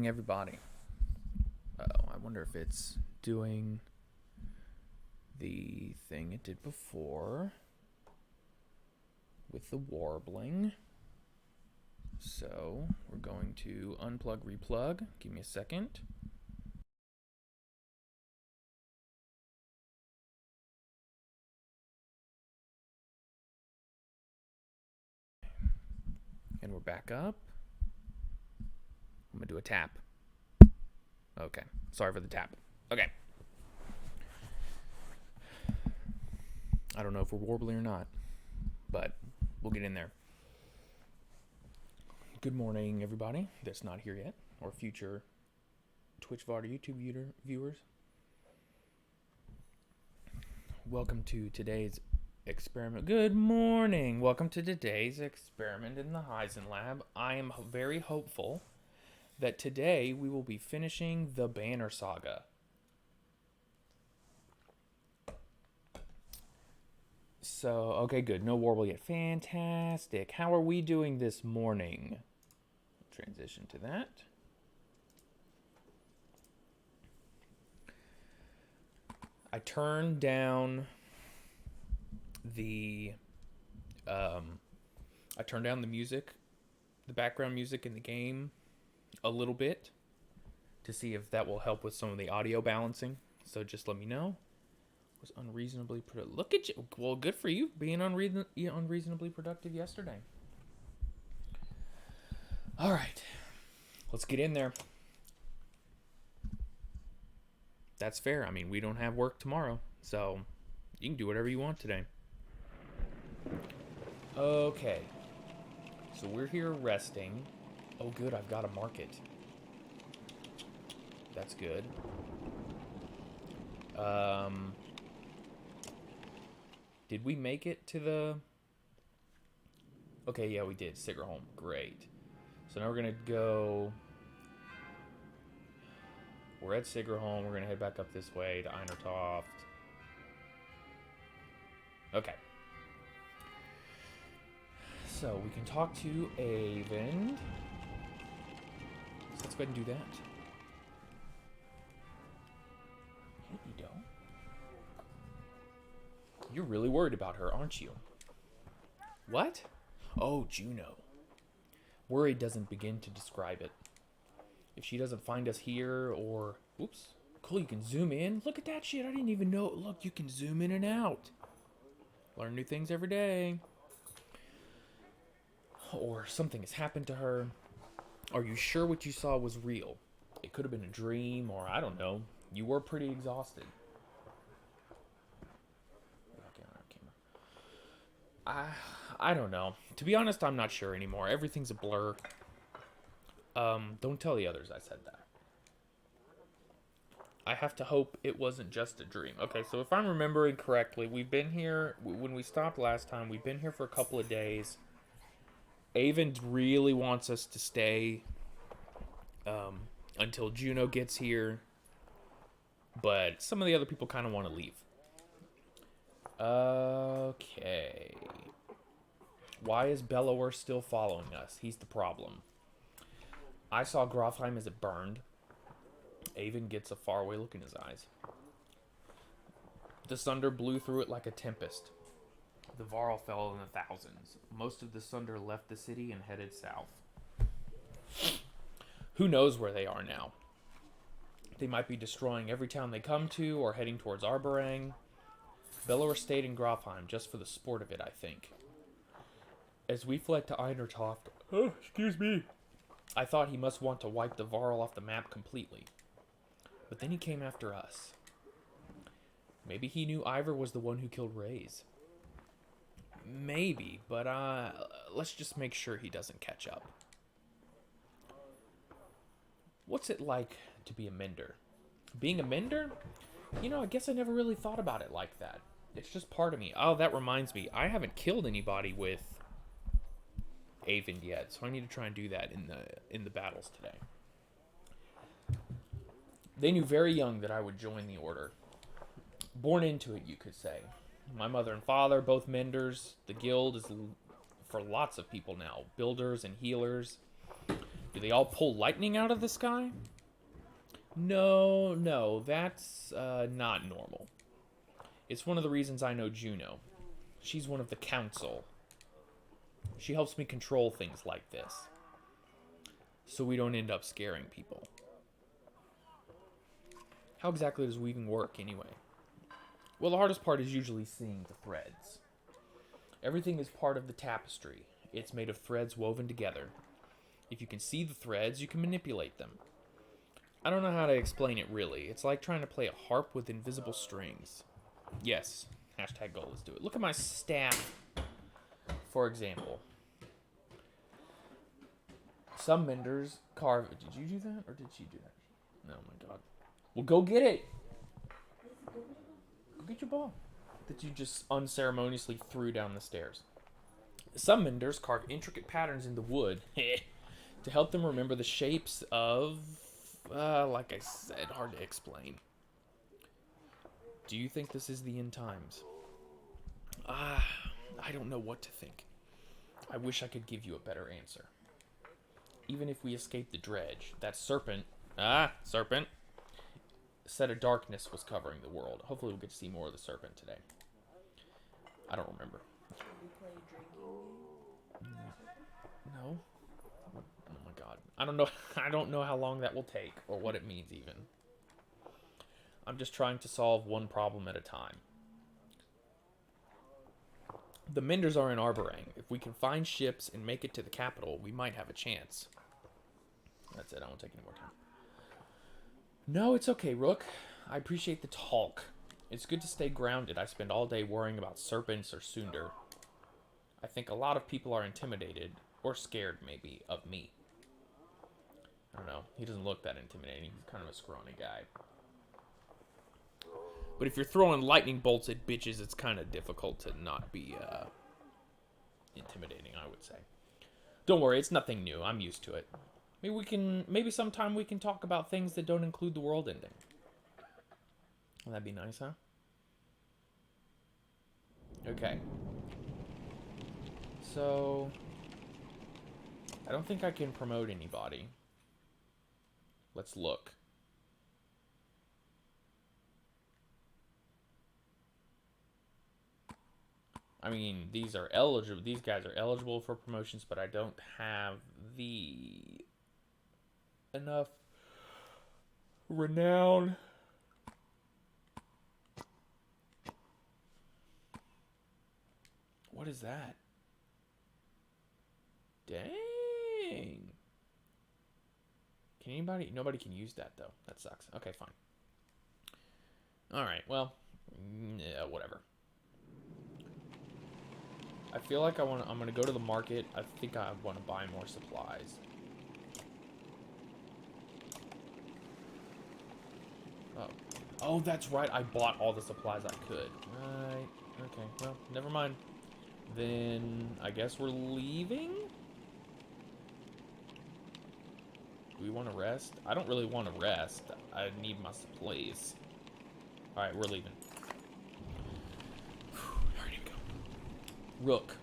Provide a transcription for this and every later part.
Everybody. Oh, I wonder if it's doing the thing it did before with the warbling. So we're going to unplug, replug. Give me a second. And we're back up. I'm going to do a tap. Okay. Sorry for the tap. Okay. I don't know if we're warbling or not, but we'll get in there. Good morning, everybody that's not here yet, or future Twitch VOD or YouTube viewers. Welcome to today's experiment. Good morning. Welcome to today's experiment in the Heisen Lab. I am very hopeful that today we will be finishing the Banner Saga. So, okay, good. No warble yet. Fantastic. How are we doing this morning? Transition to that. I turned down the music, the background music in the game a little bit to see if that will help with some of the audio balancing. So just let me know. Was unreasonably productive. Look at you. Well, good for you being unreasonably productive yesterday. All right. Let's get in there. That's fair. I mean, we don't have work tomorrow, so you can do whatever you want today. Okay. So we're here resting. Oh, good. I've got a market. That's good. Did we make it to the... Okay, yeah, we did. Sigerholm. Great. So now we're going to go... We're at Sigerholm. We're going to head back up this way to Einertoft. Okay. So we can talk to Avend. So let's go ahead and do that. Hey, Edo. You're really worried about her, aren't you? What? Oh, Juno. Worry doesn't begin to describe it. If she doesn't find us here or... Oops. Cool, you can zoom in. Look at that shit. I didn't even know. Look, you can zoom in and out. Learn new things every day. Or something has happened to her. Are you sure what you saw was real? It could have been a dream, or I don't know. You were pretty exhausted. I don't know. To be honest, I'm not sure anymore. Everything's a blur. Don't tell the others I said that. I have to hope it wasn't just a dream. Okay, so if I'm remembering correctly, we've been here, when we stopped last time, we've been here for a couple of days. Avend really wants us to stay until Juno gets here, but some of the other people kind of want to leave. Okay. Why is Bellower still following us? He's the problem. I saw Grofheim as it burned. Avend gets a faraway look in his eyes. The thunder blew through it like a tempest. The Varl fell in the thousands. Most of the Sunder left the city and headed south. Who knows where they are now? They might be destroying every town they come to or heading towards Arborang. Bellower stayed in Grafheim just for the sport of it, I think. As we fled to Einertoft, oh, excuse me, I thought he must want to wipe the Varl off the map completely. But then he came after us. Maybe he knew Ivor was the one who killed Reyes. Maybe, but let's just make sure he doesn't catch up. What's it like to be a Mender? Being a Mender? You know, I guess I never really thought about it like that. It's just part of me. Oh, that reminds me. I haven't killed anybody with Avon yet, so I need to try and do that in the battles today. They knew very young that I would join the Order. Born into it, you could say. My mother and father, both Menders. The guild is for lots of people now. Builders and healers. Do they all pull lightning out of the sky? No, that's not normal. It's one of the reasons I know Juno. She's one of the council. She helps me control things like this, so we don't end up scaring people. How exactly does weaving work, anyway? Well, the hardest part is usually seeing the threads. Everything is part of the tapestry. It's made of threads woven together. If you can see the threads, you can manipulate them. I don't know how to explain it, really. It's like trying to play a harp with invisible strings. Yes, hashtag goal, let's do it. Look at my staff, for example. Some Menders carve... Did you do that, or did she do that? Oh my god. Well, go get it! Go get your ball. That you just unceremoniously threw down the stairs. Some Menders carve intricate patterns in the wood to help them remember the shapes of... like I said, hard to explain. Do you think this is the end times? I don't know what to think. I wish I could give you a better answer. Even if we escape the dredge, that serpent, said a darkness was covering the world. Hopefully we'll get to see more of the serpent today. I don't remember. Should we play a drinking game? No. Oh my god. I don't know. I don't know how long that will take or what it means even. I'm just trying to solve one problem at a time. The Menders are in Arborang. If we can find ships and make it to the capital, we might have a chance. That's it. I won't take any more time. No, it's okay, Rook. I appreciate the talk. It's good to stay grounded. I spend all day worrying about serpents or Sunder. I think a lot of people are intimidated, or scared, maybe, of me. I don't know. He doesn't look that intimidating. He's kind of a scrawny guy. But if you're throwing lightning bolts at bitches, it's kind of difficult to not be intimidating, I would say. Don't worry, it's nothing new. I'm used to it. Maybe sometime we can talk about things that don't include the world ending. Well, that'd be nice, huh? Okay. So, I don't think I can promote anybody. Let's look. I mean, these guys are eligible for promotions, but I don't have enough renown. What is that? Dang. Can anybody? Nobody can use that though. That sucks. Okay, fine. All right. Well, yeah, whatever. I feel like I'm gonna go to the market. I think I want to buy more supplies. Oh, that's right. I bought all the supplies I could. Right. Okay. Well, never mind. Then I guess we're leaving. Do we want to rest? I don't really want to rest. I need my supplies. All right, we're leaving. Rook.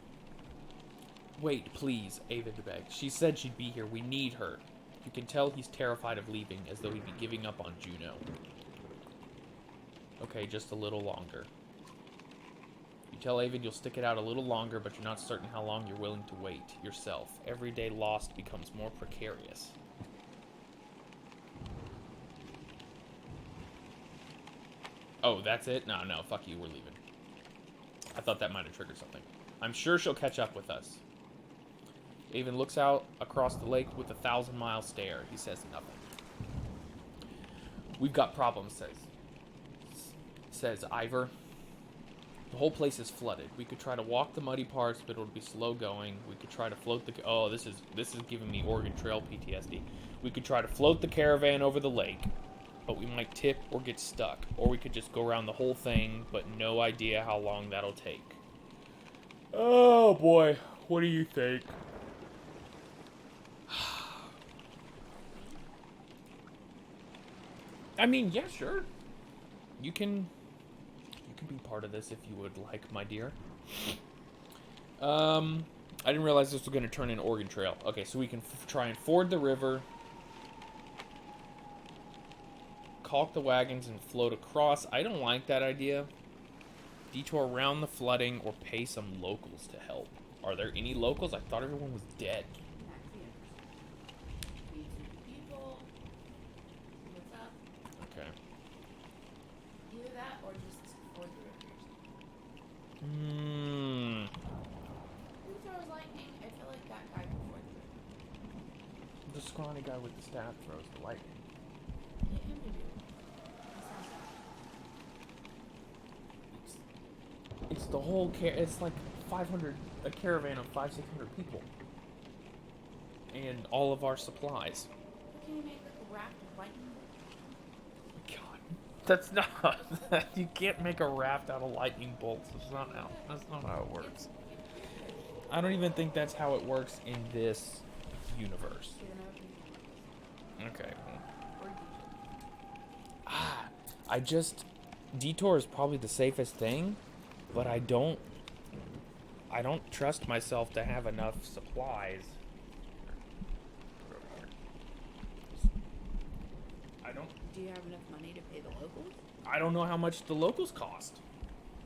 Wait, please, Ava begged. She said she'd be here. We need her. You can tell he's terrified of leaving, as though he'd be giving up on Juno. Okay, just a little longer. You tell Avon you'll stick it out a little longer, but you're not certain how long you're willing to wait yourself. Every day lost becomes more precarious. Oh, that's it? No, no, fuck you, we're leaving. I thought that might have triggered something. I'm sure she'll catch up with us. Avon looks out across the lake with a 1,000-mile stare. He says nothing. We've got problems, says Ivor. The whole place is flooded. We could try to walk the muddy parts, but it'll be slow going. We could try to float the... Oh, this is giving me Oregon Trail PTSD. We could try to float the caravan over the lake, but we might tip or get stuck. Or we could just go around the whole thing, but no idea how long that'll take. Oh, boy. What do you think? I mean, yeah, sure. You can be part of this if you would like, my dear. I didn't realize this was going to turn into Oregon Trail. Okay, so we can try and ford the river, caulk the wagons, and float across. I don't like that idea. Detour around the flooding or pay some locals to help. Are there any locals? I thought everyone was dead. Okay. Either that or just ford the rivers. Who throws lightning? I feel like that guy can ford the river. The scrawny guy with the staff throws the lightning. Get him to do it. It's the whole it's like 500, a caravan of 500-600 people. And all of our supplies. Can you make like a raft of lightning? God, that's not, you can't make a raft out of lightning bolts. That's not how it works. I don't even think that's how it works in this universe. Okay. Detour is probably the safest thing, but I don't trust myself to have enough supplies. Do you have enough money to pay the locals? I don't know how much the locals cost.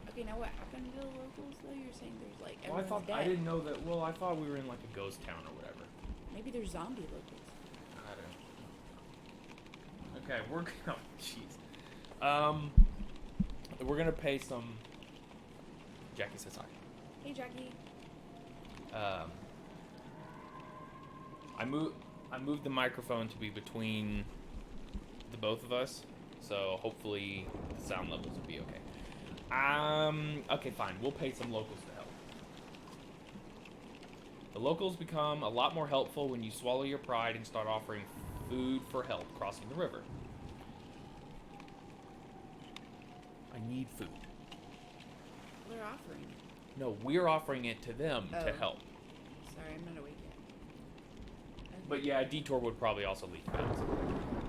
Okay, now what happened to the locals though? You're saying there's like Well, everyone's dead. I didn't know that. Well, I thought we were in like a ghost town or whatever. Maybe there's zombie locals. I don't. Okay, we're gonna. Jeez. We're gonna pay some. Jackie says hi. Hey, Jackie. I moved the microphone to be between the both of us, so hopefully the sound levels will be okay. Okay, fine. We'll pay some locals to help. The locals become a lot more helpful when you swallow your pride and start offering food for help crossing the river. I need food. They're offering. No, we're offering it to them to help. Sorry, I'm not awake yet. Okay. But yeah, a detour would probably also lead to that.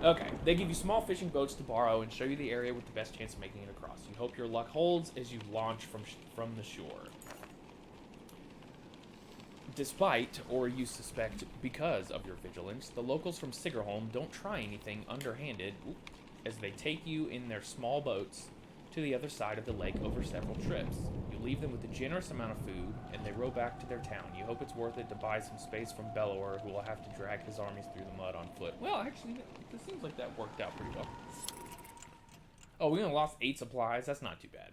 Okay, they give you small fishing boats to borrow and show you the area with the best chance of making it across. You hope your luck holds as you launch from the shore. Despite, or you suspect because of your vigilance, the locals from Sigerholm don't try anything underhanded as they take you in their small boats to the other side of the lake over several trips. You leave them with a generous amount of food, and they row back to their town. You hope it's worth it to buy some space from Bellower, who will have to drag his armies through the mud on foot. Well, actually, it seems like that worked out pretty well. Oh, we only lost 8 supplies. That's not too bad.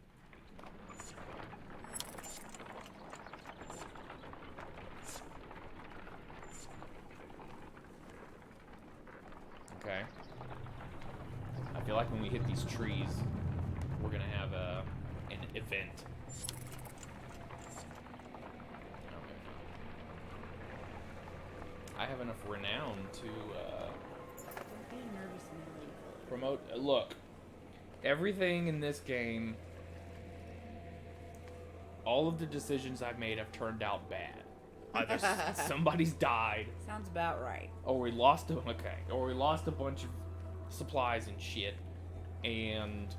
Okay. I feel like when we hit these trees, we're gonna have an event. I have enough renown to Don't be nervous in the lake. promote. Look, everything in this game, all of the decisions I've made have turned out bad. Either somebody's died, Sounds about right. or we lost a bunch of supplies and shit, and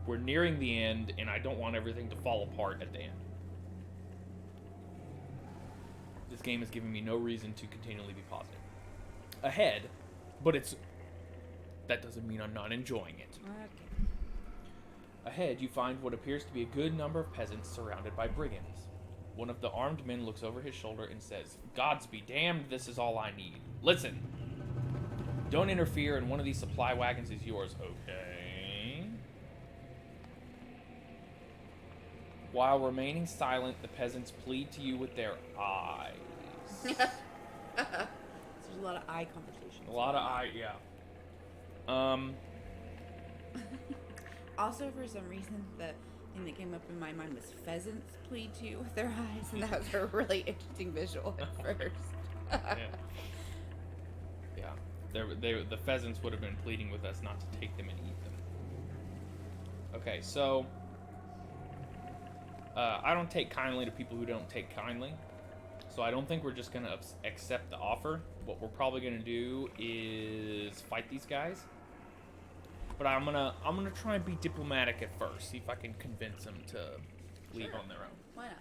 we're nearing the end, and I don't want everything to fall apart at the end. This game is giving me no reason to continually be positive. Ahead, but that doesn't mean I'm not enjoying it. Okay. Ahead, you find what appears to be a good number of peasants surrounded by brigands. One of the armed men looks over his shoulder and says, "Gods be damned, this is all I need. Listen, don't interfere, and one of these supply wagons is yours." Okay. While remaining silent, the peasants plead to you with their eyes. So there's a lot of eye conversation. A lot of eye, yeah. Also, for some reason, the thing that came up in my mind was pheasants plead to you with their eyes, and that was a really interesting visual at first. Yeah. The pheasants would have been pleading with us not to take them and eat them. Okay, so I don't take kindly to people who don't take kindly. So I don't think we're just gonna accept the offer. What we're probably gonna do is fight these guys. But I'm gonna try and be diplomatic at first. See if I can convince them to leave on their own. Why not?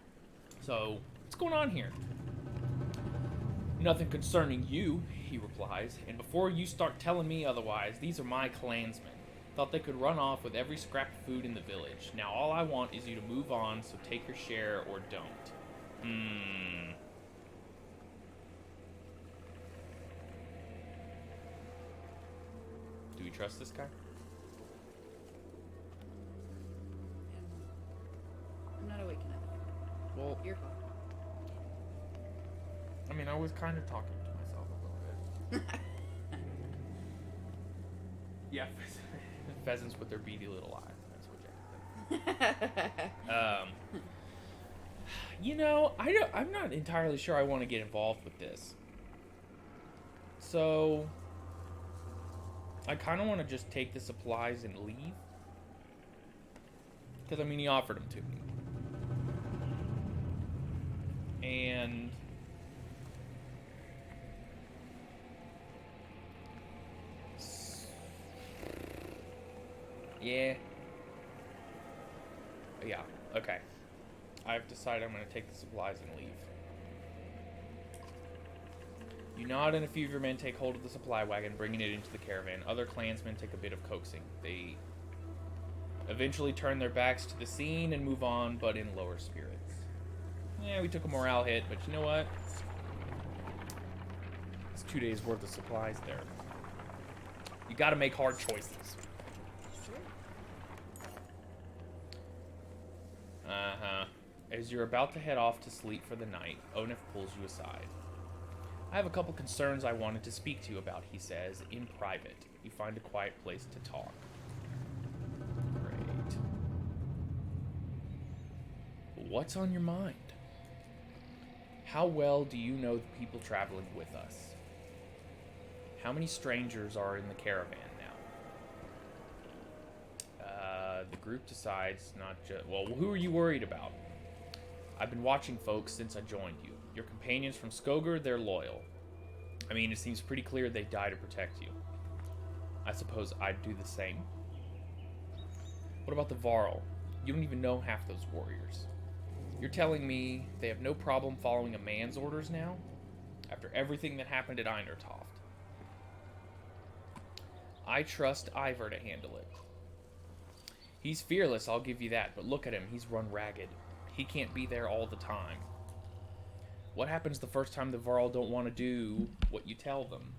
So what's going on here? Nothing concerning you, he replies. And before you start telling me otherwise, these are my clansmen. Thought they could run off with every scrap of food in the village. Now all I want is you to move on, so take your share or don't. Do we trust this guy? I'm not awake enough. Well, Your call. I mean, I was kind of talking to myself a little bit. Yeah, pheasants with their beady little eyes. That's what Jack said. You know, I'm not entirely sure I want to get involved with this. So, I kind of want to just take the supplies and leave. Because, I mean, he offered them to me. And yeah, okay. I've decided I'm going to take the supplies and leave. You nod, and a few of your men take hold of the supply wagon, bringing it into the caravan. Other clansmen take a bit of coaxing. They eventually turn their backs to the scene and move on, but in lower spirits. Yeah, we took a morale hit, but you know what? It's 2 days worth of supplies there. You gotta make hard choices. As you're about to head off to sleep for the night, Onef pulls you aside. I have a couple concerns I wanted to speak to you about, he says, in private. You find a quiet place to talk. Great. What's on your mind? How well do you know the people traveling with us? How many strangers are in the caravan now? The group decides not just... Well, who are you worried about? I've been watching folks since I joined you. Your companions from Skogar, they're loyal. I mean, it seems pretty clear they die to protect you. I suppose I'd do the same. What about the Varl? You don't even know half those warriors. You're telling me they have no problem following a man's orders now? After everything that happened at Einertoft. I trust Ivor to handle it. He's fearless, I'll give you that, but look at him, he's run ragged. He can't be there all the time. What happens the first time the Varl don't want to do what you tell them?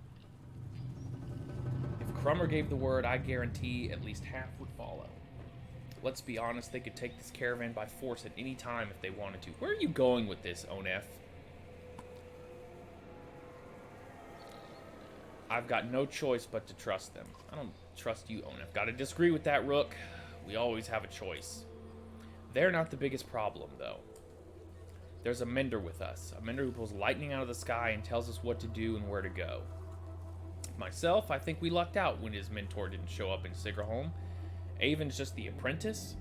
If Crummer gave the word, I guarantee at least half would follow. Let's be honest, they could take this caravan by force at any time if they wanted to. Where are you going with this, Onef? I've got no choice but to trust them. I don't trust you, Onef. Gotta disagree with that, Rook. We always have a choice. They're not the biggest problem, though. There's a mender with us. A mender who pulls lightning out of the sky and tells us what to do and where to go. Myself, I think we lucked out when his mentor didn't show up in Sigrholm. Avon's just the apprentice?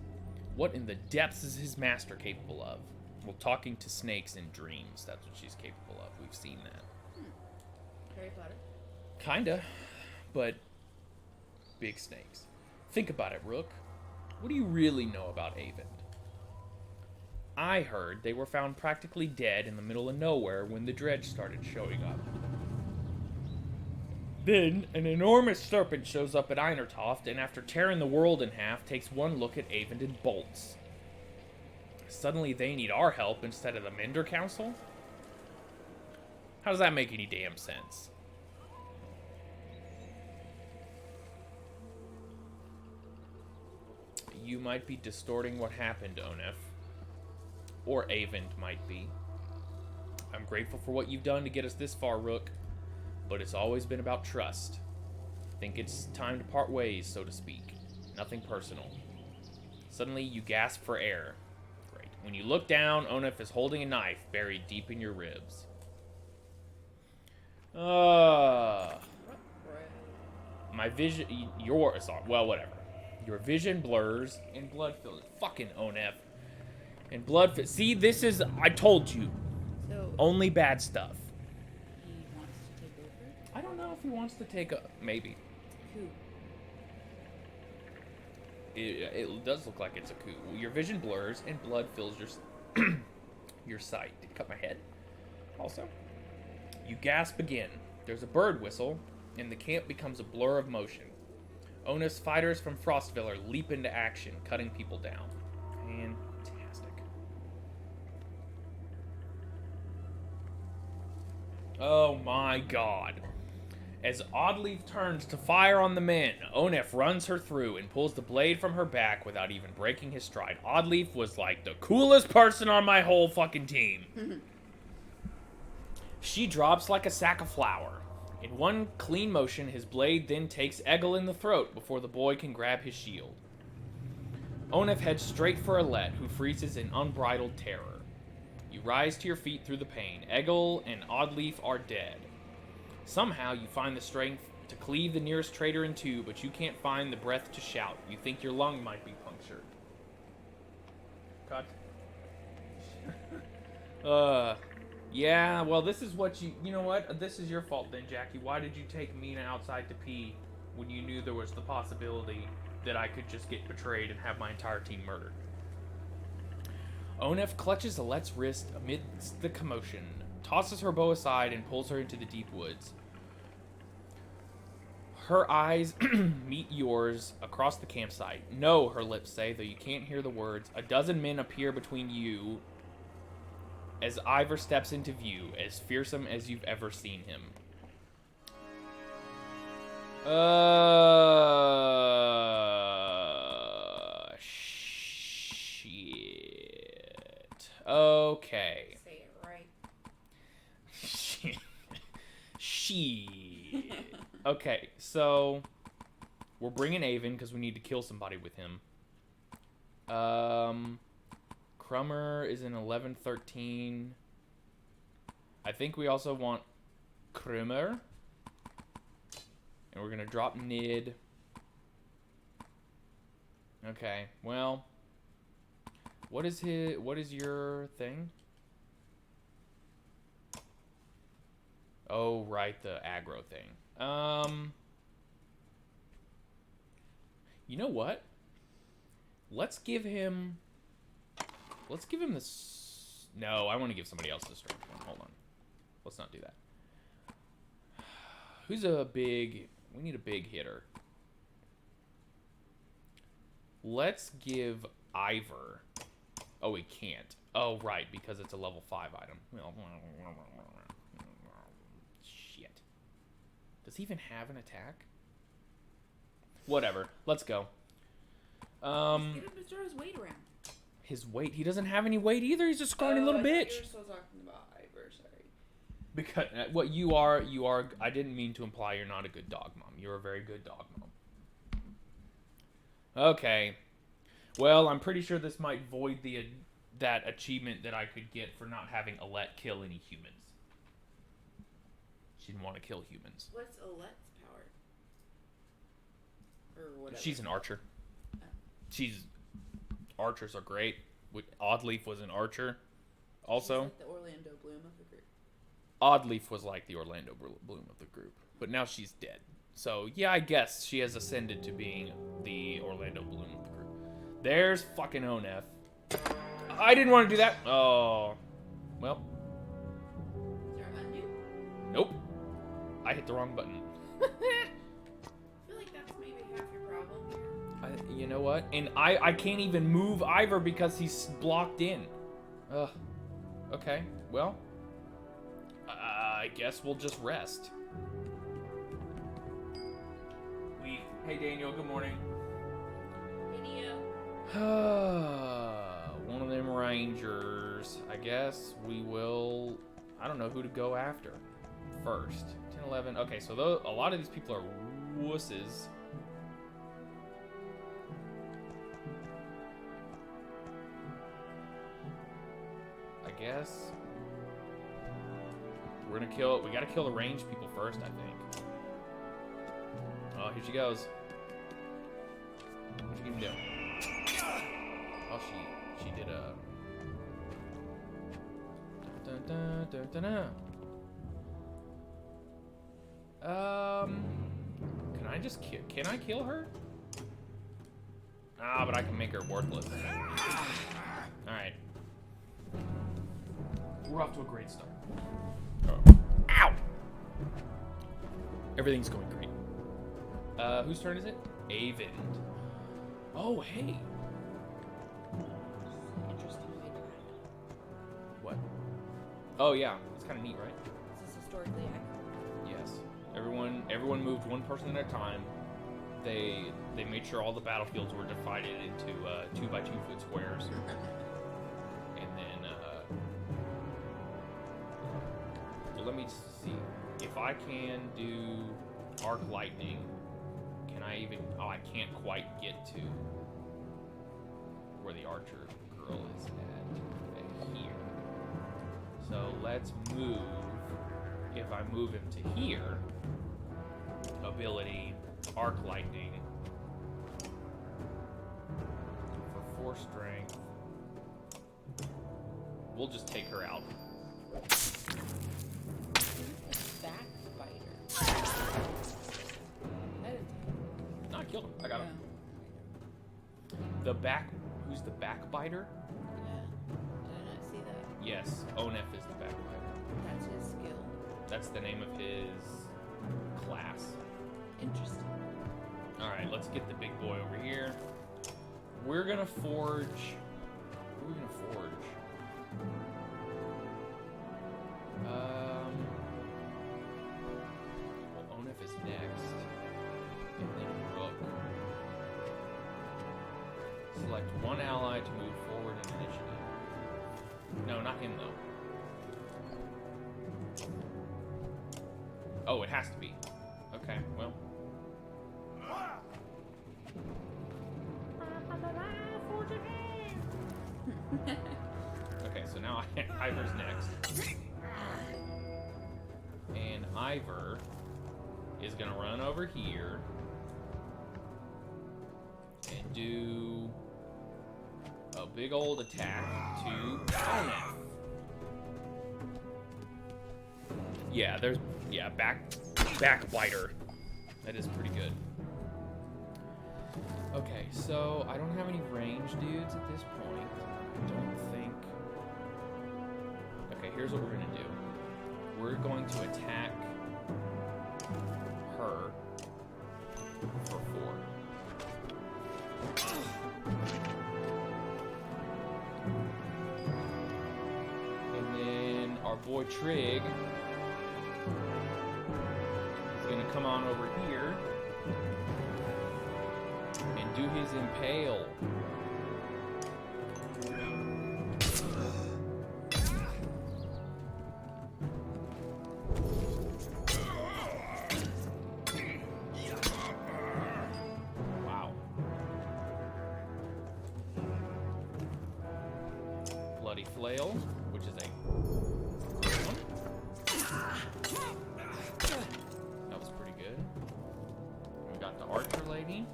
What in the depths is his master capable of? Well, talking to snakes in dreams. That's what she's capable of. We've seen that. Harry Potter? Kinda. But big snakes. Think about it, Rook. What do you really know about Avon? I heard they were found practically dead in the middle of nowhere when the dredge started showing up. Then, an enormous serpent shows up at Einertoft, and after tearing the world in half, takes one look at Avon and bolts. Suddenly they need our help instead of the Mender Council? How does that make any damn sense? You might be distorting what happened, Onef. or Avent might be. I'm grateful for what you've done to get us this far, Rook, but it's always been about trust. Think it's time to part ways, so to speak. Nothing personal. Suddenly, you gasp for air. Great. When you look down, Onef is holding a knife buried deep in your ribs. My vision... Well, whatever. Your vision blurs and blood fills... Fucking Onef. And blood... See, this is... I told you. So Only bad stuff. he wants to take over? I don't know if he wants to take a... Maybe. Who? It does look like it's a coup. Your vision blurs and blood fills your your sight. Did it cut my head? Also, you gasp again. There's a bird whistle, and the camp becomes a blur of motion. Onus fighters from Frostviller leap into action, cutting people down. Fantastic. Oh my god. As Oddleaf turns to fire on the men, Onef runs her through and pulls the blade from her back without even breaking his stride. Oddleaf was like the coolest person on my whole fucking team. She drops like a sack of flour. In one clean motion, his blade then takes Eggle in the throat before the boy can grab his shield. Onef heads straight for Alette, who freezes in unbridled terror. You rise to your feet through the pain. Eggle and Oddleaf are dead. Somehow, you find the strength to cleave the nearest traitor in two, but you can't find the breath to shout. You think your lung might be punctured. Cut. Yeah, well, this is what you know what? This is your fault then, Jackie. Why did you take Mina outside to pee when you knew there was the possibility that I could just get betrayed and have my entire team murdered? Onef clutches Alette's wrist amidst the commotion, tosses her bow aside, and pulls her into the deep woods. Her eyes meet yours across the campsite. No, her lips say, though you can't hear the words. A dozen men appear between you as Ivor steps into view, as fearsome as you've ever seen him. Shit. Okay. Say it right. Shit. Okay, so we're bringing Avon because we need to kill somebody with him. Crummer is in 11-13. I think we also want Krummer. And we're going to drop Nid. Okay, well, what is your thing? Oh, right, the aggro thing. You know what? Let's give him this. No, I want to give somebody else the strength one. Hold on. Let's not do that. Who's a big... We need a big hitter. Let's give Ivor... Oh, he can't. Oh, right, because it's a level 5 item. Shit. Does he even have an attack? Whatever. Let's go. Get him to throw his weight around. His weight? He doesn't have any weight either. He's a scrawny little bitch. You were still talking about Ivor, sorry. Because what you are. I didn't mean to imply you're not a good dog mom. You're a very good dog mom. Okay. Well, I'm pretty sure this might void that achievement that I could get for not having Alette kill any humans. She didn't want to kill humans. What's Alette's power? Or whatever. She's an archer. Oh. Archers are great. Oddleaf was an archer. Also, She's like the Orlando Bloom of the group. Oddleaf was like the Orlando Bloom of the group, but now she's dead. So yeah, I guess she has ascended to being the Orlando Bloom of the group. There's fucking Onef. I didn't want to do that. Oh, well. Is there a undo? Nope. I hit the wrong button. I feel like that's maybe half your problem here. You know what? And I can't even move Ivor because he's blocked in. Ugh. Okay. Well, I guess we'll just rest. Hey Daniel, good morning. Hey Neo. One of them rangers. archers, I guess we will... I don't know who to go after first. 10, 11... Okay, so a lot of these people are wusses. I guess... We're gonna kill... We gotta kill the ranged people first, I think. Oh, here she goes. What's she gonna do? Oh, she did a... Dun, dun, dun, dun, dun. Can I just kill... Can I kill her? Ah, but I can make her worthless. Alright. We're off to a great start. Oh. Ow! Everything's going great. Whose turn is it? Avon. Oh, hey. Interesting they died. What? Oh, yeah. It's kind of neat, right? Is this historically accurate? Yes. Everyone moved one person at a time. They made sure all the battlefields were divided into 2 by 2 foot squares. And then, well, let me see. If I can do arc lightning, can I even... Oh, I can't quite get to where the archer girl is at here. So let's move. If I move him to here, ability, arc lightning, for 4 strength, we'll just take her out. Backbiter. No, I killed him. I got him. Who's the backbiter? Yeah. Did I not see that? Yes, Onef is the backbiter. That's his skill. That's the name of his class. Interesting. Alright, let's get the big boy over here. We're gonna forge... What are we gonna forge? Well, Onef is next. And then Rook. Select one ally to move forward in initiative. No, not him, though. Oh, it has to be. Okay, well. Okay, so now Ivor's next. And Ivor is going to run over here and do a big old attack to Onef. Yeah, backbiter. That is pretty good. Okay, so I don't have any range dudes at this point. I don't think. Okay, here's what we're gonna do. We're going to attack her for 4. And then our boy Trig is gonna come on over here and do his impale. Wow. Bloody flail, which is a good one. That was pretty good. We got the archer lady.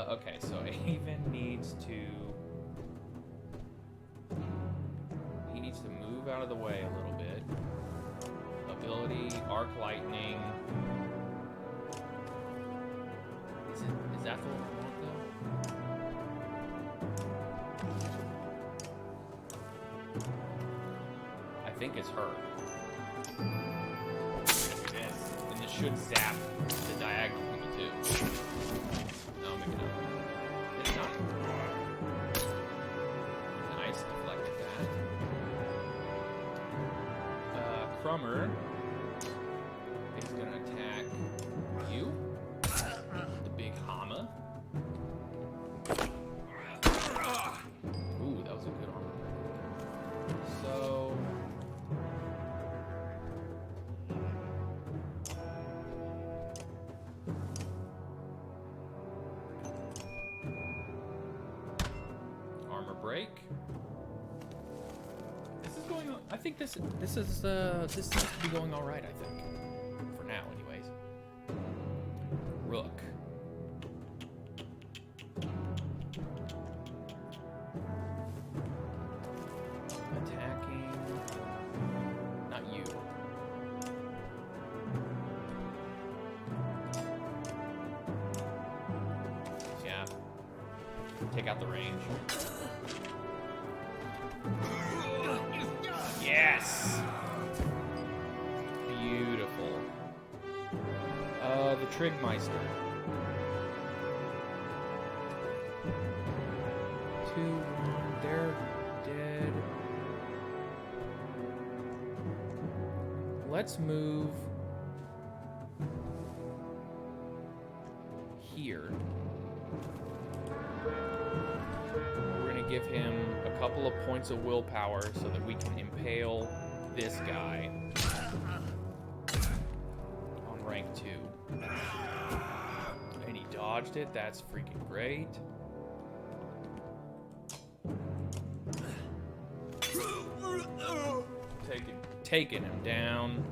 Okay, so Avon needs to... He needs to move out of the way a little bit. Ability, arc lightning. Is that the one we want, though? I think it's her. Yes, and this should zap the diagonal people, too. No, maybe not. It's not. Nice, deflected that. Crummer is gonna attack you. The big Hama. think this seems to be going all right. I think for now, anyways. Rook. Attacking. Not you. Yeah. Take out the range. Yes! Beautiful. The Trigmeister. 2-1. They're dead. Let's move here. We're gonna give him a couple of points of willpower so that we can impale this guy on rank 2. And he dodged it. That's freaking great. Taking him down.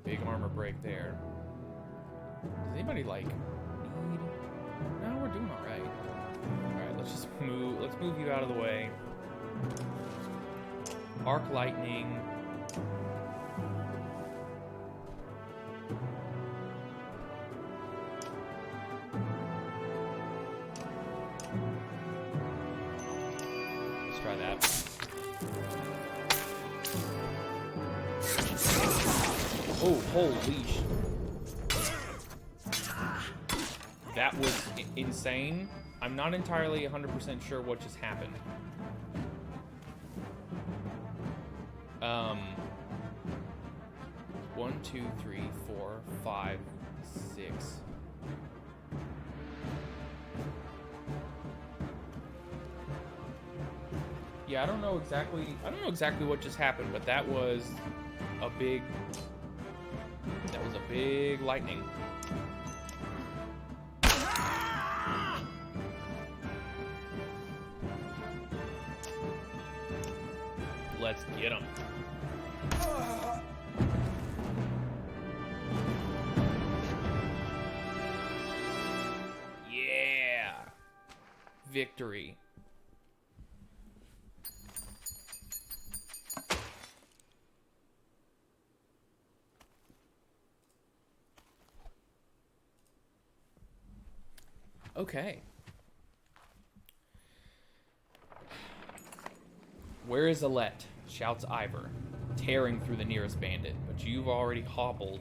Big armor break there. Does anybody like need? No, we're doing all right. All right, let's just move. Let's move you out of the way. Arc lightning. Let's try that. Oh, holy sh... That was insane. I'm not entirely 100% sure what just happened. 1, 2, 3, 4, 5, 6. Yeah, I don't know exactly what just happened, but that was a big lightning. Let's get him. Yeah. Victory. Okay. Where is Alette? Shouts Ivor, tearing through the nearest bandit. But you're already hobbling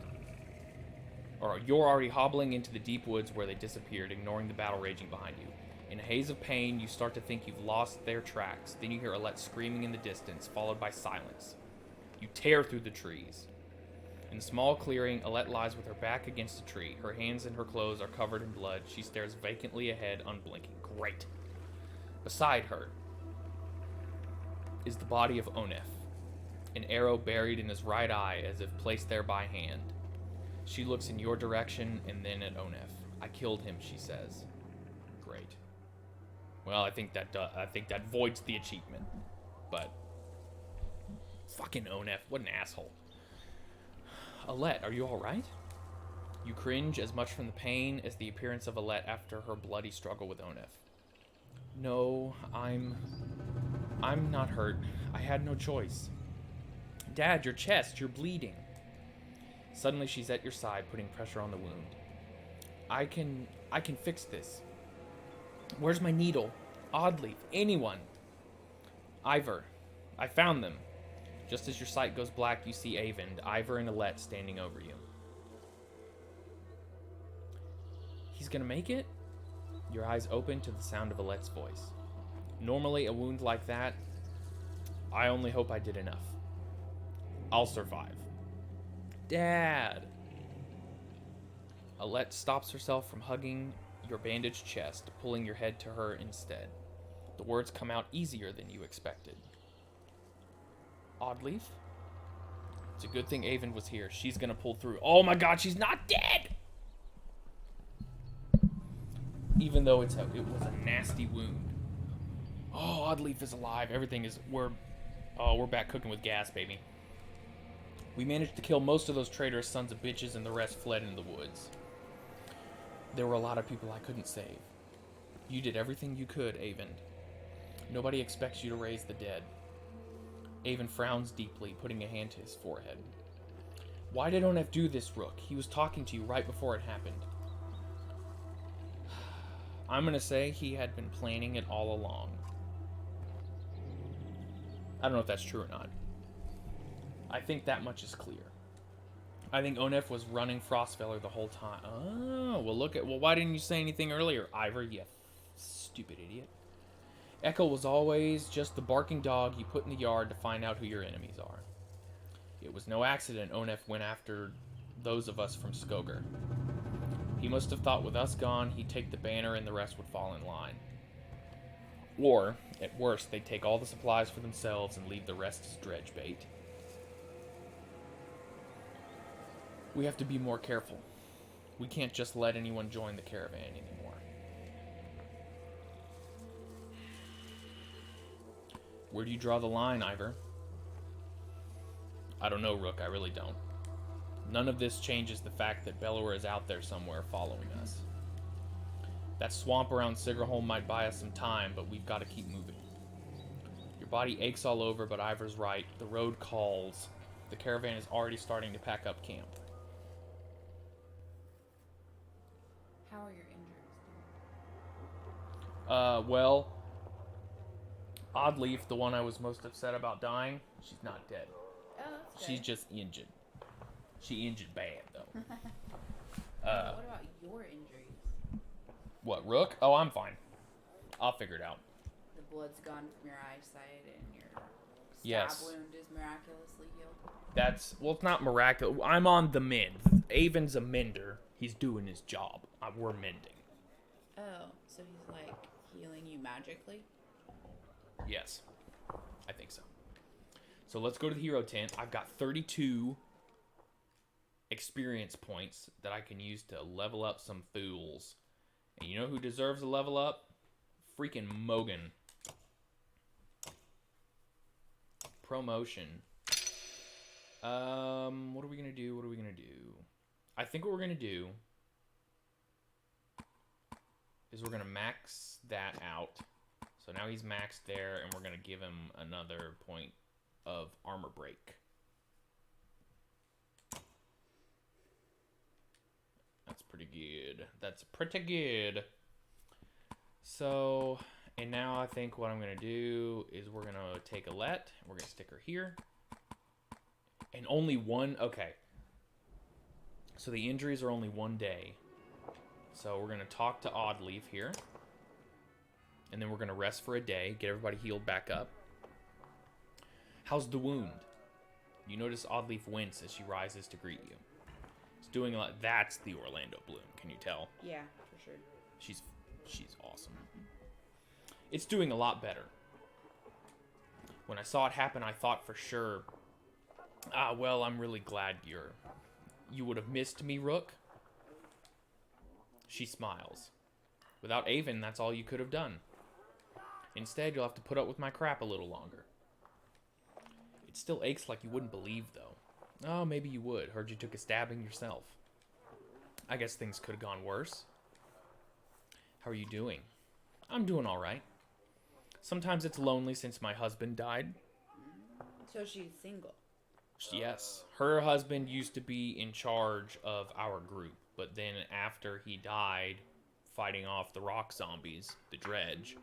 into the deep woods where they disappeared, ignoring the battle raging behind you. In a haze of pain, you start to think you've lost their tracks. Then you hear Alette screaming in the distance, followed by silence. You tear through the trees. In a small clearing, Alette lies with her back against a tree. Her hands and her clothes are covered in blood. She stares vacantly ahead, unblinking. Great. Beside her is the body of Onef, an arrow buried in his right eye as if placed there by hand. She looks in your direction and then at Onef. I killed him, she says. Great. Well, I think that voids the achievement. But fucking Onef, what an asshole. Alette, are you all right? You cringe as much from the pain as the appearance of Alette after her bloody struggle with Onef. No, I'm not hurt. I had no choice. Dad, your chest, you're bleeding. Suddenly she's at your side, putting pressure on the wound. I can fix this. Where's my needle? Oddleaf, anyone. Ivor, I found them. Just as your sight goes black, you see Avend, Ivor, and Alette standing over you. He's gonna make it? Your eyes open to the sound of Alette's voice. Normally, a wound like that, I only hope I did enough. I'll survive. Dad! Alette stops herself from hugging your bandaged chest, pulling your head to her instead. The words come out easier than you expected. Oddleaf? It's a good thing Avon was here. She's gonna pull through. Oh my god, she's not dead! Even though it was a nasty wound. Oh, Oddleaf is alive. Everything is... we're back cooking with gas, baby. We managed to kill most of those traitorous sons of bitches, and the rest fled into the woods. There were a lot of people I couldn't save. You did everything you could, Avon. Nobody expects you to raise the dead. Avon frowns deeply, putting a hand to his forehead. Why did Onef do this, Rook? He was talking to you right before it happened. I'm gonna say he had been planning it all along. I don't know if that's true or not. I think that much is clear. I think Onef was running Frostfeller the whole time. Oh, well look at... well, why didn't you say anything earlier, Ivor, you stupid idiot? Echo was always just the barking dog you put in the yard to find out who your enemies are. It was no accident Onef went after those of us from Skoger. He must have thought with us gone, he'd take the banner and the rest would fall in line. Or, at worst, they'd take all the supplies for themselves and leave the rest as dredge bait. We have to be more careful. We can't just let anyone join the caravan anymore. Where do you draw the line, Ivor? I don't know, Rook. I really don't. None of this changes the fact that Bellower is out there somewhere following us. That swamp around Sigerholm might buy us some time, but we've got to keep moving. Your body aches all over, but Ivor's right. The road calls. The caravan is already starting to pack up camp. How are your injuries doing? Well, Oddleaf, the one I was most upset about dying, she's not dead. Oh, that's good. She's just injured. She injured bad, though. What about your injuries? What, Rook? Oh, I'm fine. I'll figure it out. The blood's gone from your eyesight and your Yes. stab wound is miraculously healed. That's... well, it's not miraculous. I'm on the mend. Avon's a mender. He's doing his job. We're mending. Oh, so he's like healing you magically? Yes. I think so. So let's go to the hero tent. I've got 32 experience points that I can use to level up some fools. And you know who deserves a level up? Freaking Mogan. Promotion. What are we gonna do? What are we gonna do? I think what we're gonna do is we're gonna max that out. So now he's maxed there, and we're gonna give him another point of armor break. That's pretty good. That's pretty good. So, and now I think what I'm going to do is we're going to take Alette. We're going to stick her here. And only one... okay. So the injuries are only 1 day. So we're going to talk to Oddleaf here. And then we're going to rest for a day. Get everybody healed back up. How's the wound? You notice Oddleaf wince as she rises to greet you. It's doing a lot. That's the Orlando Bloom. Can you tell? Yeah, for sure. She's awesome. It's doing a lot better. When I saw it happen, I thought for sure, well, I'm really glad you would have missed me, Rook. She smiles. Without Avon, that's all you could have done. Instead, you'll have to put up with my crap a little longer. It still aches like you wouldn't believe, though. Oh, maybe you would. Heard you took a stabbing yourself. I guess things could have gone worse. How are you doing? I'm doing all right. Sometimes it's lonely since my husband died. So she's single. Yes. Her husband used to be in charge of our group, but then after he died, fighting off the rock zombies, the dredge,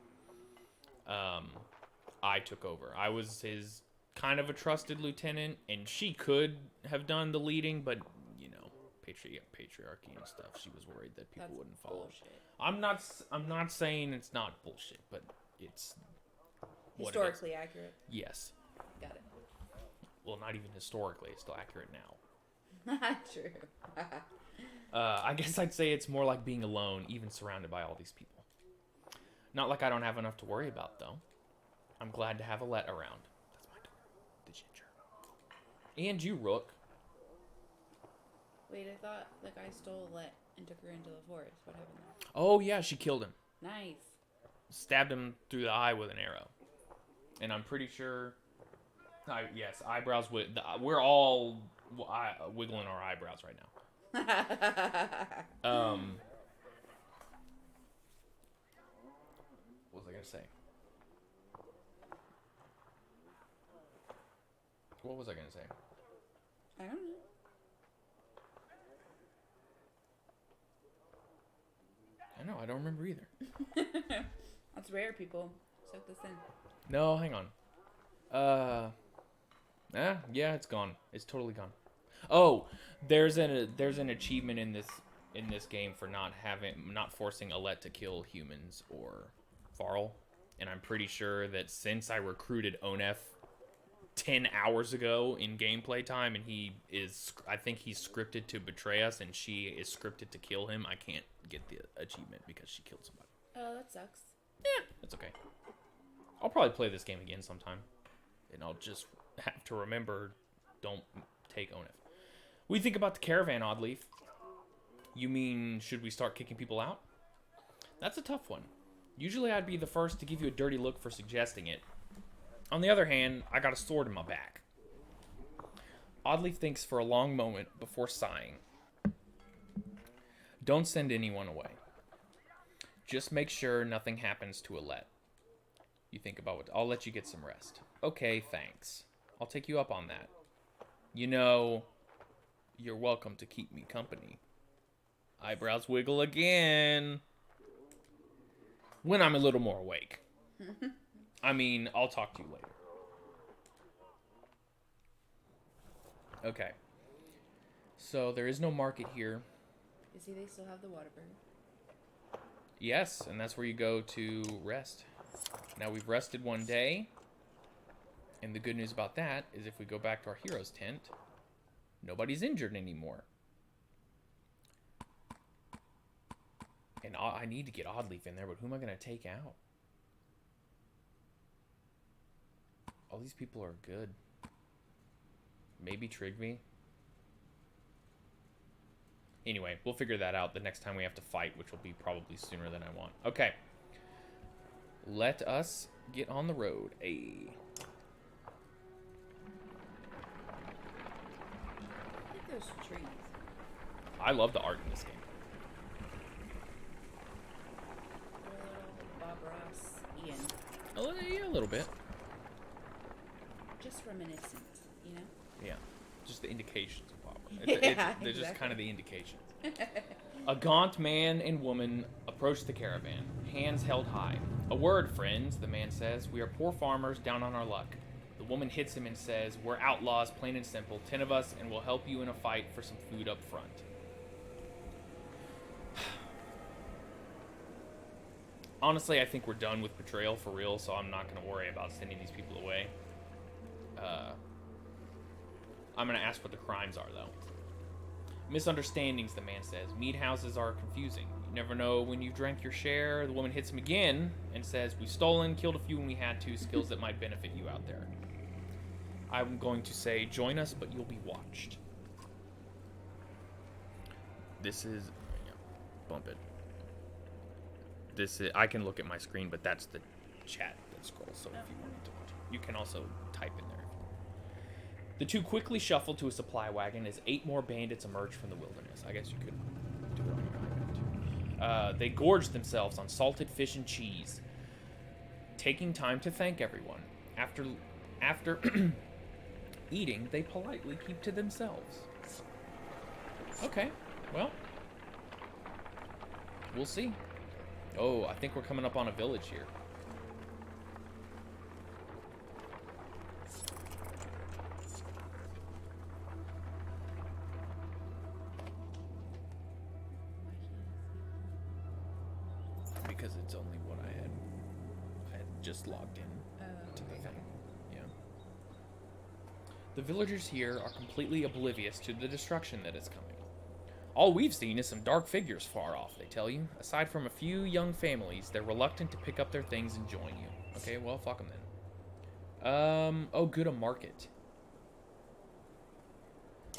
I took over. I was his kind of a trusted lieutenant, and she could have done the leading, but, you know, patriarchy and stuff. She was worried that people wouldn't follow. Bullshit. I'm not saying it's not bullshit, but it's what Historically accurate. Yes. Got it. Well, not even historically. It's still accurate now. True. I guess I'd say it's more like being alone, even surrounded by all these people. Not like I don't have enough to worry about, though. I'm glad to have Alette around. That's my daughter, the ginger. And you, Rook. Wait, I thought the guy stole Let and took her into the forest. What happened there? Oh, yeah, she killed him. Nice. stabbed him through the eye with an arrow. And I'm pretty sure... yes, eyebrows... We're all wiggling our eyebrows right now. What was I going to say? What was I going to say? I don't know. I know, I don't remember either. That's rare, people. Soak this in. No, hang on. Yeah, it's gone. It's totally gone. Oh, there's an achievement in this game for not forcing Alette to kill humans or Varl, and I'm pretty sure that since I recruited Onef 10 hours ago in gameplay time, and I think he's scripted to betray us, and she is scripted to kill him, I can't get the achievement because she killed somebody. Oh, that sucks. Yeah, that's okay. I'll probably play this game again sometime, and I'll just have to remember, don't take Onef. What do you think about the caravan, Oddleaf? You mean, should we start kicking people out? That's a tough one. Usually I'd be the first to give you a dirty look for suggesting it. On the other hand, I got a sword in my back. Oddleaf thinks for a long moment before sighing. Don't send anyone away. Just make sure nothing happens to Alette. You think about what... I'll let you get some rest. Okay, thanks. I'll take you up on that. You know, you're welcome to keep me company. Eyebrows wiggle again. When I'm a little more awake. I mean, I'll talk to you later. Okay. So, there is no market here. You see, they still have the water bird. Yes, and that's where you go to rest. Now, we've rested one day. And the good news about that is if we go back to our hero's tent, nobody's injured anymore. And I need to get Oddleaf in there, but who am I going to take out? All these people are good. Maybe Trigby. Anyway, we'll figure that out the next time we have to fight, which will be probably sooner than I want. Okay. Let us get on the road. I like those trees. I love the art in this game. Bob Ross, Ian. Yeah, a little bit. Just reminiscent, you know? Yeah. Just the indications of Bob. They're just kind of the indications. A gaunt man and woman approach the caravan, hands held high. A word, friends, the man says. We are poor farmers down on our luck. The woman hits him and says, we're outlaws, plain and simple. 10 of us, and we'll help you in a fight for some food up front. Honestly, I think we're done with betrayal for real, so I'm not going to worry about sending these people away. I'm going to ask what the crimes are, though. Misunderstandings, the man says. Meat houses are confusing. You never know when you've drank your share. The woman hits him again and says, we've stolen, killed a few when we had to, skills that might benefit you out there. I'm going to say, join us, but you'll be watched. This is... Yeah, bump it. This is... I can look at my screen, but that's the chat that scrolls, so if you wanted to watch it. You can also type in there. The two quickly shuffle to a supply wagon as 8 more bandits emerge from the wilderness. I guess you could do it on your iPad, too. They gorge themselves on salted fish and cheese, taking time to thank everyone. After eating, they politely keep to themselves. Okay, well, we'll see. Oh, I think we're coming up on a village here. Because it's only what I had just logged in to the thing. Yeah. The villagers here are completely oblivious to the destruction that is coming. All we've seen is some dark figures far off, they tell you. Aside from a few young families, they're reluctant to pick up their things and join you. Okay, well, fuck them then. Oh, good, a market.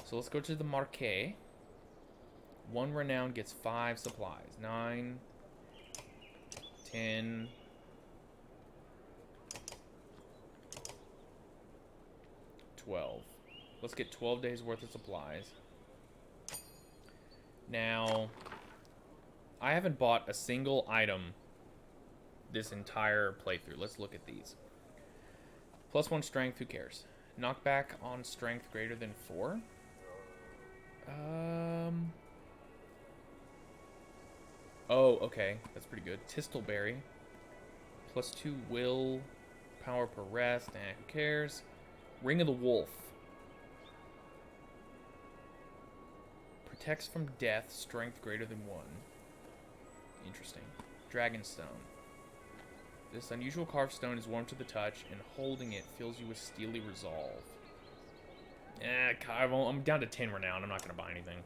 So let's go to the marquet. 1 renown gets 5 supplies. 9, 10, 12. Let's get 12 days worth of supplies. Now, I haven't bought a single item this entire playthrough. Let's look at these. +1 strength, who cares? Knockback on strength greater than 4. Oh, okay. That's pretty good. Tistleberry. +2 will. Power per rest. Who cares? Ring of the Wolf. Protects from death. Strength greater than 1. Interesting. Dragonstone. This unusual carved stone is warm to the touch, and holding it fills you with steely resolve. I'm down to 10 renown. I'm not going to buy anything.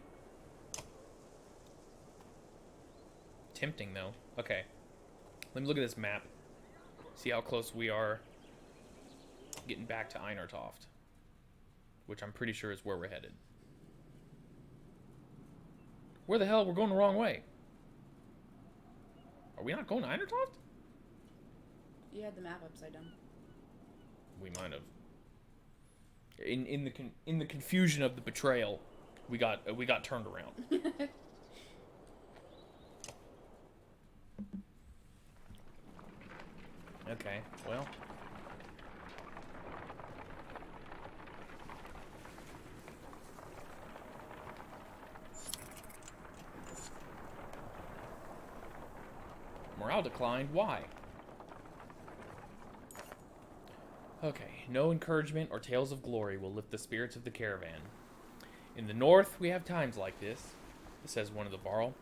Tempting, though. Okay. Let me look at this map. See how close we are getting back to Einartoft. Which I'm pretty sure is where we're headed. Where the hell? We're going the wrong way. Are we not going to Einartoft? You had the map upside down. We might have. In the confusion of the betrayal, we got turned around. Okay, well. Morale declined. Why? Okay, no encouragement or tales of glory will lift the spirits of the caravan. In the north, we have times like this, says one of the Varl.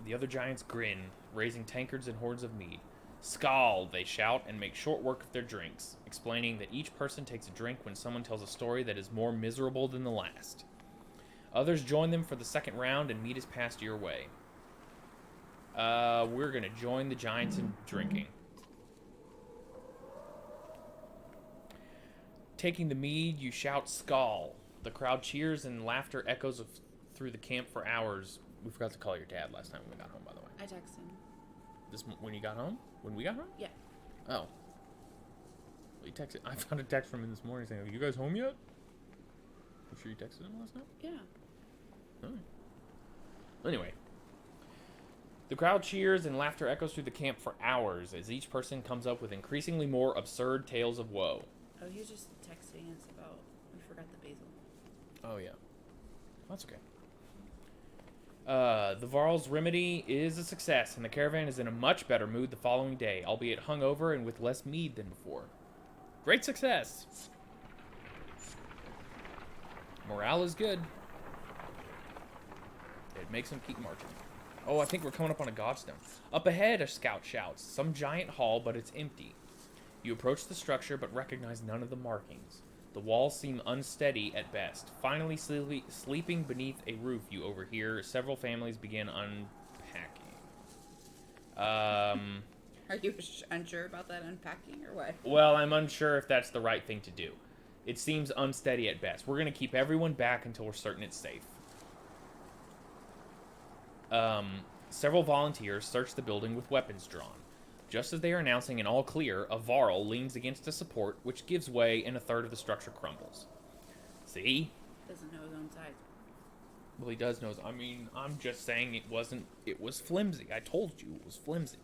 The other giants grin, raising tankards and horns of mead. Skald, they shout, and make short work of their drinks, explaining that each person takes a drink when someone tells a story that is more miserable than the last. Others join them for the second round, and mead is passed your way. We're gonna join the giants in drinking. Taking the mead, you shout Skald. The crowd cheers and laughter echoes through the camp for hours. We forgot to call your dad last time we got home, by the way. I texted him. When you got home? When we got home? Yeah. Oh. Well, you texted. I found a text from him this morning saying, "Are you guys home yet?" You sure you texted him last night? Yeah. All right. Anyway. The crowd cheers and laughter echoes through the camp for hours as each person comes up with increasingly more absurd tales of woe. Oh, he was just texting us about, we forgot the basil. Oh, yeah. That's okay. The Varl's remedy is a success, and the caravan is in a much better mood the following day, albeit hungover and with less mead than before. Great success! Morale is good. It makes them keep marching. Oh, I think we're coming up on a godstone. Up ahead, a scout shouts. Some giant hall, but it's empty. You approach the structure, but recognize none of the markings. The walls seem unsteady at best. Finally, sleeping beneath a roof, you overhear several families begin unpacking. Are you unsure about that unpacking, or what? Well, I'm unsure if that's the right thing to do. It seems unsteady at best. We're going to keep everyone back until we're certain it's safe. Several volunteers search the building with weapons drawn. Just as they are announcing an all clear, a Varl leans against a support, which gives way and a third of the structure crumbles. See? Doesn't know his own size. Well, he does know. I mean, I'm just saying it was flimsy. I told you it was flimsy.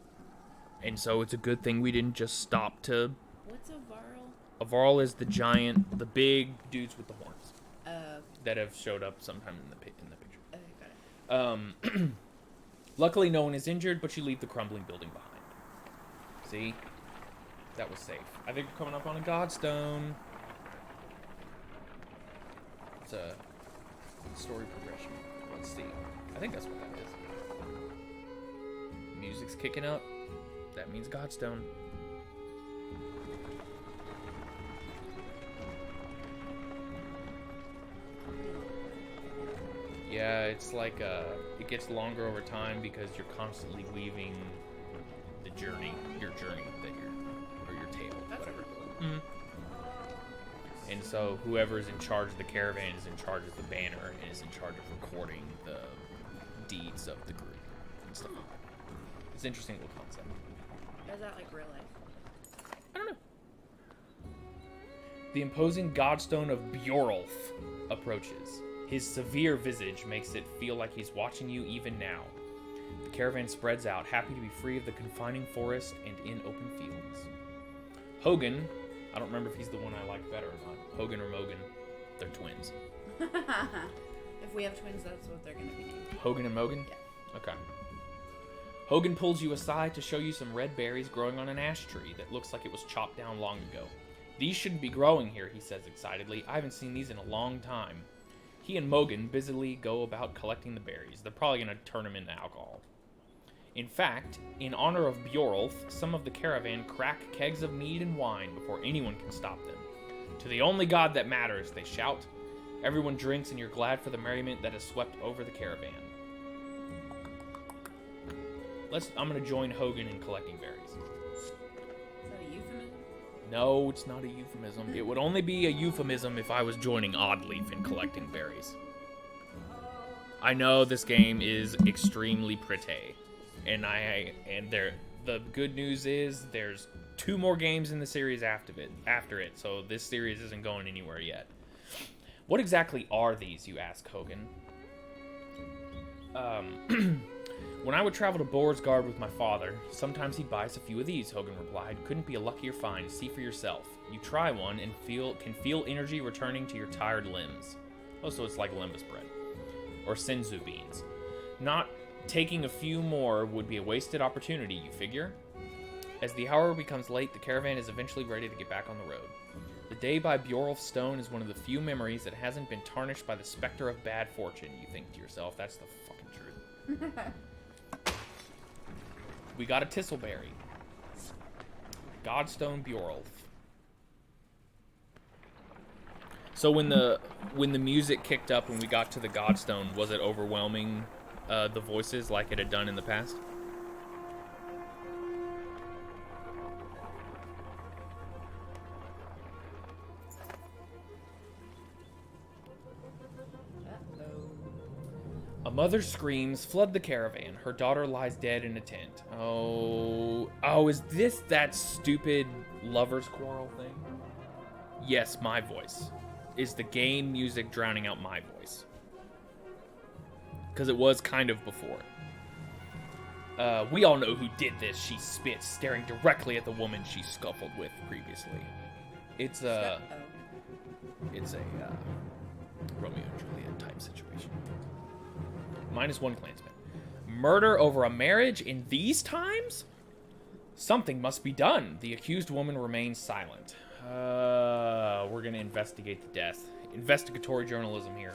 And so it's a good thing we didn't just stop to... What's a Varl? A Varl is the giant, the big dudes with the horns. Okay. That have showed up sometime in the picture. Okay, got it. Luckily, no one is injured, but you leave the crumbling building behind. See? That was safe. I think we're coming up on a godstone. It's a story progression. Let's see. I think that's what that is. Music's kicking up. That means godstone. Yeah, it's like it gets longer over time because you're constantly weaving the journey, your tale, whatever. Mm-hmm. And so whoever's in charge of the caravan is in charge of the banner and is in charge of recording the deeds of the group and stuff like that. It's an interesting little concept. Is that like real life? I don't know. The imposing godstone of Bjorulf approaches. His severe visage makes it feel like he's watching you even now. The caravan spreads out, happy to be free of the confining forest and in open fields. Hogan, I don't remember if he's the one I like better or not. Hogan or Mogan, they're twins. If we have twins, that's what they're going to be named. Hogan and Mogan? Yeah. Okay. Hogan pulls you aside to show you some red berries growing on an ash tree that looks like it was chopped down long ago. These shouldn't be growing here, he says excitedly. I haven't seen these in a long time. He and Mogan busily go about collecting the berries. They're probably going to turn them into alcohol. In fact, in honor of Bjorulf, some of the caravan crack kegs of mead and wine before anyone can stop them. To the only god that matters, they shout. Everyone drinks and you're glad for the merriment that has swept over the caravan. I'm going to join Hogan in collecting berries. Is that a euphemism? No, it's not a euphemism. It would only be a euphemism if I was joining Oddleaf in collecting berries. I know this game is extremely pretty, and the good news is there's 2 more games in the series after it, so this series isn't going anywhere yet. What exactly are these, you ask Hogan? When I would travel to Boersgard with my father, sometimes he'd buy us a few of these, Hogan replied. Couldn't be a luckier find. See for yourself. You try one and can feel energy returning to your tired limbs. Oh, so it's like limbus bread. Or senzu beans. Not taking a few more would be a wasted opportunity, you figure? As the hour becomes late, the caravan is eventually ready to get back on the road. The day by Bjorulf's stone is one of the few memories that hasn't been tarnished by the specter of bad fortune, you think to yourself. That's the fucking truth. We got a Tistleberry. Godstone Bjorulf. So when the music kicked up when we got to the Godstone, was it overwhelming the voices like it had done in the past? A mother screams, flood the caravan. Her daughter lies dead in a tent. Oh, is this that stupid lovers quarrel thing? Yes, my voice. Is the game music drowning out my voice? Because it was kind of before. We all know who did this, she spits, staring directly at the woman she scuffled with previously. It's a Romeo and Juliet type situation. -1 Klansman. Murder over a marriage in these times? Something must be done. The accused woman remains silent. We're going to investigate the death. Investigatory journalism here.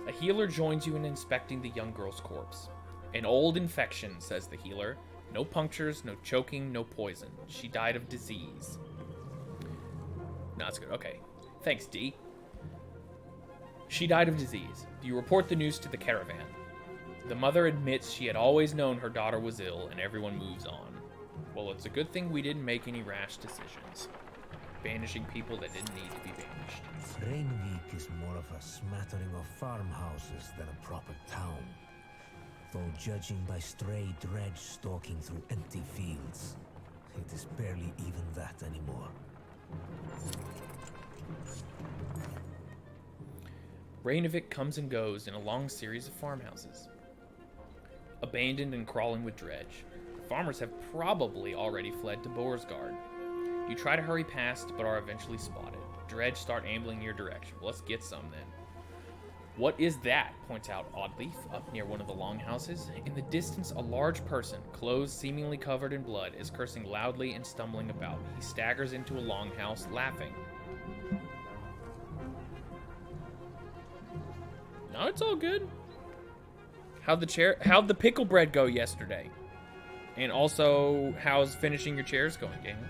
A healer joins you in inspecting the young girl's corpse. An old infection, says the healer. No punctures, no choking, no poison. She died of disease. No, that's good. Okay. Thanks, D. She died of disease. You report the news to the caravan. The mother admits she had always known her daughter was ill, and everyone moves on. Well, it's a good thing we didn't make any rash decisions. Banishing people that didn't need to be banished. Rainweek is more of a smattering of farmhouses than a proper town. Though judging by stray dredge stalking through empty fields, it is barely even that anymore. Rainovic comes and goes in a long series of farmhouses. Abandoned and crawling with dredge. The farmers have probably already fled to Boersgard. You try to hurry past, but are eventually spotted. Dredge start ambling your direction. Well, let's get some then. What is that? Points out Oddleaf, up near one of the longhouses. In the distance, a large person, clothes seemingly covered in blood, is cursing loudly and stumbling about. He staggers into a longhouse, laughing. No, it's all good. How'd the pickle bread go yesterday? And also, how's finishing your chairs going, Daniel?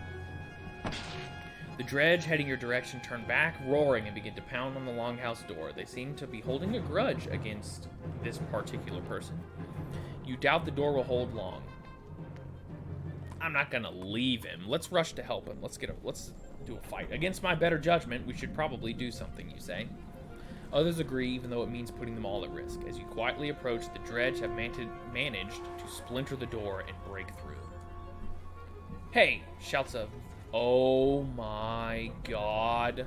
The dredge heading your direction turn back, roaring, and begin to pound on the longhouse door. They seem to be holding a grudge against this particular person. You doubt the door will hold long. I'm not gonna leave him. Let's rush to help him. Let's do a fight. Against my better judgment, we should probably do something, you say. Others agree, even though it means putting them all at risk. As you quietly approach, the dredge have managed to splinter the door and break through. Hey, shouts a Oh my god.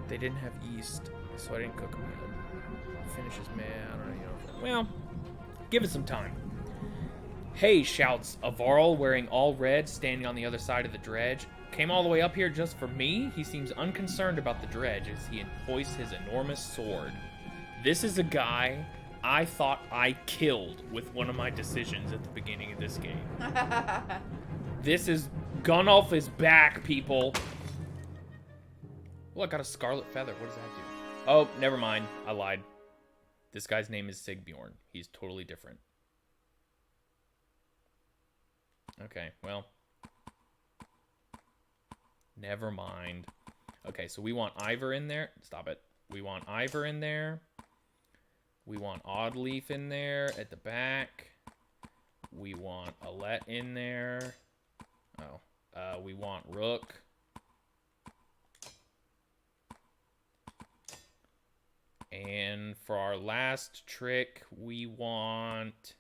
They didn't have yeast, so I didn't cook them yet. Finishes, man. I don't know. Well, give it some time. Hey, shouts Avarl, wearing all red, standing on the other side of the dredge. Came all the way up here just for me? He seems unconcerned about the dredge as he hoists his enormous sword. This is a guy I thought I killed with one of my decisions at the beginning of this game. This is Gunnulf is back, people. Oh, I got a scarlet feather. What does that do? Oh, never mind. I lied. This guy's name is Sigbjorn. He's totally different. Okay, well. Never mind. Okay, so we want Ivor in there. Stop it. We want Ivor in there. We want Oddleaf in there at the back. We want Alette in there. Oh. We want Rook. And for our last trick, we want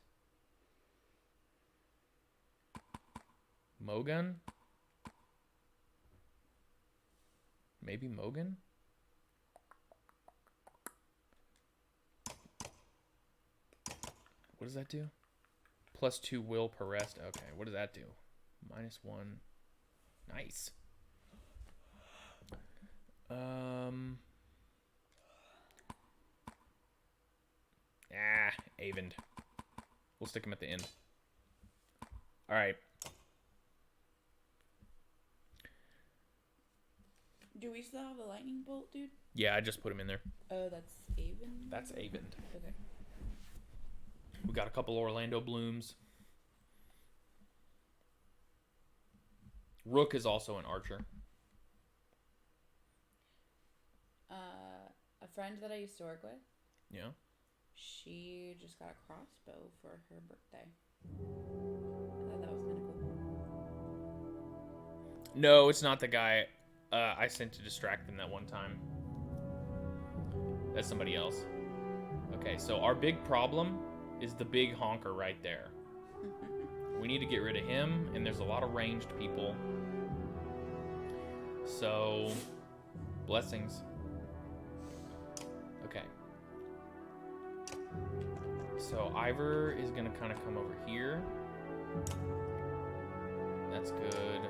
Mogun? Maybe Mogun? What does that do? +2 will per rest. Okay, what does that do? -1. Nice. Avend. We'll stick him at the end. Alright. Do we still have the lightning bolt, dude? Yeah, I just put him in there. Oh, that's Avon? That's Avend. Okay. We got a couple Orlando Blooms. Rook is also an archer. A friend that I used to work with. Yeah. She just got a crossbow for her birthday. I thought that was kind of cool. No, it's not the guy I sent to distract them that one time. That's somebody else. Okay, so our big problem is the big honker right there. We need to get rid of him, and there's a lot of ranged people. So, blessings. Okay. So Ivor is going to kind of come over here. That's good.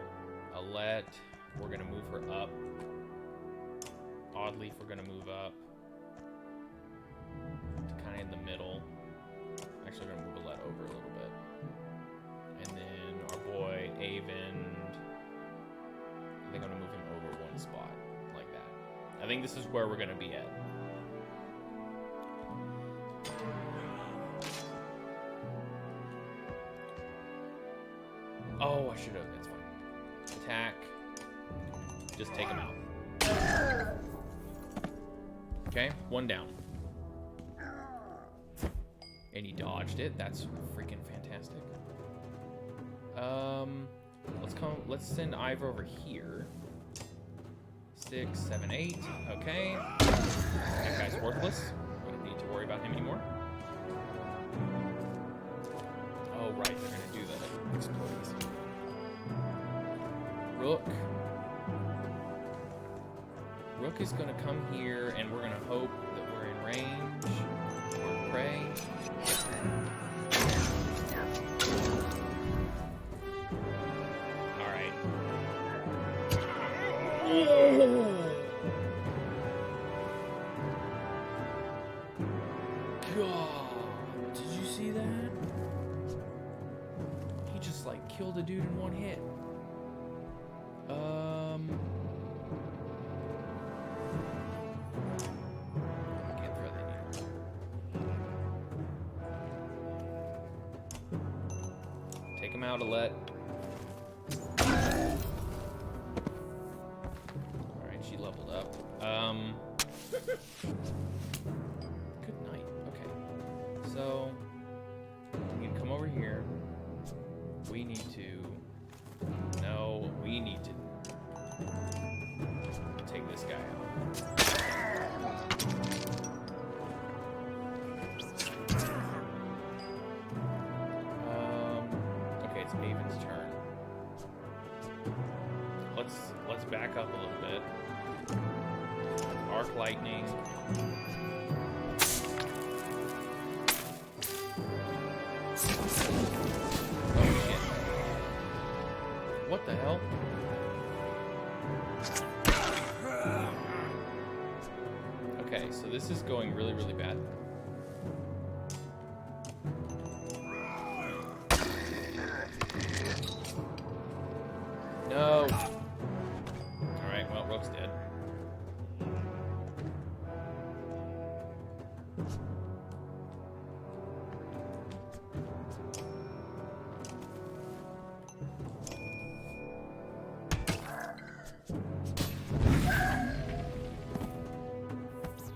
Alette, we're going to move her up. Oddleaf, we're going to move up. To kind of in the middle. Actually, we're going to move Alette over a little bit. And then our boy, Avend. I think I'm going to move him over one spot. Like that. I think this is where we're going to be at. Oh, I should have. That's fine. Attack. Just take him out. Okay, one down. And he dodged it. That's freaking fantastic. Let's send Ivor over here. 6, 7, 8. Okay. That guy's worthless. We don't need to worry about him anymore. Oh, right. They're going to do the exploits. Rook. Rook is going to come here, and we're going to hope that we're in range. Or prey. Alright. Oh! God. Did you see that? He just, like, killed a dude in one hit. I can't throw that either. Take him out, Alette. Alright, she leveled up. Good night. Okay. So, we can come over here. We need to... No, we need to take this guy out. let's back up a little bit. Arc lightning. Oh shit. What the hell? Okay, so this is going really, really bad. No. Alright, well, Rook's dead.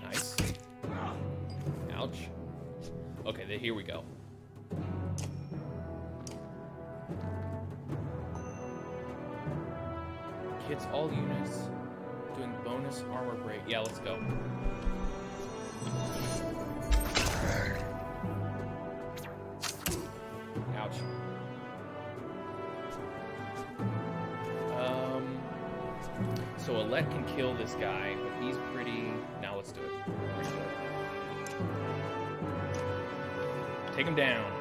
Nice. Ouch. Okay, here we go. Hits all units, doing bonus armor break. Yeah, let's go. Ouch. So Alette can kill this guy, but he's pretty... Now let's do it. Take him down.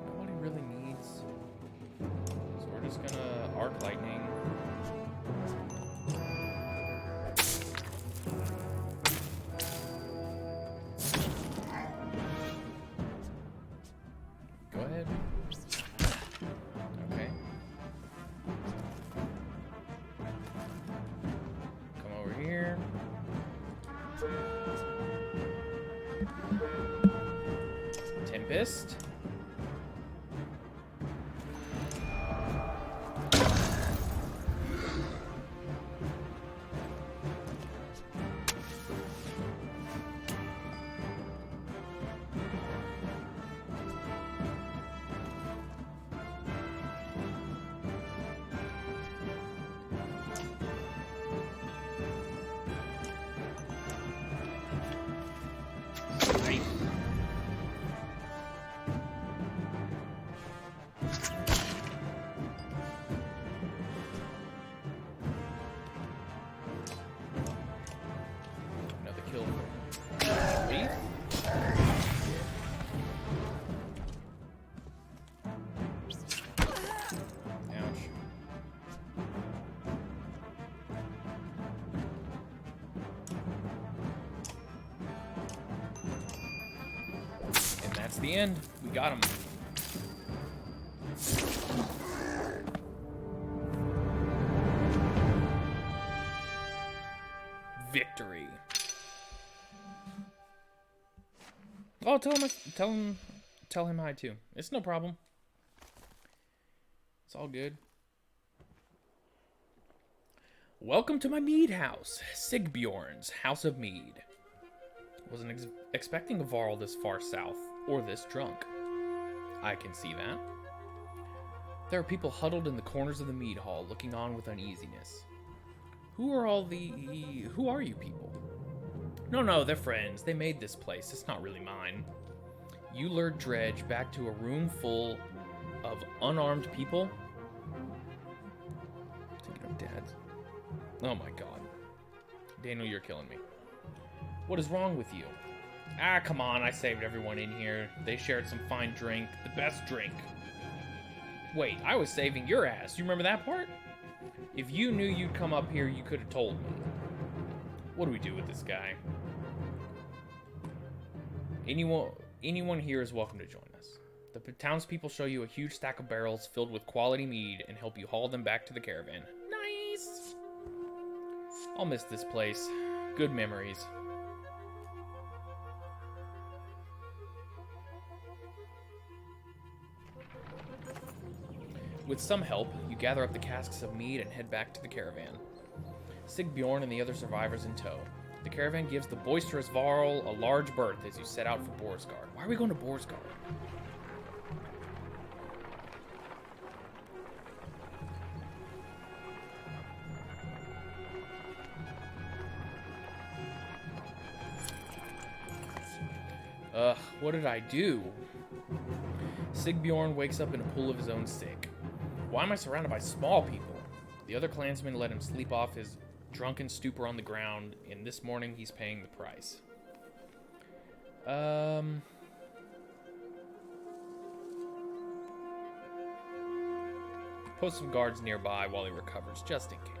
Nobody really needs. So we're just gonna arc lightning. Go ahead. Okay. Come over here. Tempest. That's the end. We got him. Victory. Oh, tell him hi too. It's no problem. It's all good. Welcome to my mead house, Sigbjorn's House of Mead. Wasn't expecting a Varl this far south, or this drunk. I can see that. There are people huddled in the corners of the mead hall, looking on with uneasiness. Who are you people? No, they're friends. They made this place. It's not really mine. You lured Dredge back to a room full of unarmed people? Thinking of dads. Oh my god. Daniel, you're killing me. What is wrong with you? Ah, come on, I saved everyone in here. They shared some fine drink. The best drink. Wait, I was saving your ass. You remember that part? If you knew you'd come up here, you could have told me. What do we do with this guy? Anyone here is welcome to join us. The townspeople show you a huge stack of barrels filled with quality mead and help you haul them back to the caravan. Nice! I'll miss this place. Good memories. With some help, you gather up the casks of mead and head back to the caravan. Sigbjorn and the other survivors in tow. The caravan gives the boisterous Varl a large berth as you set out for Boersgard. Why are we going to Boersgard? Ugh, what did I do? Sigbjorn wakes up in a pool of his own sick. Why am I surrounded by small people? The other clansmen let him sleep off his drunken stupor on the ground, and this morning he's paying the price. Post some guards nearby while he recovers, just in case.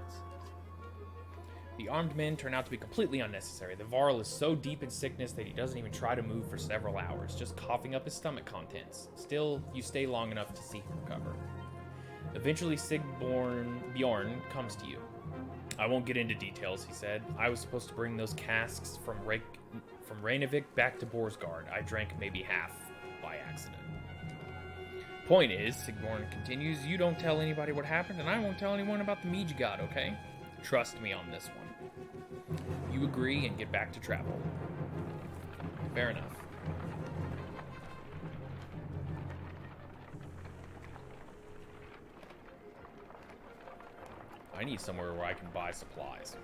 The armed men turn out to be completely unnecessary. The Varl is so deep in sickness that he doesn't even try to move for several hours, just coughing up his stomach contents. Still, you stay long enough to see him recover. Eventually, Bjorn comes to you. I won't get into details, he said. I was supposed to bring those casks from Reykjavik back to Boersgard. I drank maybe half by accident. Point is, Sigbjorn continues, you don't tell anybody what happened, and I won't tell anyone about the mead you got, okay? Trust me on this one. You agree and get back to travel. Fair enough. I need somewhere where I can buy supplies.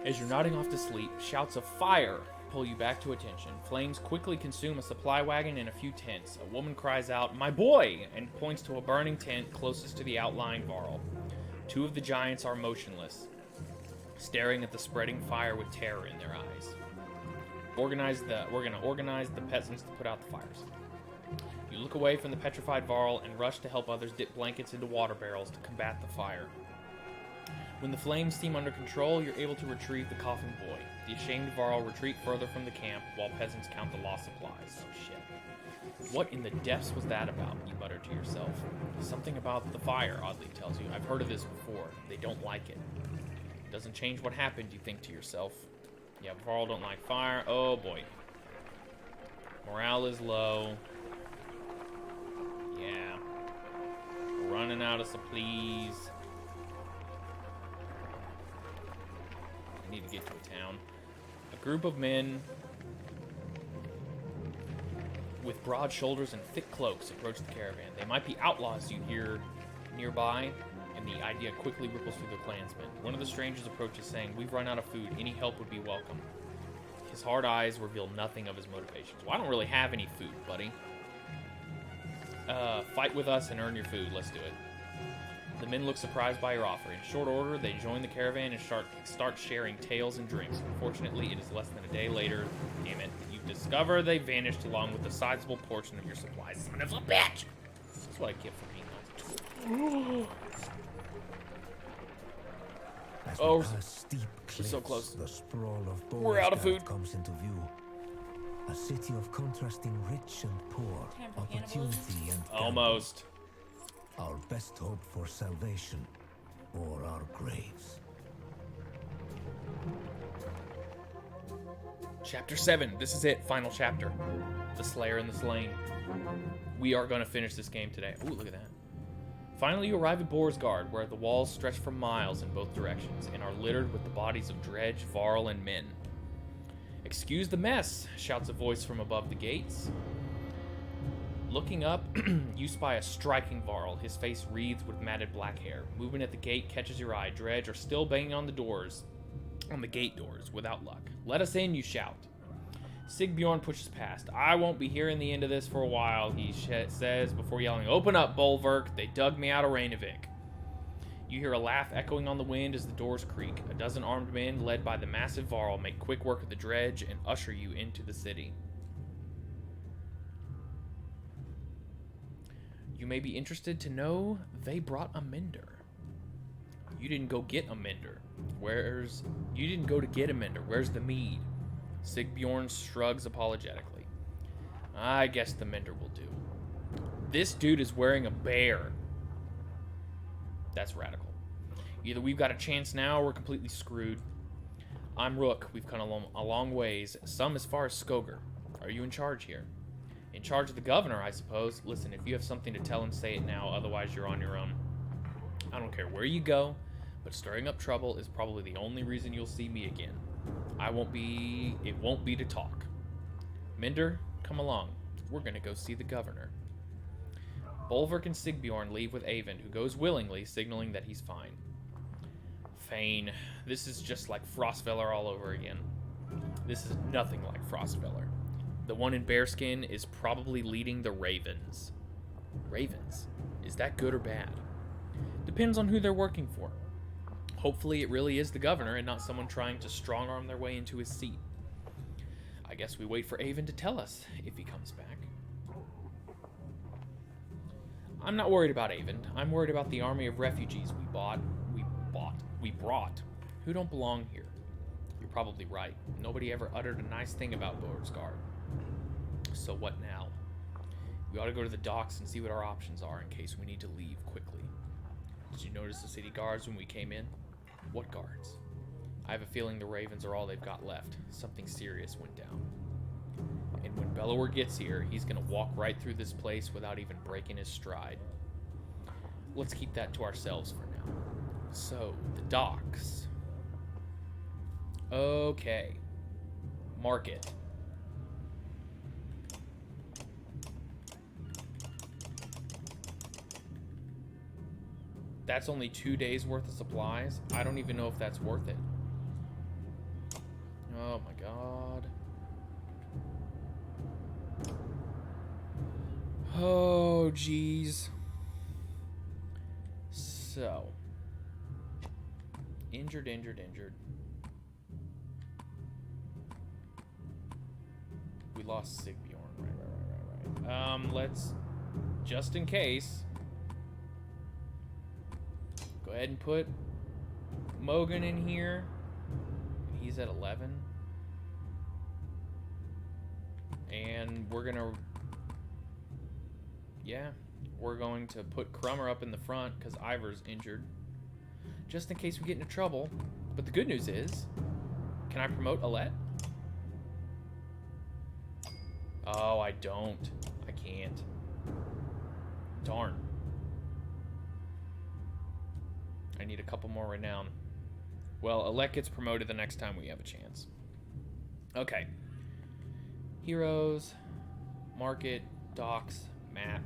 As you're nodding off to sleep, shouts of fire pull you back to attention. Flames quickly consume a supply wagon and a few tents. A woman cries out, "My boy!" and points to a burning tent closest to the outlying Varl. Two of the giants are motionless, staring at the spreading fire with terror in their eyes. We're gonna organize the peasants to put out the fires. You look away from the petrified Varl and rush to help others dip blankets into water barrels to combat the fire. When the flames seem under control, you're able to retrieve the coughing boy. The ashamed Varl retreat further from the camp while peasants count the lost supplies. Oh shit. What in the depths was that about? You mutter to yourself. Something about the fire, oddly tells you. I've heard of this before. They don't like it. Doesn't change what happened, you think to yourself. Yeah, Varl don't like fire. Oh boy. Morale is low. Yeah. We're running out of supplies. I need to get to a town. A group of men with broad shoulders and thick cloaks approach the caravan. They might be outlaws you hear nearby, and the idea quickly ripples through the clansmen. One of the strangers approaches, saying, "We've run out of food. Any help would be welcome." His hard eyes reveal nothing of his motivations. Well, I don't really have any food, buddy. Fight with us and earn your food. Let's do it. The men look surprised by your offer. In short order, they join the caravan and start sharing tales and drinks. Unfortunately, it is less than a day later, damn it, that you discover they vanished along with a sizable portion of your supplies. Son of a bitch! That's what I get for being on. Oh, we're so close. The sprawl of We're out of food. Comes into view. A city of contrasting rich and poor, Time for opportunity and Almost. our best hope for salvation, or our graves. Chapter 7. This is it. Final chapter. The Slayer and the Slain. We are going to finish this game today. Ooh, look at that. Finally, you arrive at Boersgard, where the walls stretch for miles in both directions and are littered with the bodies of dredge, Varl, and men. "Excuse the mess," shouts a voice from above the gates. Looking up, you spy a striking Varl. His face wreathed with matted black hair. Movement at the gate catches your eye. Dredge are still banging on the gate doors, without luck. "Let us in," you shout. Sigbjorn pushes past. "I won't be hearing the end of this for a while," he says before yelling, "Open up, Bolverk. They dug me out of Reykjavik." You hear a laugh echoing on the wind as the doors creak. A dozen armed men, led by the massive Varl, make quick work of the dredge and usher you into the city. You may be interested to know they brought a mender. You didn't go get a mender. You didn't go to get a mender. Where's the mead? Sigbjorn shrugs apologetically. "I guess the mender will do." This dude is wearing a bear. That's radical. Either we've got a chance now or we're completely screwed. "I'm Rook. We've come a long ways, some as far as Skoger. Are you in charge here?" "In charge of the governor, I suppose. Listen, if you have something to tell him, say it now, otherwise you're on your own. I don't care where you go, but stirring up trouble is probably the only reason you'll see me again. It won't be to talk. Mender, come along. We're gonna go see the governor." Bolverk and Sigbjorn leave with Avon, who goes willingly, signaling that he's fine. Fane. This is just like Frostfeller all over again. This is nothing like Frostfeller. The one in bearskin is probably leading the Ravens. Ravens? Is that good or bad? Depends on who they're working for. Hopefully it really is the governor and not someone trying to strong-arm their way into his seat. I guess we wait for Avon to tell us if he comes back. I'm not worried about Avon. I'm worried about the army of refugees we brought, who don't belong here. You're probably right. Nobody ever uttered a nice thing about Boersgard. So what now? We ought to go to the docks and see what our options are in case we need to leave quickly. Did you notice the city guards when we came in? What guards? I have a feeling the Ravens are all they've got left. Something serious went down. And when Bellower gets here, he's going to walk right through this place without even breaking his stride. Let's keep that to ourselves for now. So, the docks. Okay. Market. That's only 2 days worth of supplies. I don't even know if that's worth it. Oh my god. Oh, jeez. So. Injured. We lost Sigbjorn. Right. Let's, just in case, go ahead and put Mogan in here. He's at 11. And we're gonna... Yeah, we're going to put Crummer up in the front because Ivor's injured. Just in case we get into trouble. But the good news is, can I promote Alette? Oh, I don't. I can't. Darn. I need a couple more renown. Well, Alette gets promoted the next time we have a chance. Okay. Heroes, market, docks, map.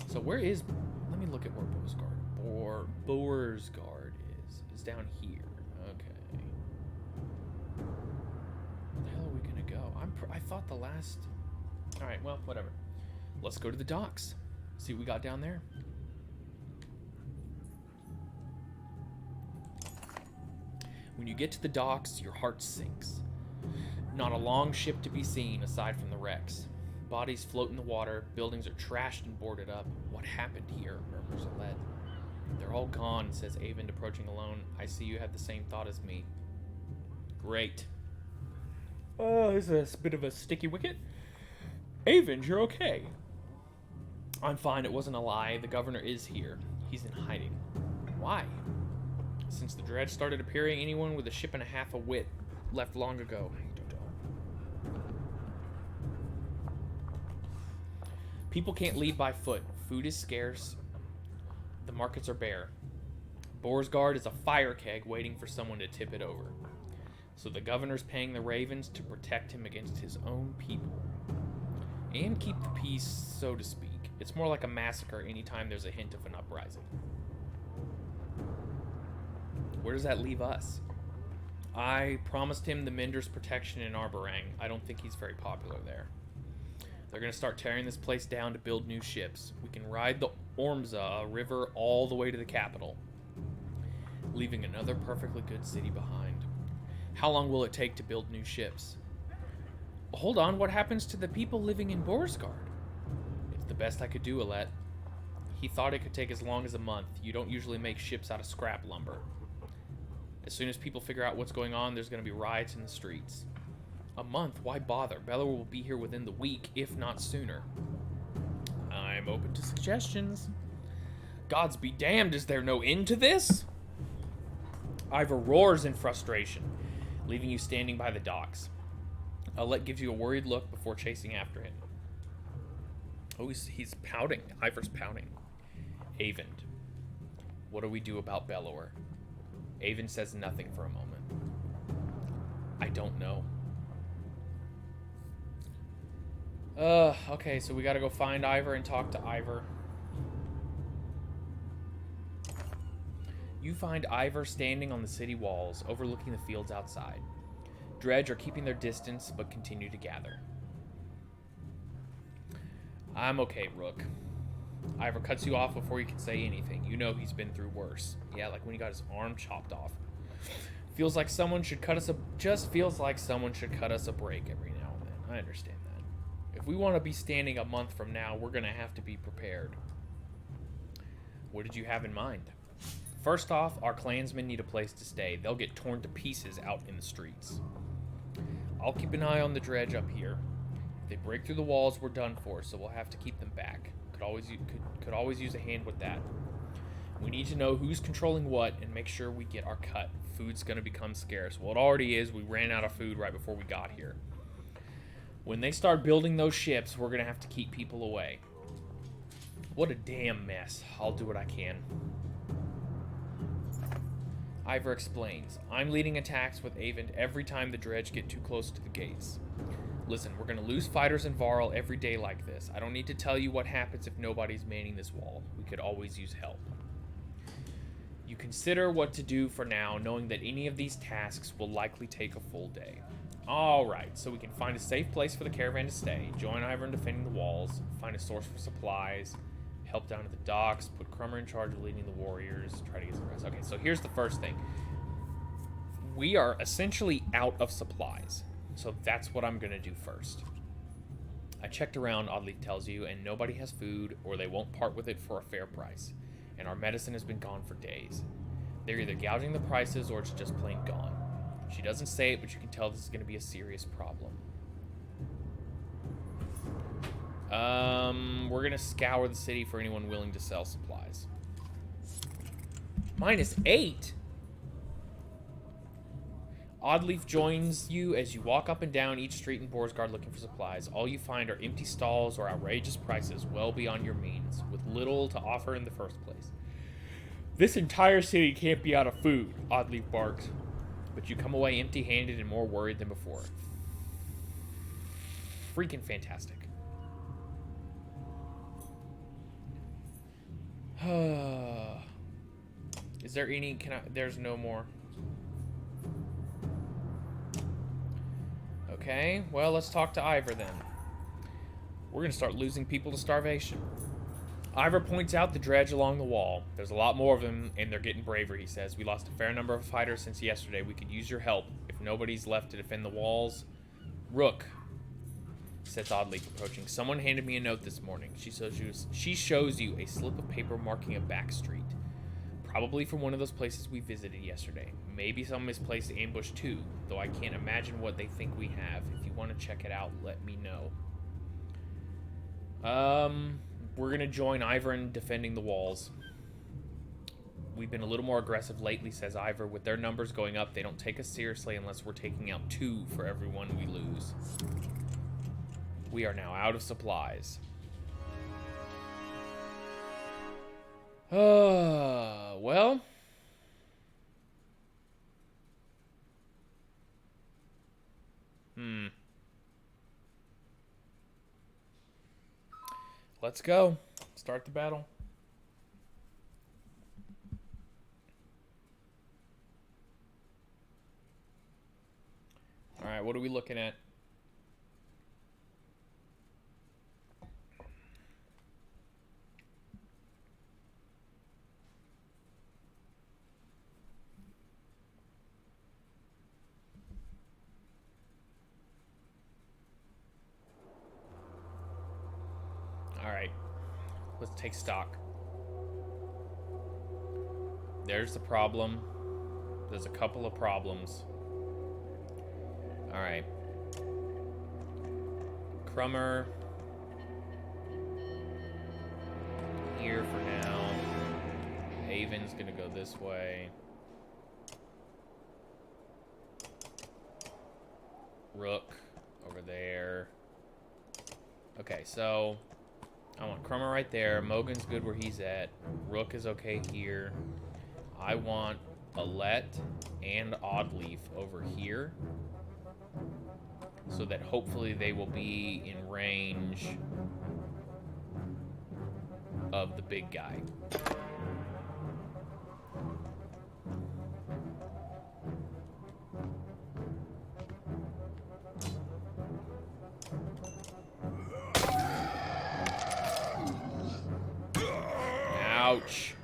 So where is... Let me look at where Boersgard is. It's down here. Okay. Where the hell are we gonna go? I thought the last... Alright, well, whatever. Let's go to the docks. See what we got down there. When you get to the docks, your heart sinks. Not a long ship to be seen aside from the wrecks. Bodies float in the water, buildings are trashed and boarded up. What happened here? Murmurs Alette. They're all gone, says Avon, approaching alone. I see you have the same thought as me. Great. Oh, this is a bit of a sticky wicket. Avon, you're okay. I'm fine, it wasn't a lie. The governor is here. He's in hiding. Why? Since the dredge started appearing, anyone with a ship and a half of wit left long ago. I don't know. People can't leave by foot. Food is scarce. The markets are bare. Boersgard is a fire keg waiting for someone to tip it over. So the governor's paying the Ravens to protect him against his own people. And keep the peace, so to speak. It's more like a massacre anytime there's a hint of an uprising. Where does that leave us? I promised him the Mender's protection in Arborang. I don't think he's very popular there. They're going to start tearing this place down to build new ships. We can ride the Ormza River all the way to the capital, leaving another perfectly good city behind. How long will it take to build new ships? Hold on, what happens to the people living in Boersgard? It's the best I could do, Alette. He thought it could take as long as a month. You don't usually make ships out of scrap lumber. As soon as people figure out what's going on, there's going to be riots in the streets. A month? Why bother? Bellower will be here within the week, if not sooner. I'm open to suggestions. Gods be damned, is there no end to this? Ivor roars in frustration, leaving you standing by the docks. Alette gives you a worried look before chasing after him. Oh, he's pouting. Ivor's pouting. Avon. What do we do about Bellower? Avon says nothing for a moment. I don't know. Okay, so we gotta go find Ivor and talk to Ivor. You find Ivor standing on the city walls, overlooking the fields outside. Dredge are keeping their distance, but continue to gather. I'm okay, Rook. Ivor cuts you off before you can say anything. You know he's been through worse. Yeah, like when he got his arm chopped off. Feels like someone should cut us a... Just feels like someone should cut us a break every now and then. I understand that. If we want to be standing a month from now, we're going to have to be prepared. What did you have in mind? First off, our clansmen need a place to stay. They'll get torn to pieces out in the streets. I'll keep an eye on the Dredge up here. If they break through the walls, we're done for, so we'll have to keep them back. Could always use a hand with that. We need to know who's controlling what and make sure we get our cut. Food's going to become scarce. Well, it already is. We ran out of food right before we got here. When they start building those ships, we're going to have to keep people away. What a damn mess. I'll do what I can. Ivor explains. I'm leading attacks with Avon every time the Dredge get too close to the gates. Listen, we're going to lose fighters in Varl every day like this. I don't need to tell you what happens if nobody's manning this wall. We could always use help. You consider what to do for now, knowing that any of these tasks will likely take a full day. Alright, so we can find a safe place for the caravan to stay, join Ivor in defending the walls, find a source for supplies, help down at the docks, put Crummer in charge of leading the warriors, try to get some rest. Okay, so here's the first thing. We are essentially out of supplies, so that's what I'm going to do first. I checked around, Oddleif tells you, and nobody has food, or they won't part with it for a fair price. And our medicine has been gone for days. They're either gouging the prices or it's just plain gone. She doesn't say it, but you can tell this is going to be a serious problem. We're going to scour the city for anyone willing to sell supplies. -8? Oddleif joins you as you walk up and down each street in Boersgard looking for supplies. All you find are empty stalls or outrageous prices well beyond your means, with little to offer in the first place. This entire city can't be out of food, Oddleif barks, but you come away empty-handed and more worried than before. Freaking fantastic. Is there any... There's no more. Okay, well, let's talk to Ivor then. We're going to start losing people to starvation. Ivor points out the Dredge along the wall. There's a lot more of them, and they're getting braver, he says. We lost a fair number of fighters since yesterday. We could use your help. If nobody's left to defend the walls... Rook, says Oddleif, approaching. Someone handed me a note this morning. She shows you a slip of paper marking a back street. Probably from one of those places we visited yesterday. Maybe some misplaced ambush too, though I can't imagine what they think we have. If you want to check it out, let me know. We're going to join Ivor in defending the walls. We've been a little more aggressive lately, says Ivor. With their numbers going up, they don't take us seriously unless we're taking out 2 for every one we lose. We are now out of supplies. Well... Let's go. Start the battle. Alright, what are we looking at? Alright, let's take stock. There's the problem. There's a couple of problems. Alright. Crummer. Here for now. Avon's gonna go this way. Rook over there. Okay, so... I want Crummer right there. Mogan's good where he's at. Rook is okay here. I want Alette and Oddleif over here. So that hopefully they will be in range of the big guy. Ouch.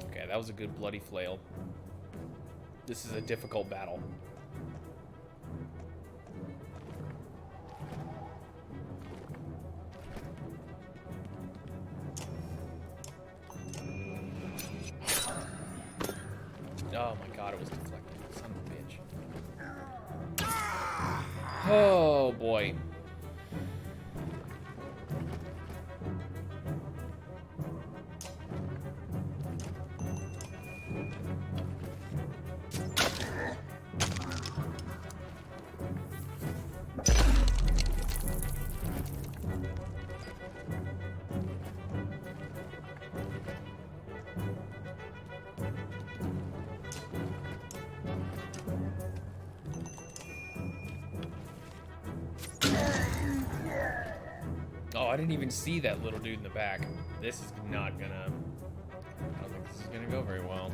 Okay, that was a good bloody flail. This is a difficult battle. Oh my god, it was deflected. Son of a bitch. Oh boy. Oh, I didn't even see that little dude in the back. This is not gonna... I don't think this is gonna go very well.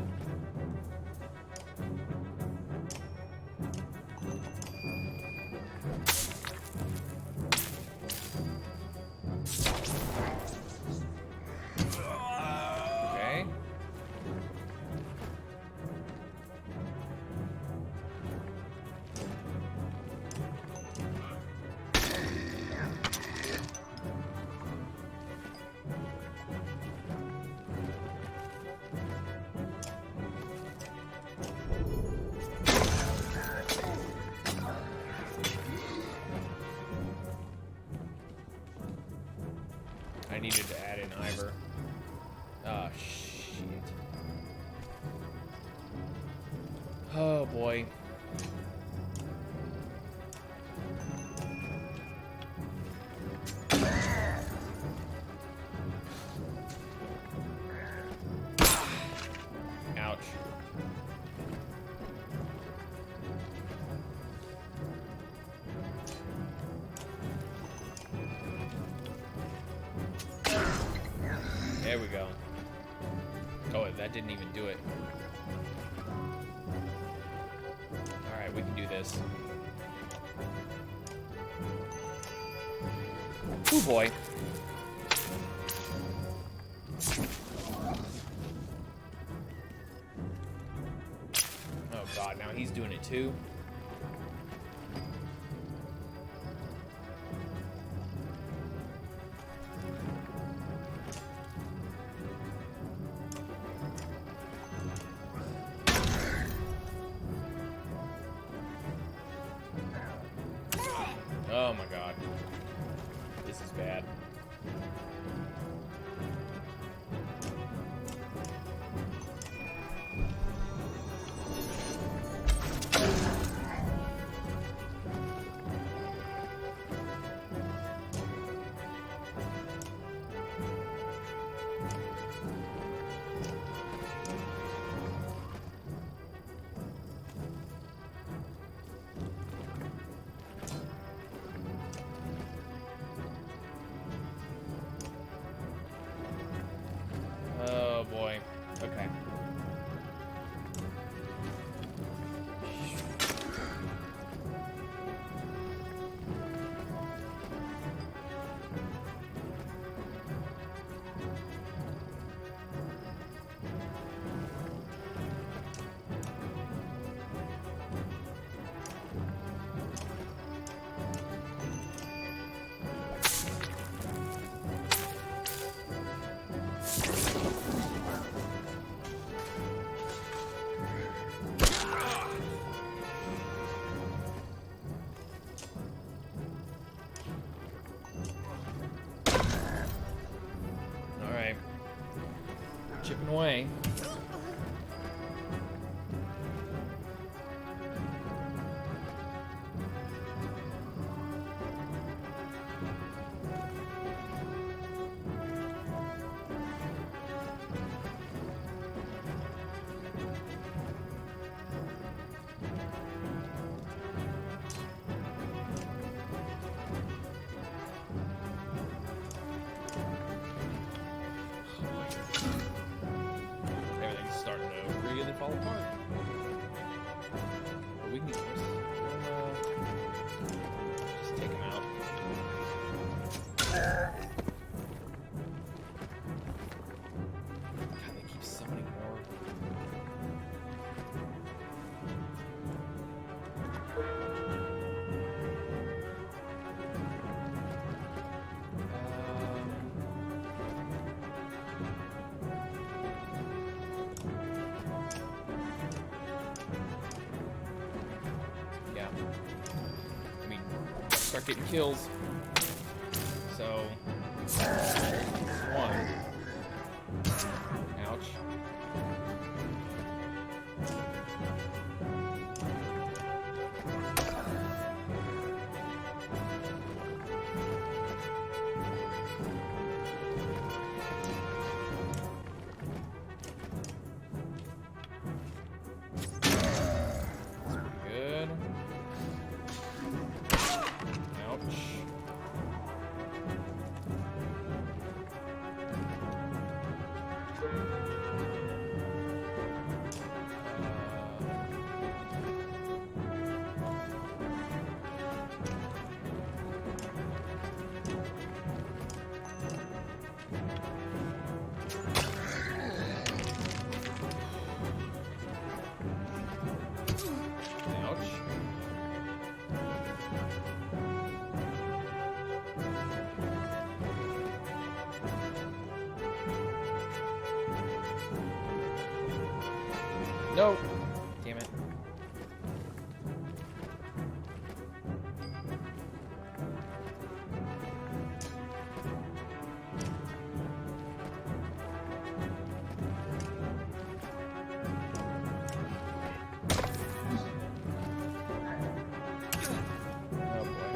Okay. I needed to add in Ivor. Oh, shit. Oh, boy. Ouch. There we go. Oh, that didn't even do it. Alright, we can do this. Oh boy. Oh god, now he's doing it too. Oh my god. This is bad. Oh boy. Okay. Alright. Chipping away. start getting kills. So, one. Ouch. No! Damn it. Oh boy.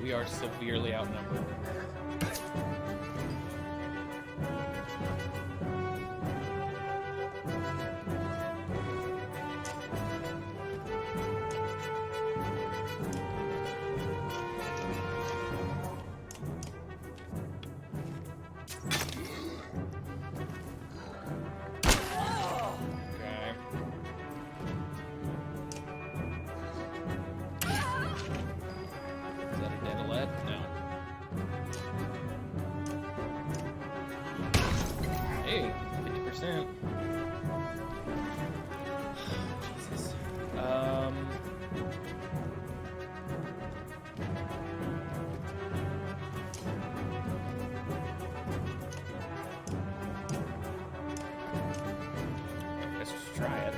We are severely outnumbered. Hey, 50%. Jesus. Let's just try it.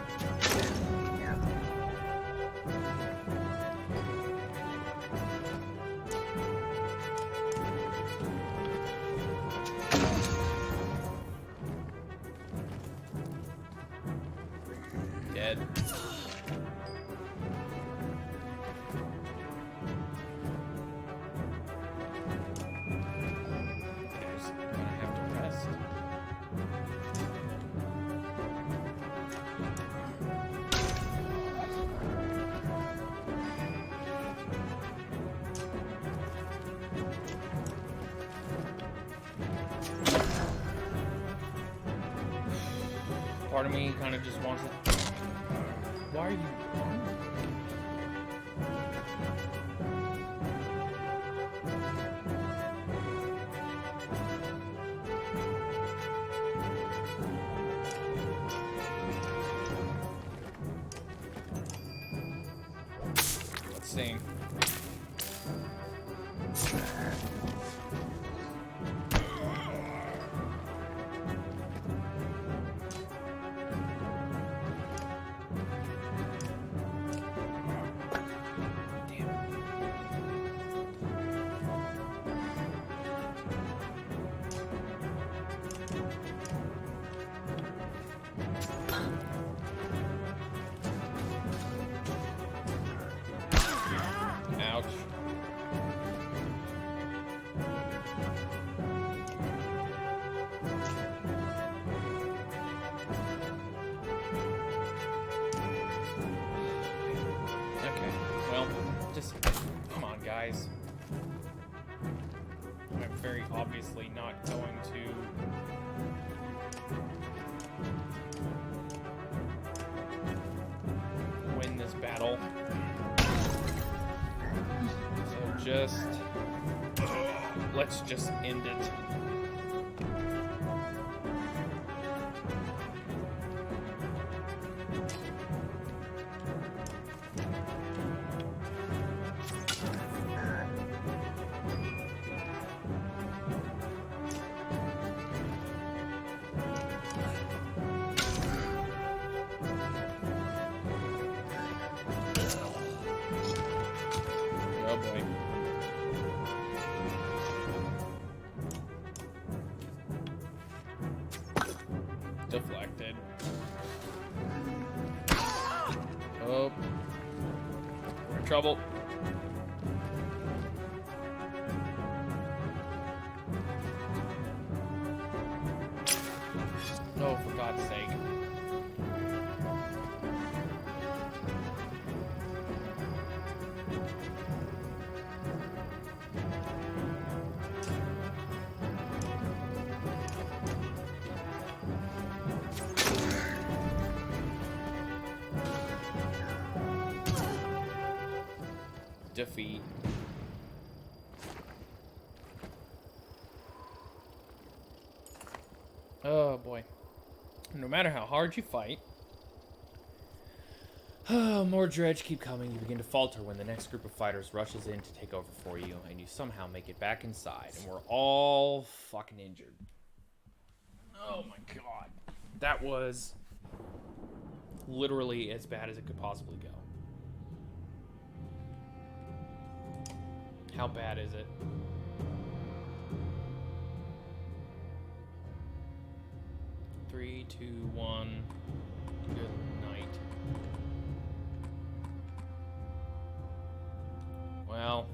Dead. Just gonna have to rest. Part of me kind of just wants to. Why are you? Let's see. Ouch. Okay, well, just come on, guys. I'm very obviously not going to win this battle. Let's just end it. Oh boy. Deflected. Oh. We're in trouble. Oh, for God's sake. Defeat. Oh boy. No matter how hard you fight, more dredge keep coming. You begin to falter when the next group of fighters rushes in to take over for you, and you somehow make it back inside, and we're all fucking injured. Oh my god. That was literally as bad as it could possibly go. How bad is it? Three, two, one. Good night. Well,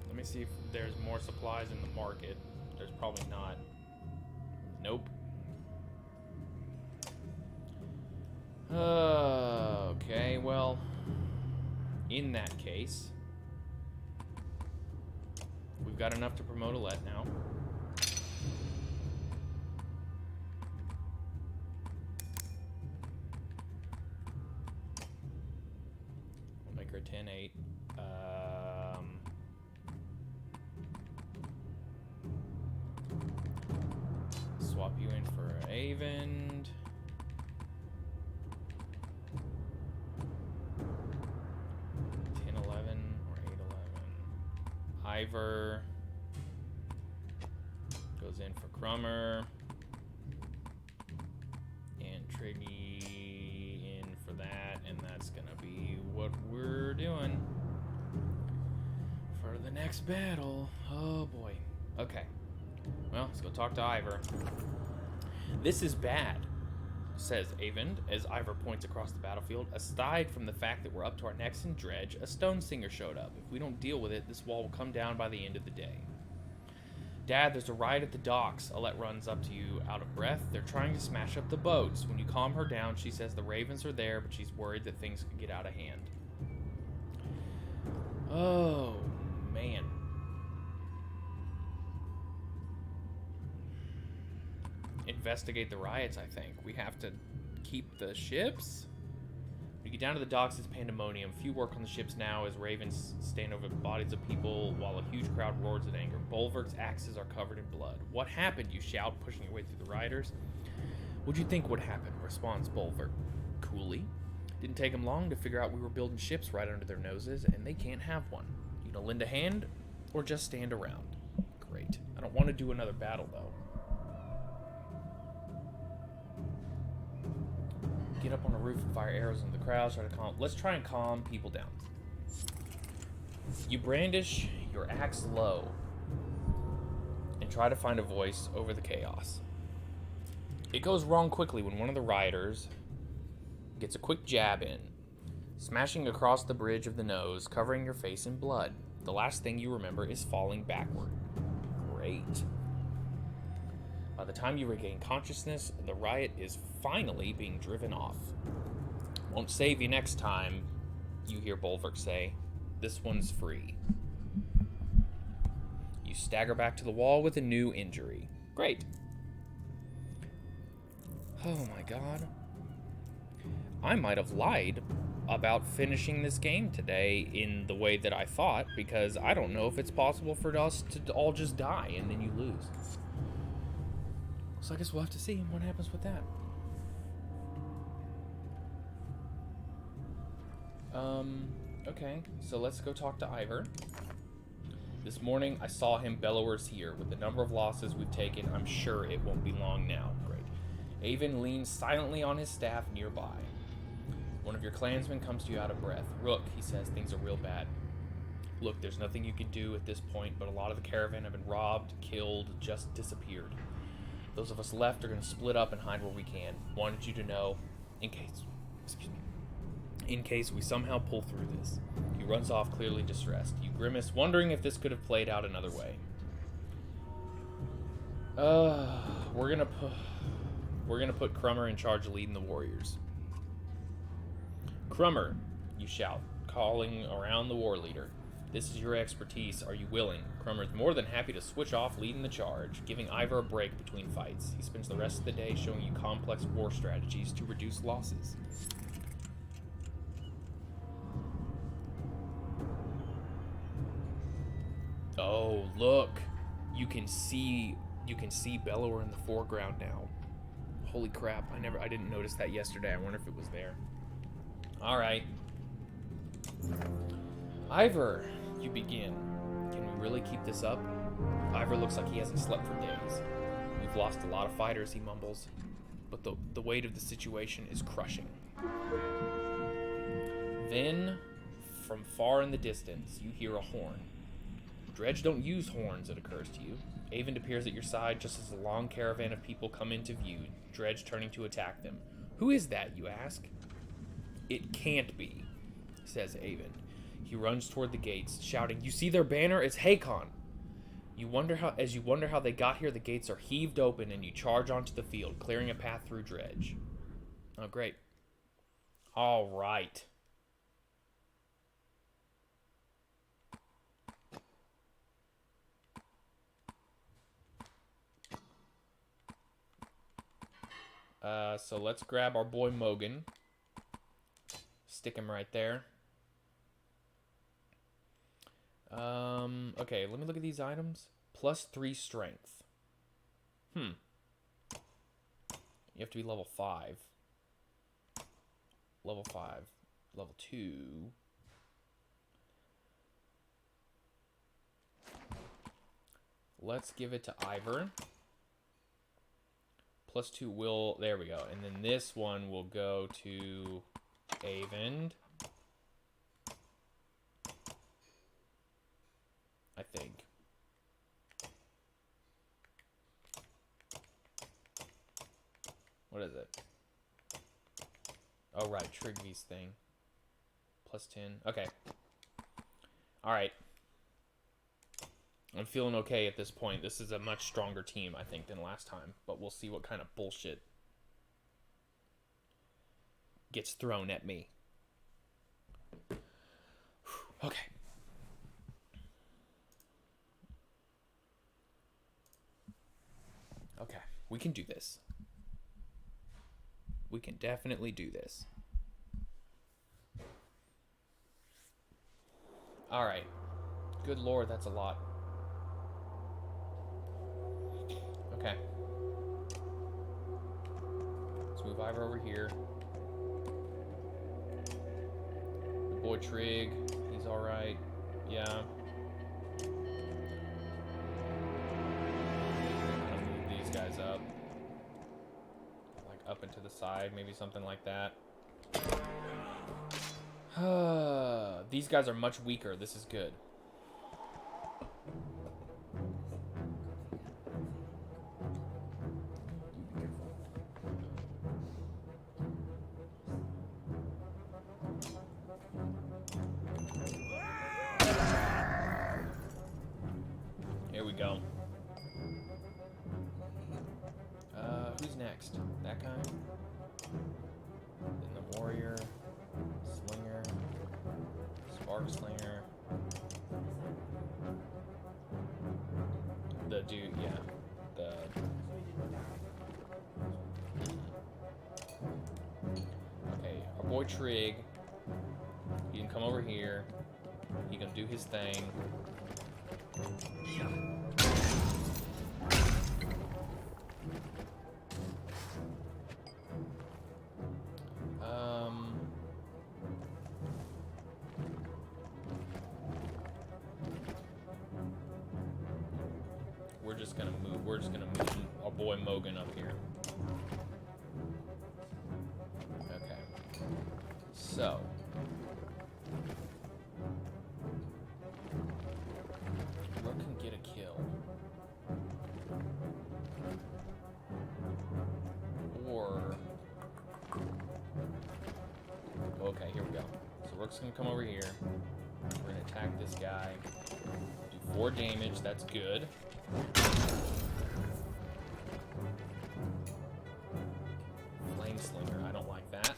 let me see if there's more supplies in the market. There's probably not. Nope. Okay, well, in that case, we've got enough to promote Alette now. We'll make her 10-8. Swap you in for Avend. Ivor goes in for Crummer, and Triggy in for that, and that's gonna be what we're doing for the next battle. Oh boy. Okay. Well, let's go talk to Ivor. This is bad, says Avend as Ivor points across the battlefield. Aside from the fact that we're up to our necks in dredge, a stone singer showed up. If we don't deal with it, this wall will come down by the end of the day. Dad, there's a riot at the docks. Alette runs up to you out of breath. They're trying to smash up the boats. When you calm her down, she says the ravens are there, but she's worried that things could get out of hand. Oh, man. Investigate the riots, I think. We have to keep the ships? When you get down to the docks, it's pandemonium. Few work on the ships now as ravens stand over the bodies of people while a huge crowd roars in anger. Bolverk's axes are covered in blood. What happened? You shout, pushing your way through the riders. What'd you think would happen? Responds Bolverk coolly. Didn't take them long to figure out we were building ships right under their noses, and they can't have one. You gonna lend a hand or just stand around? Great. I don't want to do another battle, though. Get up on a roof and fire arrows into the crowd. Let's try and calm people down. You brandish your axe low and try to find a voice over the chaos. It goes wrong quickly when one of the riders gets a quick jab in, smashing across the bridge of the nose, covering your face in blood. The last thing you remember is falling backward. Great. By the time you regain consciousness, the riot is finally being driven off. Won't save you next time, you hear Bolverk say. This one's free. You stagger back to the wall with a new injury. Great. Oh my god. I might have lied about finishing this game today in the way that I thought, because I don't know if it's possible for us to all just die and then you lose. So I guess we'll have to see what happens with that. Okay, so let's go talk to Ivor. This morning, I saw him. Bellower's here. With the number of losses we've taken, I'm sure it won't be long now. Great. Avon leans silently on his staff nearby. One of your clansmen comes to you out of breath. Rook, he says, things are real bad. Look, there's nothing you can do at this point, but a lot of the caravan have been robbed, killed, just disappeared. Those of us left are going to split up and hide where we can. Wanted you to know, in case we somehow pull through this. He runs off, clearly distressed. You grimace, wondering if this could have played out another way. We're gonna put Crummer in charge of leading the warriors. Crummer, you shout, calling around the war leader. This is your expertise. Are you willing? Crummer's more than happy to switch off leading the charge, giving Ivor a break between fights. He spends the rest of the day showing you complex war strategies to reduce losses. Oh, look. You can see Bellower in the foreground now. Holy crap. I didn't notice that yesterday. I wonder if it was there. All right. Ivor, you begin. Can we really keep this up? Ivor looks like he hasn't slept for days. We've lost a lot of fighters, he mumbles. But the weight of the situation is crushing. Then, from far in the distance, you hear a horn. Dredge don't use horns, it occurs to you. Avon appears at your side just as a long caravan of people come into view, Dredge turning to attack them. Who is that, you ask? It can't be, says Avon. He runs toward the gates, shouting, "You see their banner? It's Hakon!" As you wonder how they got here, the gates are heaved open and you charge onto the field, clearing a path through Dredge. Oh, great. All right. So let's grab our boy Mogan. Stick him right there. Okay, let me look at these items. +3 strength. You have to be level 5. Level 5. Level 2. Let's give it to Ivor. +2 will... There we go. And then this one will go to Avon. I think. What is it? Oh, right. Trigvy's thing. +10. Okay. Alright. I'm feeling okay at this point. This is a much stronger team, I think, than last time. But we'll see what kind of bullshit gets thrown at me. Okay. Okay. We can do this. We can definitely do this. Alright. Good lord, that's a lot. Okay. Let's move Ivor over here. The boy Trig, he's alright. Yeah. I'm gonna move these guys up. Like up into the side, maybe something like that. These guys are much weaker. This is good. Here we go. Who's next? That guy? Then the warrior. Slinger. Spark Slinger. The dude, yeah. Okay, our boy Trig. He can come over here. He can do his thing. We're just gonna move our boy Mogan up here. Okay. So. Orc's gonna come over here. We're gonna attack this guy. Do 4 damage, that's good. Flame Slinger, I don't like that.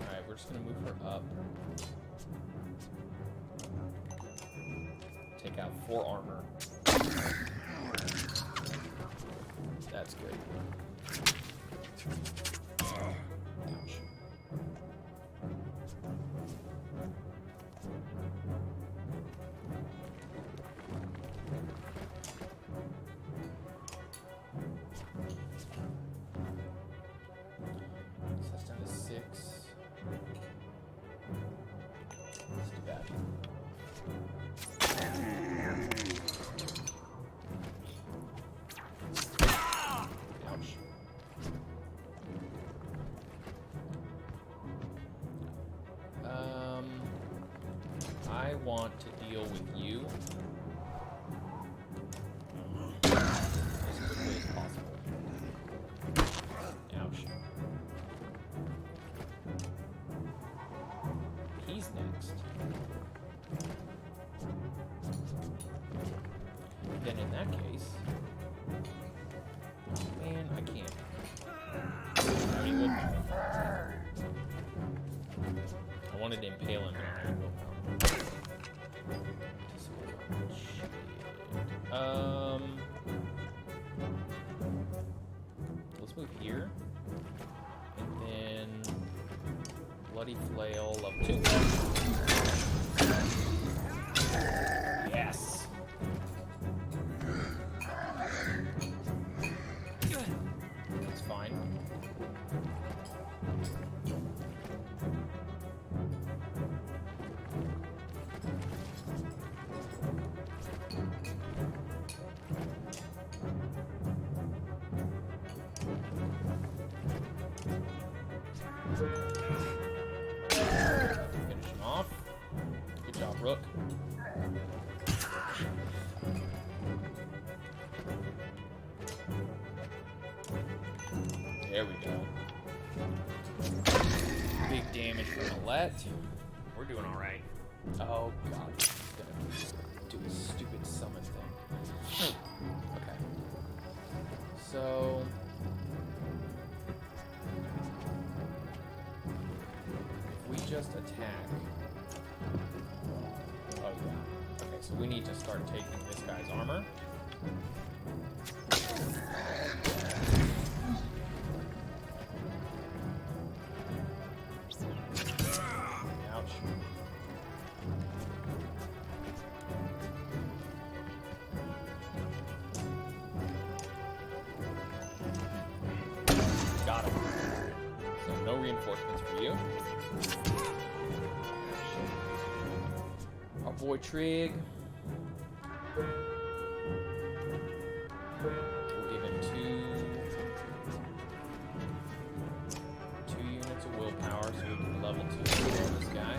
Alright, we're just gonna move her up. Take out 4 armor. That's good. Ouch. So that's down to 6. Let's do that. Ouch. I want to deal with you as quickly as possible. Ouch. He's next. Then in that case, oh man, I can't. How many willpower? I wanted to impale him, but I don't have willpower. Let's move here, and then Bloody Flail level 2. Yes. That's fine. Finish him off. Good job, Rook. There we go. Big damage from Millette. We're doing alright. Oh god. He's gonna do a stupid summon thing. Okay. So if we just attack. Oh yeah. Okay, so we need to start taking this guy's armor. Ouch. Got him. So no reinforcements for you. Our boy Trig. We'll give him two units of willpower so we can level 2 this guy.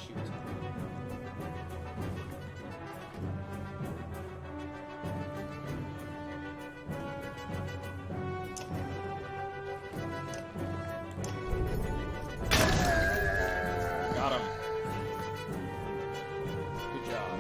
Shoot. Got him. Good job.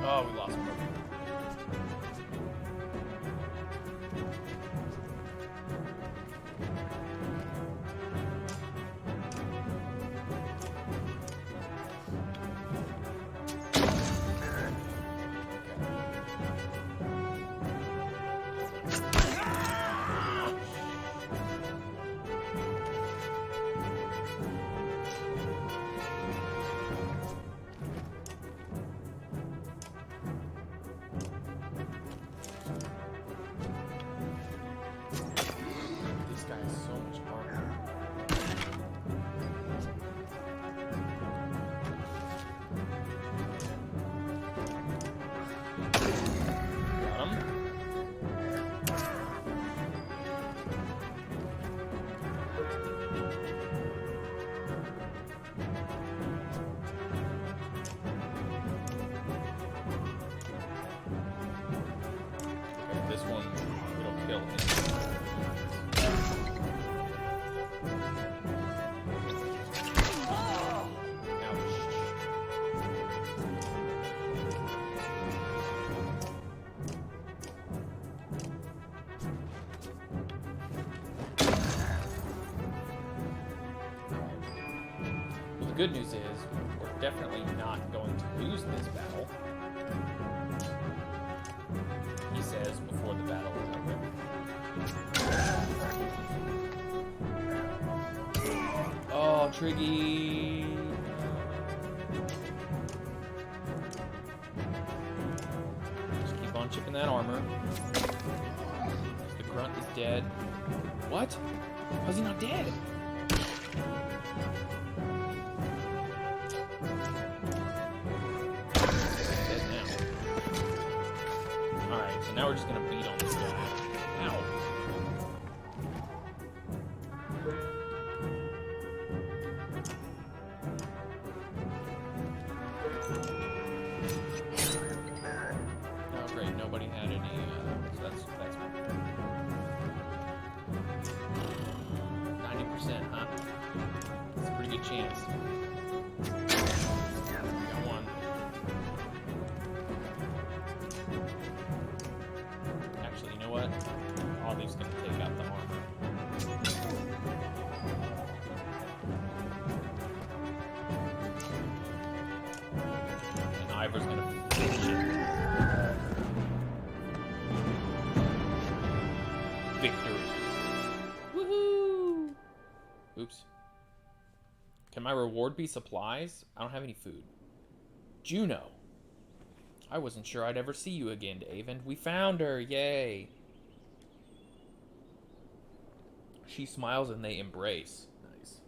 Oh, we lost him. this one, it'll kill him. Well, the good news is we're definitely not going to lose this battle. He says before the battle is over. Oh, Triggy! Just keep on chipping that armor. The grunt is dead. What? How's he not dead? Dead now. Alright, so now we're just gonna beat on this guy. Ow. Oh great, nobody had any, so that's fine. 90%, huh? That's a pretty good chance. We got one. Actually, you know what? Ollie's gonna take out the armor. And Ivor's gonna finish it. Victory. Woohoo! Oops. Can my reward be supplies? I don't have any food. Juno. I wasn't sure I'd ever see you again, Dave, and we found her. Yay. She smiles and they embrace. Nice.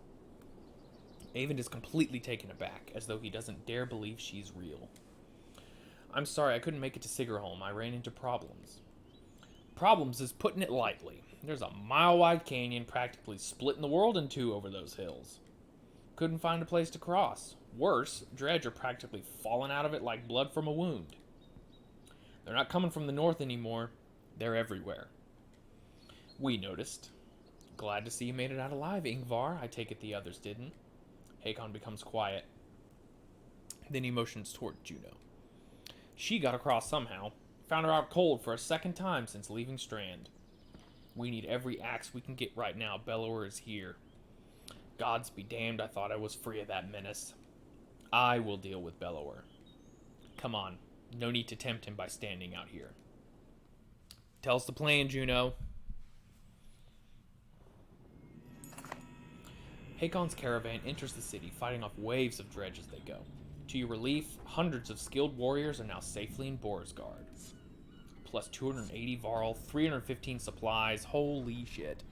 Avon is completely taken aback, as though he doesn't dare believe she's real. I'm sorry, I couldn't make it to Sigerholm. I ran into problems. Problems is putting it lightly. There's a mile-wide canyon practically splitting the world in two over those hills. Couldn't find a place to cross. Worse, dredge are practically falling out of it like blood from a wound. They're not coming from the north anymore. They're everywhere. We noticed. Glad to see you made it out alive, Ingvar. I take it the others didn't. Hakon becomes quiet. Then he motions toward Juno. She got across somehow. Found her out cold for a second time since leaving Strand. We need every axe we can get right now. Bellower is here. Gods be damned, I thought I was free of that menace. I will deal with Bellower. Come on, no need to tempt him by standing out here. Tell us the plan, Juno. Hakon's caravan enters the city, fighting off waves of dredge as they go. To your relief, hundreds of skilled warriors are now safely in Boersgard. Plus 280 Varl, 315 supplies. Holy shit.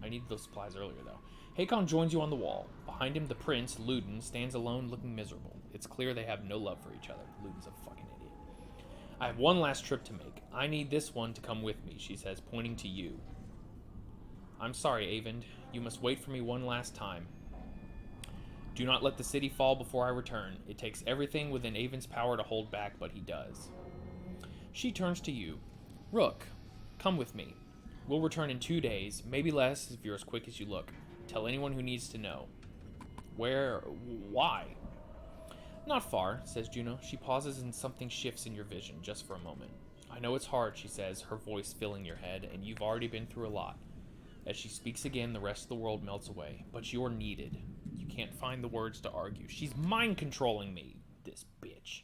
I needed those supplies earlier, though. Hakon joins you on the wall. Behind him, the prince, Ludin, stands alone looking miserable. It's clear they have no love for each other. Ludin's a fucking idiot. I have one last trip to make. I need this one to come with me, she says, pointing to you. I'm sorry, Avond. You must wait for me one last time. Do not let the city fall before I return. It takes everything within Avon's power to hold back, but he does. She turns to you. Rook, come with me. We'll return in 2 days, maybe less if you're as quick as you look. Tell anyone who needs to know. Where? Why? Not far, says Juno. She pauses and something shifts in your vision, just for a moment. I know it's hard, she says, her voice filling your head, and you've already been through a lot. As she speaks again, the rest of the world melts away. But you're needed. You can't find the words to argue. She's mind-controlling me, this bitch.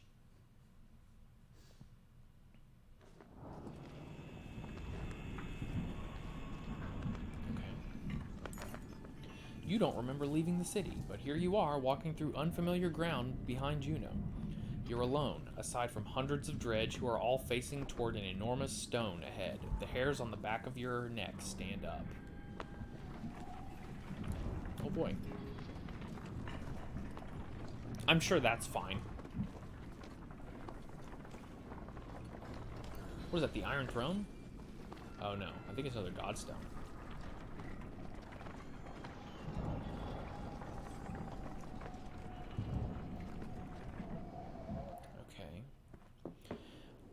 You don't remember leaving the city, but here you are, walking through unfamiliar ground behind Juno. You're alone, aside from hundreds of dredge who are all facing toward an enormous stone ahead. The hairs on the back of your neck stand up. Oh boy. I'm sure that's fine. What is that, the Iron Throne? Oh no, I think it's another Godstone.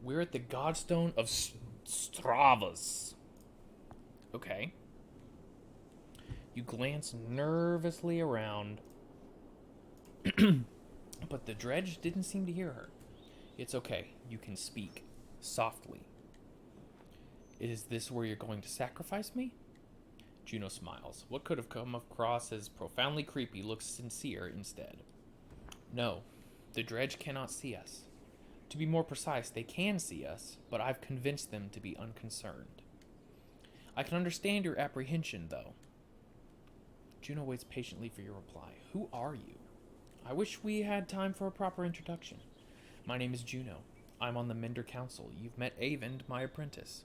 We're at the Godstone of Stravas. Okay. You glance nervously around, but the dredge didn't seem to hear her. It's okay. You can speak. Softly. Is this where you're going to sacrifice me? Juno smiles. What could have come across as profoundly creepy looks sincere instead. No, the dredge cannot see us. To be more precise, they can see us, but I've convinced them to be unconcerned. I can understand your apprehension, though. Juno waits patiently for your reply. Who are you? I wish we had time for a proper introduction. My name is Juno. I'm on the Mender Council. You've met Avend, my apprentice.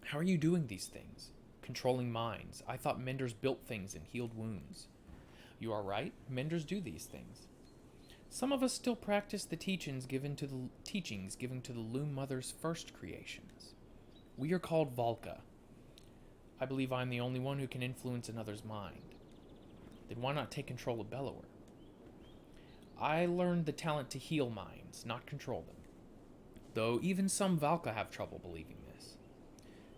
How are you doing these things? Controlling minds. I thought Menders built things and healed wounds. You are right. Menders do these things. Some of us still practice the teachings given to the Loom Mother's first creations. We are called Valka. I believe I'm the only one who can influence another's mind. Then why not take control of Bellower? I learned the talent to heal minds, not control them. Though even some Valka have trouble believing this.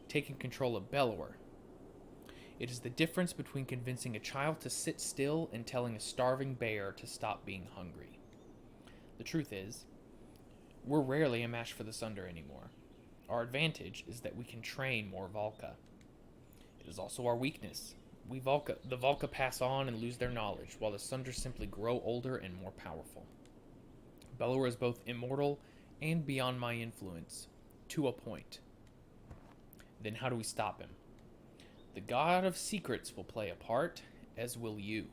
Taking control of Bellower. It is the difference between convincing a child to sit still and telling a starving bear to stop being hungry. The truth is, we're rarely a match for the Sunder anymore. Our advantage is that we can train more Valka. It is also our weakness. The Valka pass on and lose their knowledge, while the Sunder simply grow older and more powerful. Bellower is both immortal and beyond my influence, to a point. Then how do we stop him? The God of Secrets will play a part, as will you.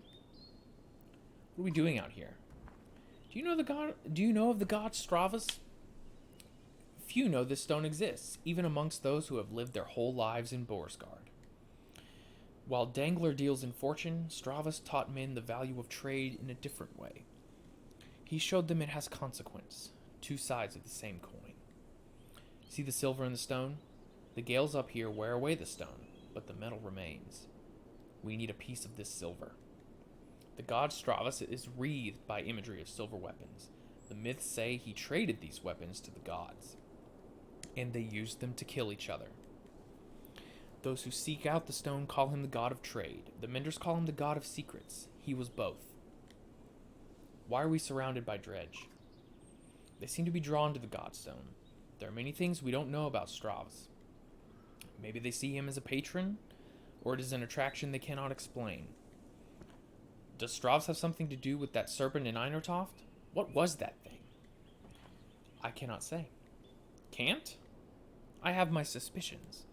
What are we doing out here? Do you know of the god Stravas? Few know this stone exists, even amongst those who have lived their whole lives in Boersgard. While Dangler deals in fortune, Stravas taught men the value of trade in a different way. He showed them it has consequence, two sides of the same coin. See the silver in the stone? The gales up here wear away the stone, but the metal remains. We need a piece of this silver. The god Stravas is wreathed by imagery of silver weapons. The myths say he traded these weapons to the gods, and they used them to kill each other. Those who seek out the stone call him the god of trade. The Menders call him the god of secrets. He was both. Why are we surrounded by dredge? They seem to be drawn to the godstone. There are many things we don't know about Stravas. Maybe they see him as a patron, or it is an attraction they cannot explain. Does Stravas have something to do with that serpent in Einertoft? What was that thing? I cannot say. Can't? I have my suspicions,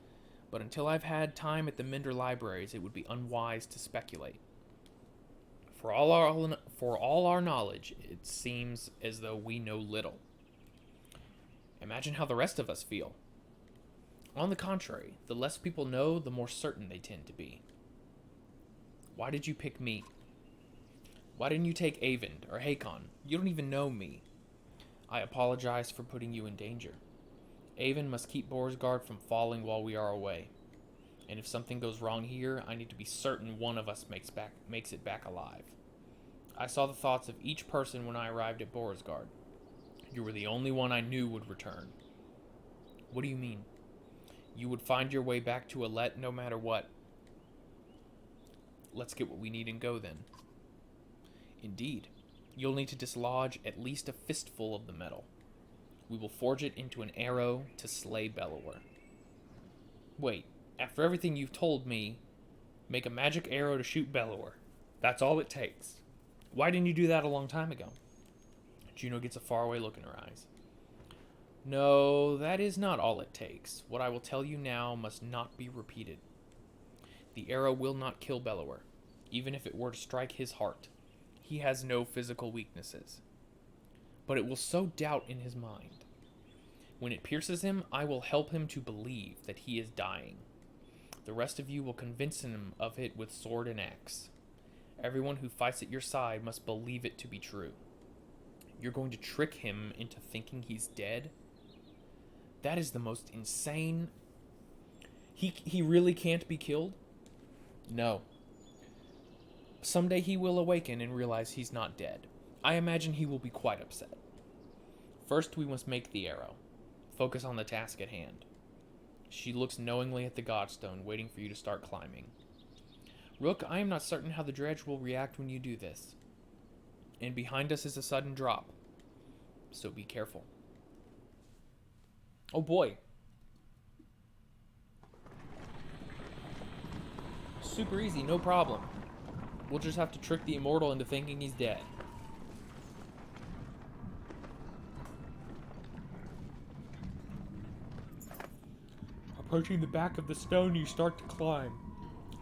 but until I've had time at the Mender libraries, it would be unwise to speculate. For all our knowledge, it seems as though we know little. Imagine how the rest of us feel. On the contrary, the less people know, the more certain they tend to be. Why did you pick me? Why didn't you take Avend or Hakon? You don't even know me. I apologize for putting you in danger. Avend must keep Boersgard from falling while we are away. And if something goes wrong here, I need to be certain one of us makes it back alive. I saw the thoughts of each person when I arrived at Boersgard. You were the only one I knew would return. What do you mean? You would find your way back to Alette no matter what. Let's get what we need and go then. Indeed, you'll need to dislodge at least a fistful of the metal. We will forge it into an arrow to slay Bellower. Wait, after everything you've told me, make a magic arrow to shoot Bellower. That's all it takes. Why didn't you do that a long time ago? Juno gets a faraway look in her eyes. No, that is not all it takes. What I will tell you now must not be repeated. The arrow will not kill Bellower, even if it were to strike his heart. He has no physical weaknesses. But it will sow doubt in his mind. When it pierces him, I will help him to believe that he is dying. The rest of you will convince him of it with sword and axe. Everyone who fights at your side must believe it to be true. You're going to trick him into thinking he's dead? That is the most insane... He really can't be killed? No. Someday he will awaken and realize he's not dead. I imagine he will be quite upset. First, we must make the arrow. Focus on the task at hand. She looks knowingly at the godstone, waiting for you to start climbing. Rook, I am not certain how the dredge will react when you do this. And behind us is a sudden drop. So be careful. Oh boy. Super easy, no problem. We'll just have to trick the immortal into thinking he's dead. Approaching the back of the stone, you start to climb,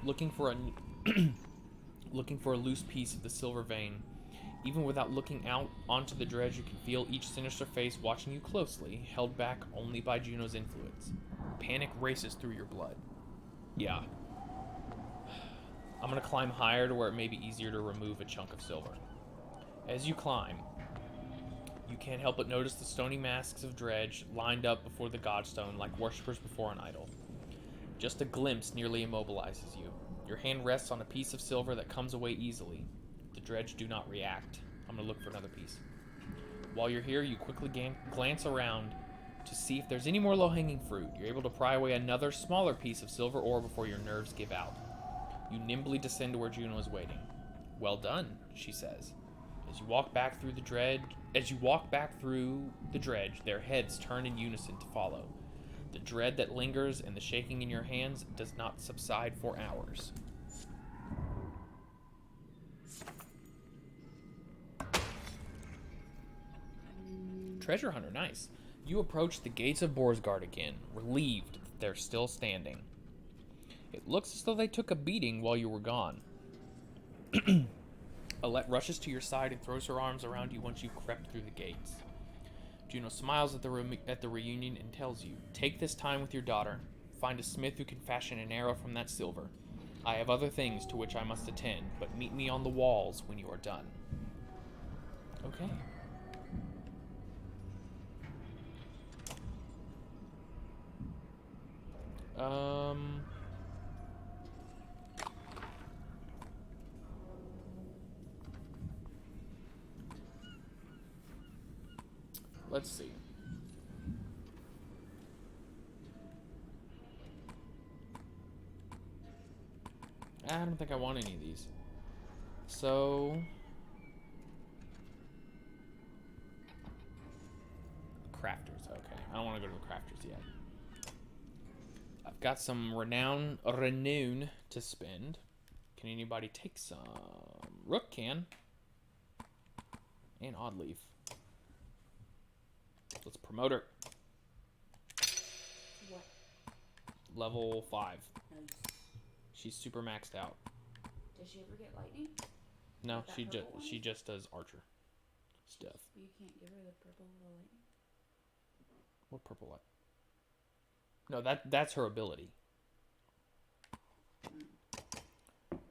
looking for a loose piece of the silver vein. Even without looking out onto the dredge, you can feel each sinister face watching you closely, held back only by Juno's influence. Panic races through your blood. Yeah. I'm gonna climb higher to where it may be easier to remove a chunk of silver. As you climb, you can't help but notice the stony masks of dredge lined up before the godstone like worshippers before an idol. Just a glimpse nearly immobilizes you. Your hand rests on a piece of silver that comes away easily. The dredge do not react. I'm gonna look for another piece. While you're here, you quickly glance around to see if there's any more low-hanging fruit. You're able to pry away another smaller piece of silver ore before your nerves give out. You nimbly descend to where Juno is waiting. Well done, she says. As you walk back through the dredge, their heads turn in unison to follow. The dread that lingers and the shaking in your hands does not subside for hours. Treasure hunter, nice. You approach the gates of Boersgard again, relieved that they're still standing. It looks as though they took a beating while you were gone. Alette rushes to your side and throws her arms around you once you've crept through the gates. Juno smiles at the reunion and tells you, take this time with your daughter. Find a smith who can fashion an arrow from that silver. I have other things to which I must attend, but meet me on the walls when you are done. Okay. Let's see. I don't think I want any of these. So... Crafters, okay. I don't want to go to the crafters yet. I've got some renown to spend. Can anybody take some? Rook can. And Oddleaf. Let's promote her. What? Level 5. Nice. She's super maxed out. Does she ever get lightning? No, That she purple one? she just does archer stuff. You can't give her the purple little lightning. What purple light? No, that's her ability.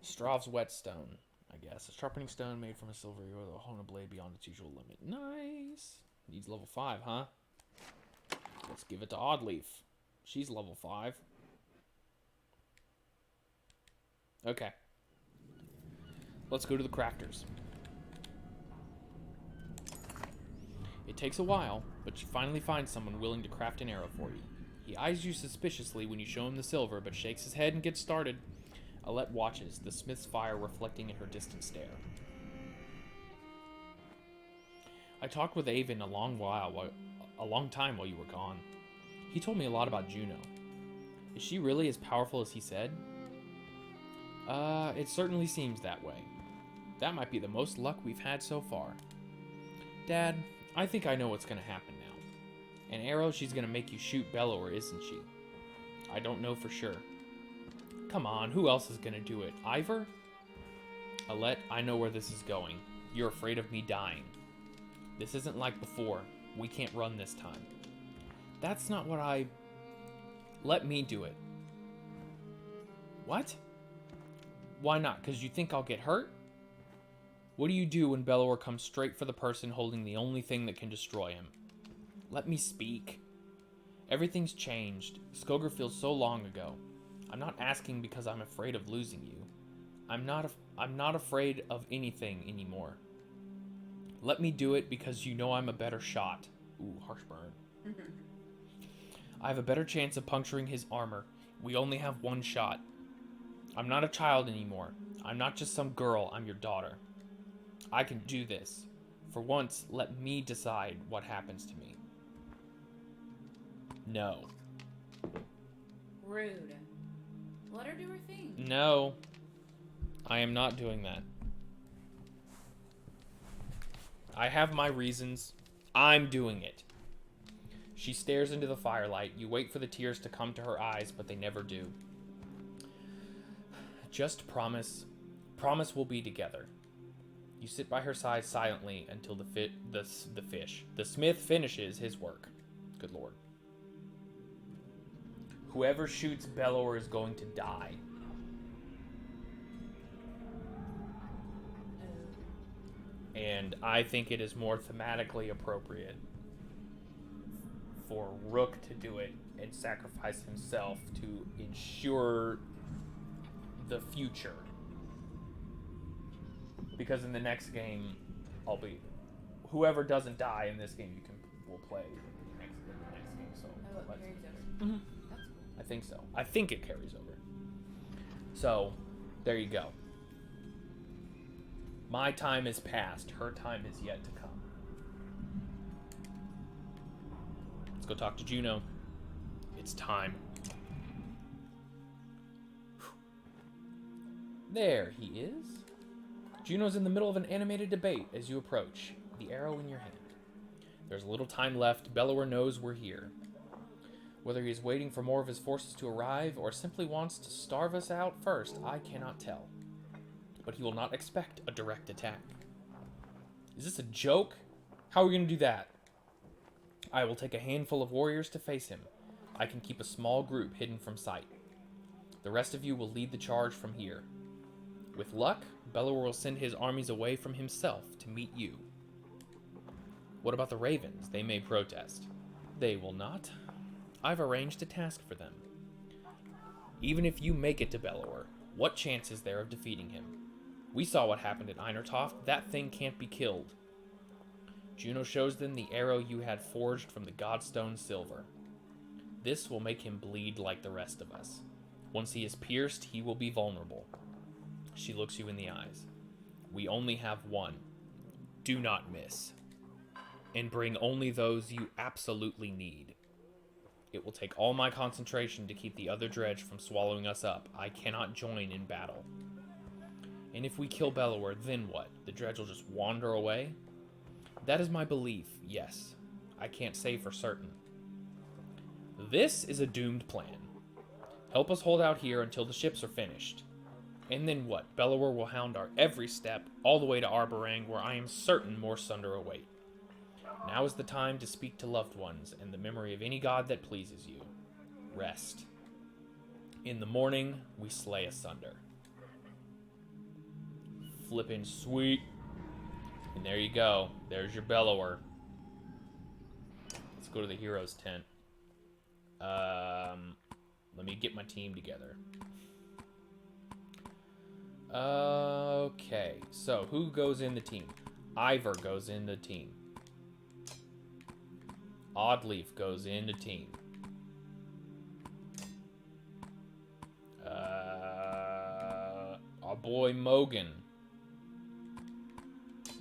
Strav's whetstone, I guess. A sharpening stone made from a silver ore that will hone a blade beyond its usual limit. Nice. Needs level 5, huh? Let's give it to Oddleaf. She's level 5. Okay. Let's go to the crafters. It takes a while, but you finally find someone willing to craft an arrow for you. He eyes you suspiciously when you show him the silver, but shakes his head and gets started. Alette watches, the smith's fire reflecting in her distant stare. I talked with Avon a long time while you were gone. He told me a lot about Juno. Is she really as powerful as he said? It certainly seems that way. That might be the most luck we've had so far. Dad, I think I know what's gonna happen now. An arrow she's gonna make you shoot Bellower, isn't she? I don't know for sure. Come on, who else is gonna do it? Ivor? Alette, I know where this is going. You're afraid of me dying. This isn't like before. We can't run this time. That's not what I... Let me do it. What? Why not? Because you think I'll get hurt? What do you do when Bellower comes straight for the person holding the only thing that can destroy him? Let me speak. Everything's changed. Skoger feels so long ago. I'm not asking because I'm afraid of losing you. I'm not afraid of anything anymore. Let me do it because you know I'm a better shot. Ooh, harsh burn. I have a better chance of puncturing his armor. We only have one shot. I'm not a child anymore. I'm not just some girl. I'm your daughter. I can do this. For once, let me decide what happens to me. No. Rude. Let her do her thing. No. I am not doing that. I have my reasons. I'm doing it. She stares into the firelight. You wait for the tears to come to her eyes, but they never do. Just promise. Promise we'll be together. You sit by her side silently until the smith finishes his work. Good lord. Whoever shoots Bellower is going to die. And I think it is more thematically appropriate for Rook to do it and sacrifice himself to ensure the future. Because in the next game, whoever doesn't die in this game, will play in the next game. So Oh, it carries over. Mhm. That's cool. I think so. I think it carries over. So there you go. My time is past. Her time is yet to come. Let's go talk to Juno. It's time. There he is. Juno's in the middle of an animated debate as you approach, the arrow in your hand. There's little time left. Bellower knows we're here. Whether he is waiting for more of his forces to arrive or simply wants to starve us out first, I cannot tell. But he will not expect a direct attack. Is this a joke? How are we going to do that? I will take a handful of warriors to face him. I can keep a small group hidden from sight. The rest of you will lead the charge from here. With luck, Bellower will send his armies away from himself to meet you. What about the Ravens? They may protest. They will not. I've arranged a task for them. Even if you make it to Bellower, what chance is there of defeating him? We saw what happened at Einertoft. That thing can't be killed. Juno shows them the arrow you had forged from the Godstone silver. This will make him bleed like the rest of us. Once he is pierced, he will be vulnerable. She looks you in the eyes. We only have one. Do not miss. And bring only those you absolutely need. It will take all my concentration to keep the other dredge from swallowing us up. I cannot join in battle. And if we kill Bellower, then what? The dredge will just wander away? That is my belief, yes. I can't say for certain. This is a doomed plan. Help us hold out here until the ships are finished. And then what? Bellower will hound our every step, all the way to Arborang, where I am certain more sunder await. Now is the time to speak to loved ones and the memory of any god that pleases you. Rest. In the morning, we slay asunder. Flippin' sweet. And there you go. There's your Bellower. Let's go to the hero's tent. Let me get my team together. Okay, so who goes in the team? Ivor goes in the team. Oddleaf goes in the team. Our boy Mogan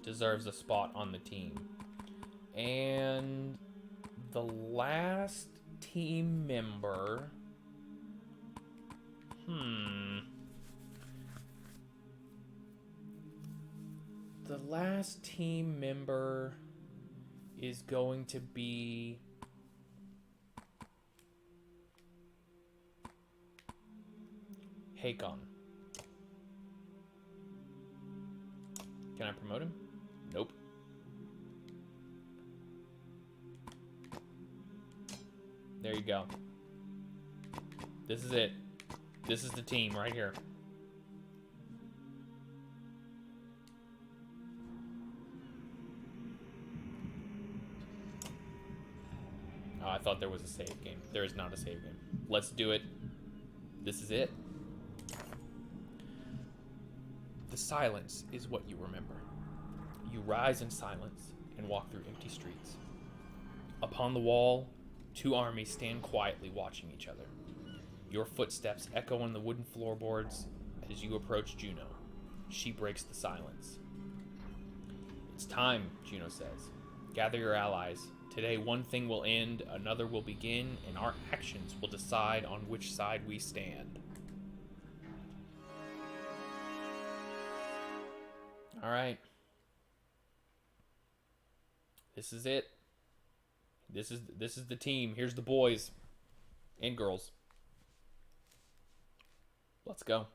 deserves a spot on the team. And the last team member... The last team member is going to be... Hakon. Can I promote him? Nope. There you go. This is it. This is the team right here. Oh, I thought there was a save game. There is not a save game. Let's do it. This is it. The silence is what you remember. You rise in silence and walk through empty streets. Upon the wall, two armies stand quietly watching each other. Your footsteps echo on the wooden floorboards as you approach Juno. She breaks the silence. It's time, Juno says. Gather your allies. Today one thing will end, another will begin, and our actions will decide on which side we stand. Alright. This is it. This is the team. Here's the boys and girls. Let's go.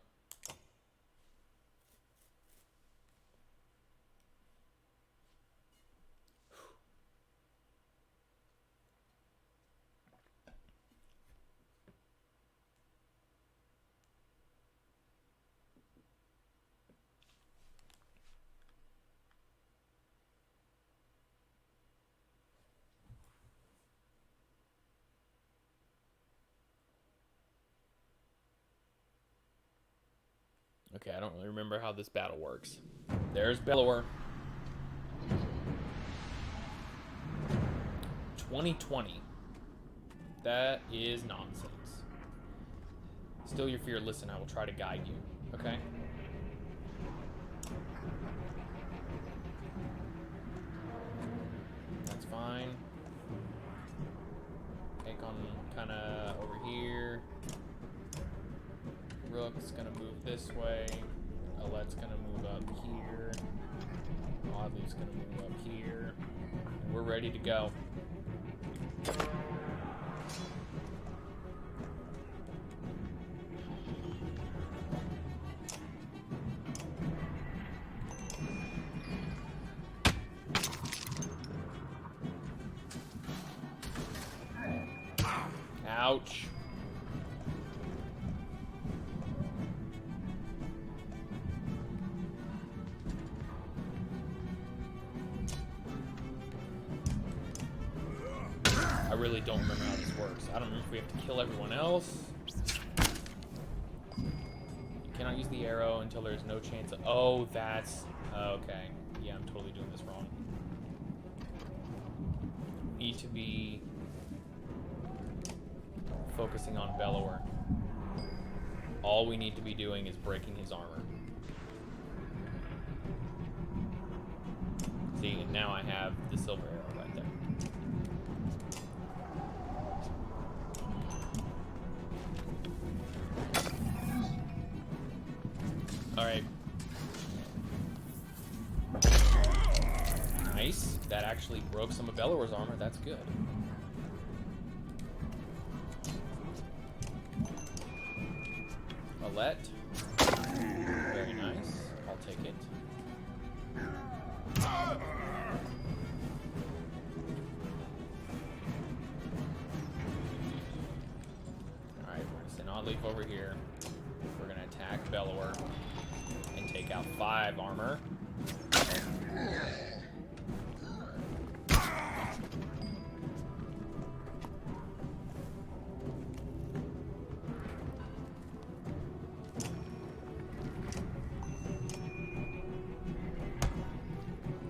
Okay, I don't really remember how this battle works. There's Bellower. 2020. That is nonsense. Still your fear, listen, I will try to guide you. Okay? That's fine. Take on kind of over here. Rook's gonna move this way. Alette's gonna move up here. Audley's gonna move up here. And we're ready to go. Ouch. I really don't remember how this works. I don't remember if we have to kill everyone else. You cannot use the arrow until there's no chance of... Oh, that's... Okay. Yeah, I'm totally doing this wrong. Need to be focusing on Bellower. All we need to be doing is breaking his armor. See, and now I have the silver arrow right there. Alright. Nice. That actually broke some of Bellower's armor. That's good. Alette. Very nice. I'll take it. Alright, we're gonna send Oddleaf over here. We're gonna attack Bellower and take out 5 armor.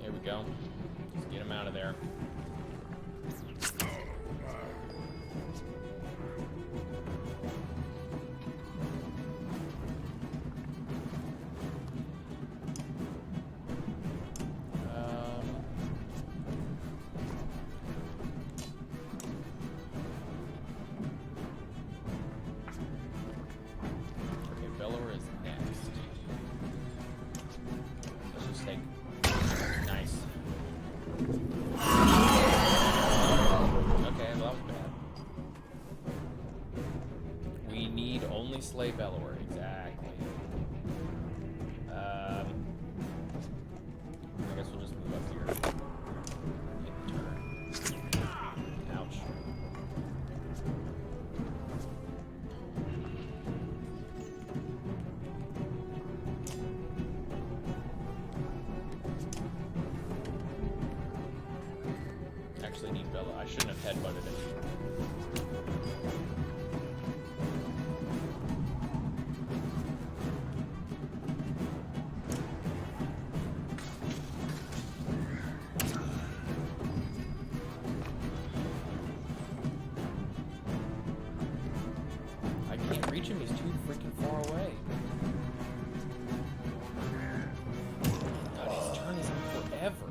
Here we go. Just get him out of there. Slay Bellower, exactly. I guess we'll just move up here. Hit turn. Ouch. Actually need Bella. I shouldn't have headbutted it. reach him. He's too freaking far away. God, his turn is on forever.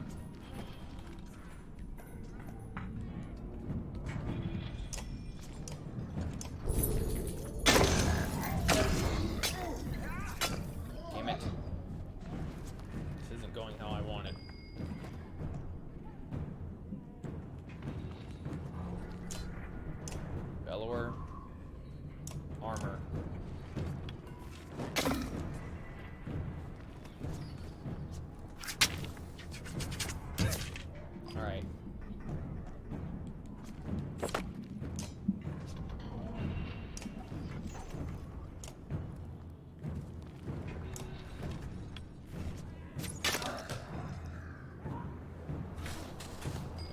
Damn it. This isn't going how I wanted. Bellower. Armor. Alright.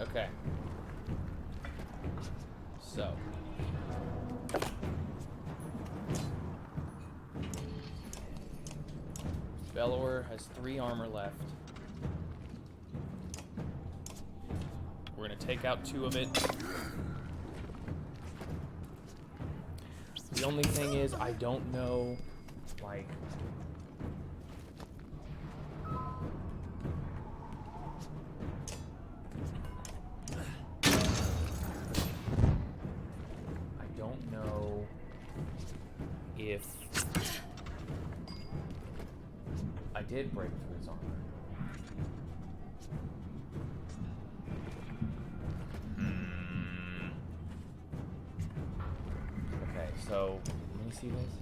Okay. So. Bellower has 3 armor left. We're gonna take out 2 of it. The only thing is, I don't know, like... I don't know if I did break through his armor. Okay, so let me see this.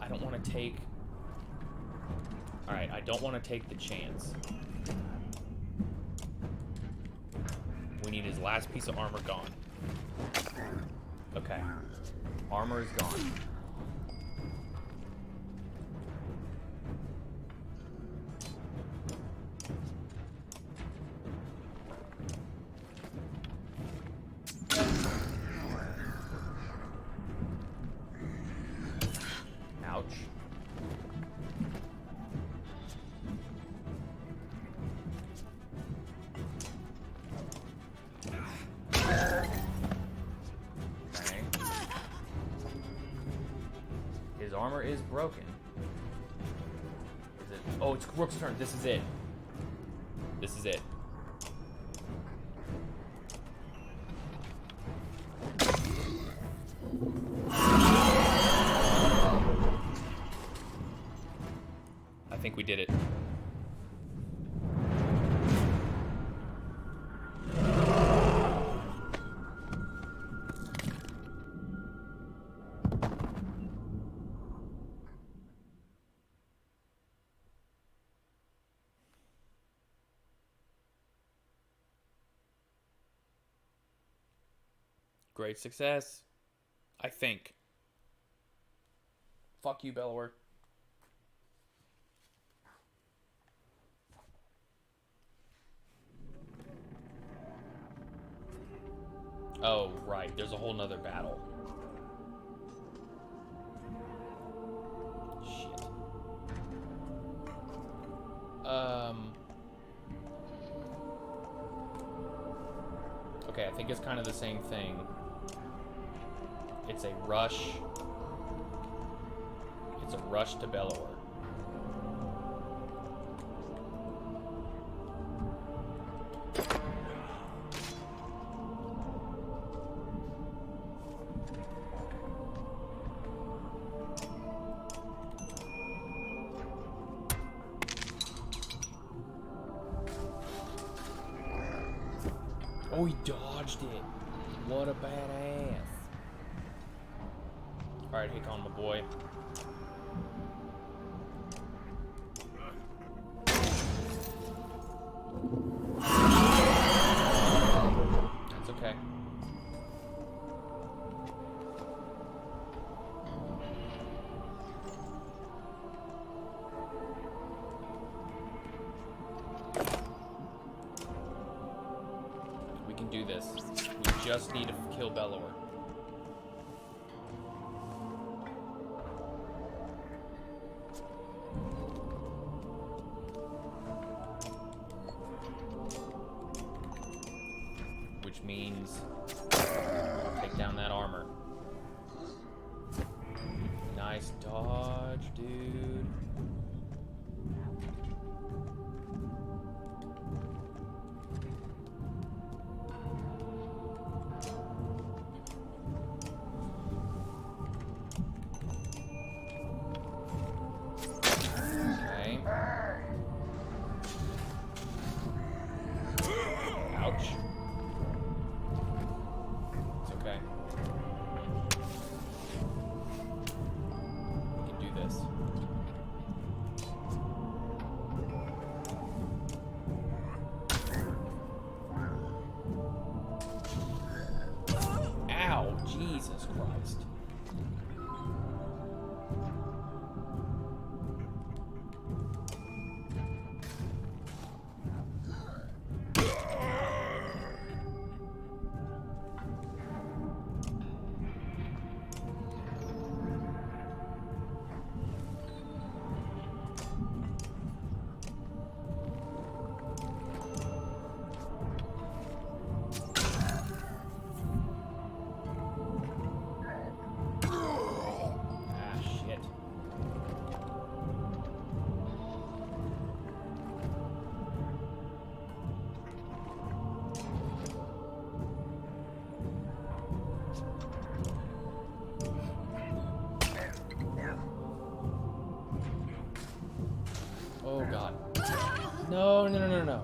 I don't want to take... Alright, I don't want to take the chance. We need his last piece of armor gone. Okay. Armor is gone. Ouch. His armor is broken. Is it? Oh, it's Rook's turn. This is it. This is it. I think we did it. Great success. I think. Fuck you, Bellower. Oh, right. There's a whole nother battle. Shit. Okay, I think it's kind of the same thing. It's a rush. It's a rush to Bellower. Oh, he dodged it. What a badass. Alright, Hakon, my boy. That's okay. We can do this. We just need to kill Bellower. means take down that armor. Nice dodge, dude. Okay. Ouch. It's okay. We can do this. Ow, Jesus Christ. Ah, shit. Oh god. No, no, no, no, no.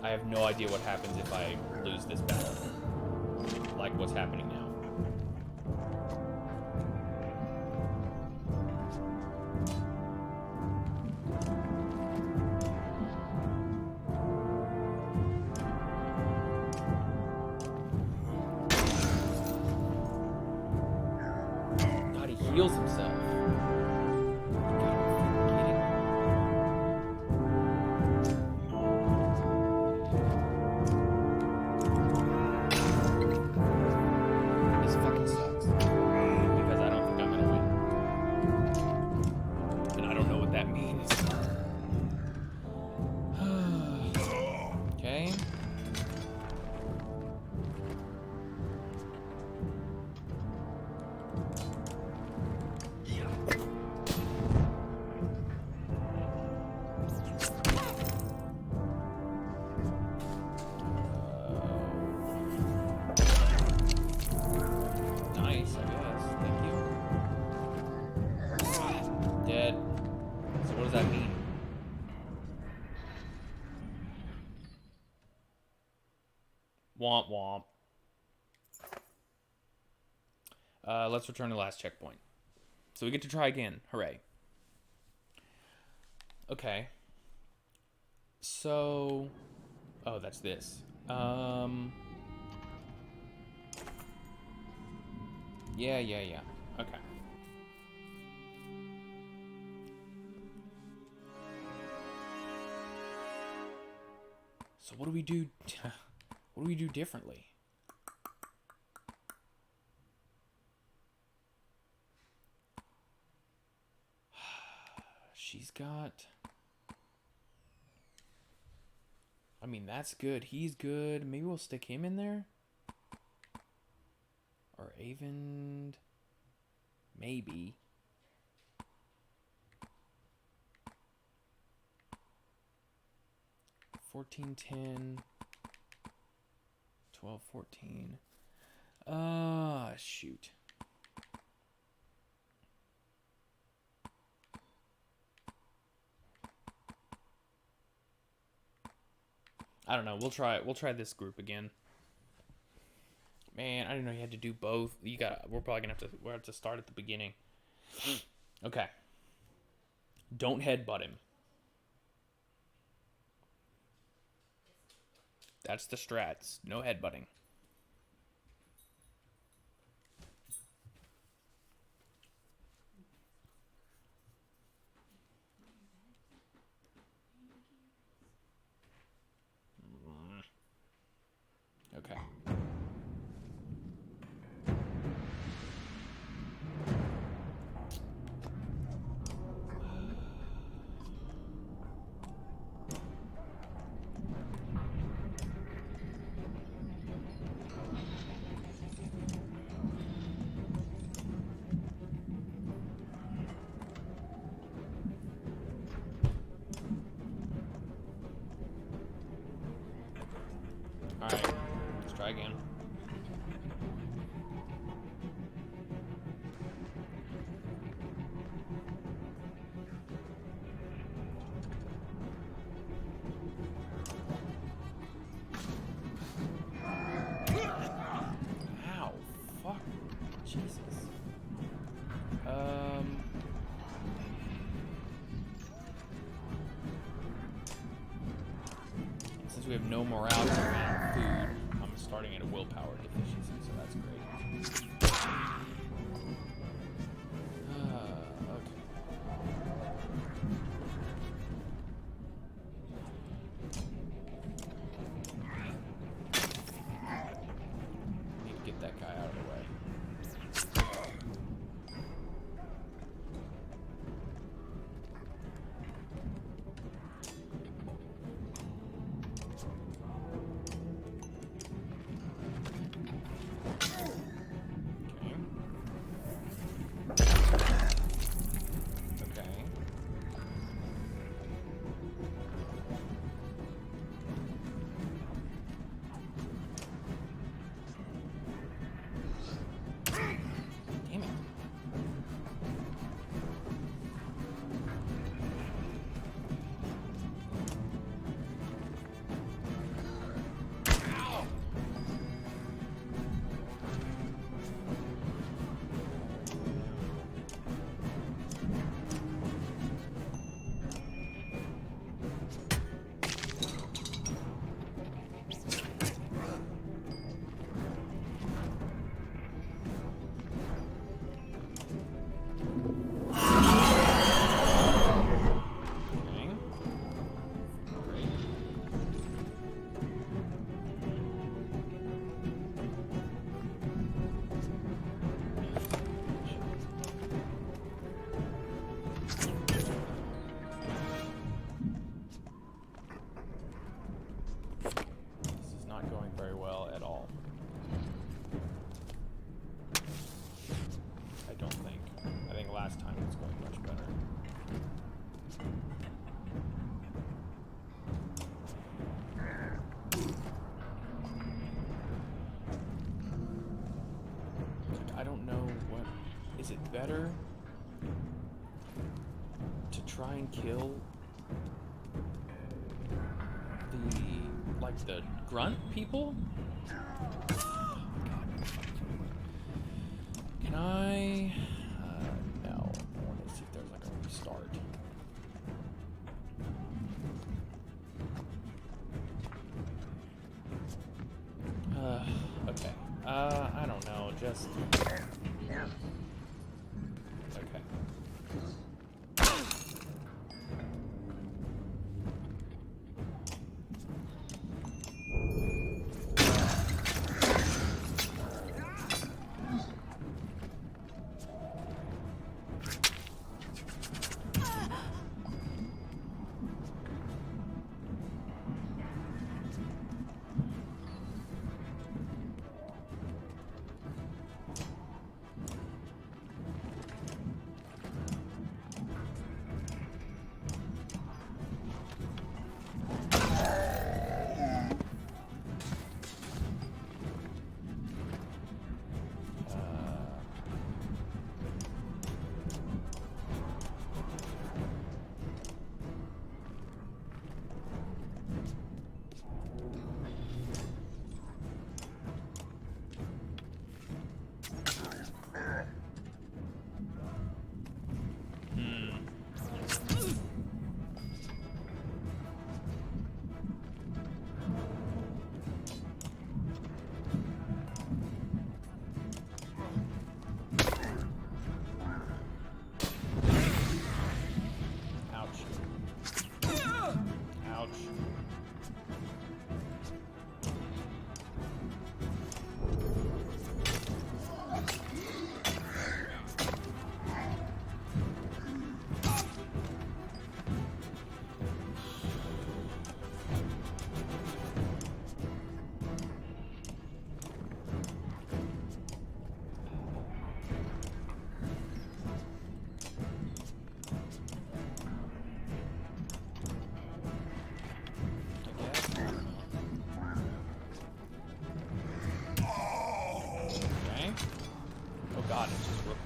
I have no idea what happens if I lose this battle. Like what's happening now. God, he heals himself. God, are you kidding me? This fucking sucks. Because I don't think I'm gonna win. And I don't know what that means. Okay. Nice, I guess. Thank you. Dead. So what does that mean? Womp womp. Let's return to the last checkpoint. So we get to try again. Hooray. Okay. So... Oh, that's this. Yeah. Okay. So what do we do? What do we do differently? She's got... I mean, that's good. He's good. Maybe we'll stick him in there? Or Avon... Maybe. $14.10. $12.14. Shoot. I don't know. We'll try this group again. Man, I didn't know you had to do we're probably gonna have to start at the beginning. Okay. Don't headbutt him. That's the strats. No headbutting. Okay. Alright, let's try again. Ow, fuck. Jesus. Since we have no morale to food, I'm starting at a willpower deficiency, so that's great. Okay. Need to get that guy out of the way. Is it better to try and kill the grunt people? Can I? No. I want to see if there's like a restart. Okay. I don't know. Just. Okay.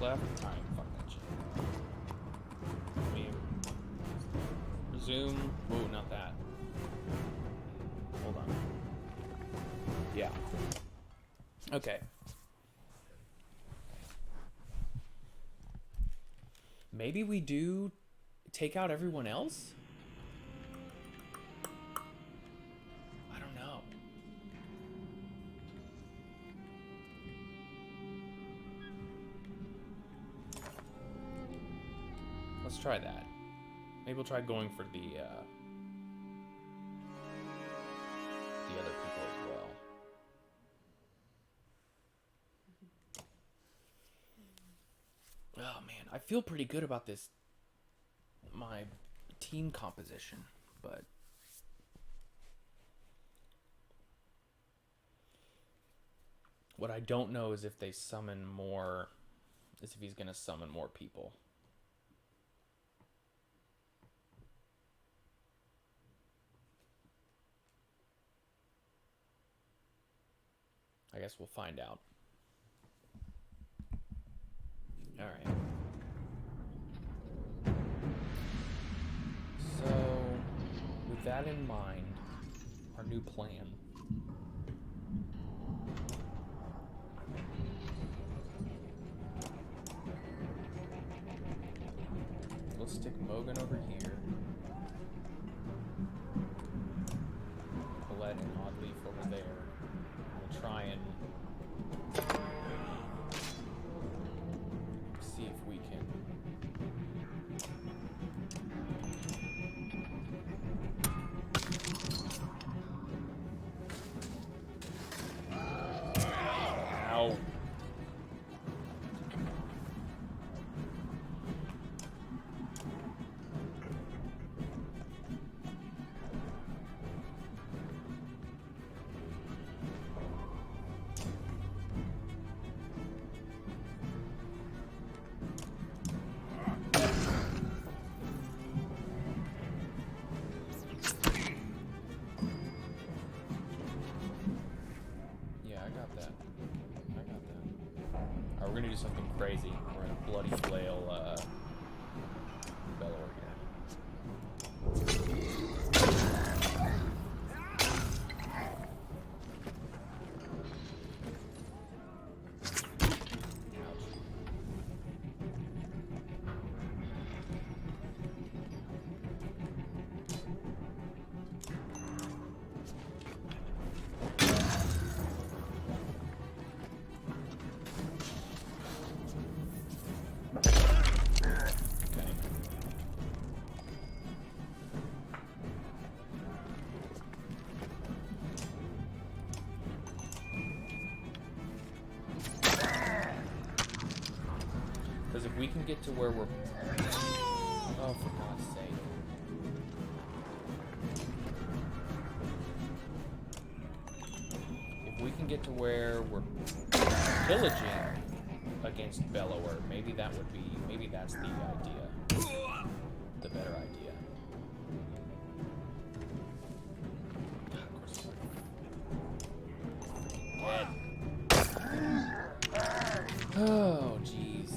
left. Alright, fuck that shit. Let me resume. Whoa, not that. Hold on. Yeah. Okay. Maybe we do take out everyone else? I don't know. Let's try that. Maybe we'll try going for the other people as well. Oh man, I feel pretty good about this, my team composition, but what I don't know is if they summon more, is if he's gonna summon more people. I guess we'll find out. All right. So, with that in mind, our new plan. We'll stick Mogan over here. Colette and Oddleaf over there. We'll try and see if we can ow. We're gonna do something crazy. We're gonna bloody flail Bellower here. Because if we can get to where we're... Oh, for God's sake. If we can get to where we're pillaging against Bellower, maybe that would be... Maybe that's the idea. The better idea. Dead. Oh, jeez.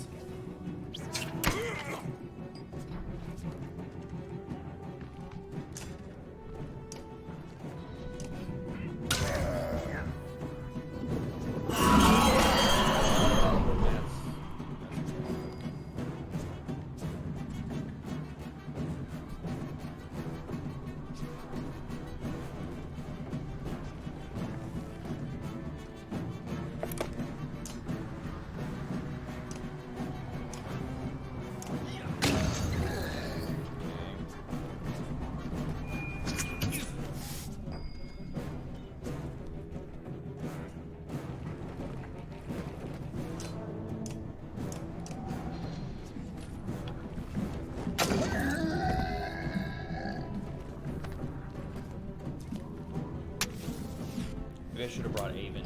Maybe I should have brought Avon.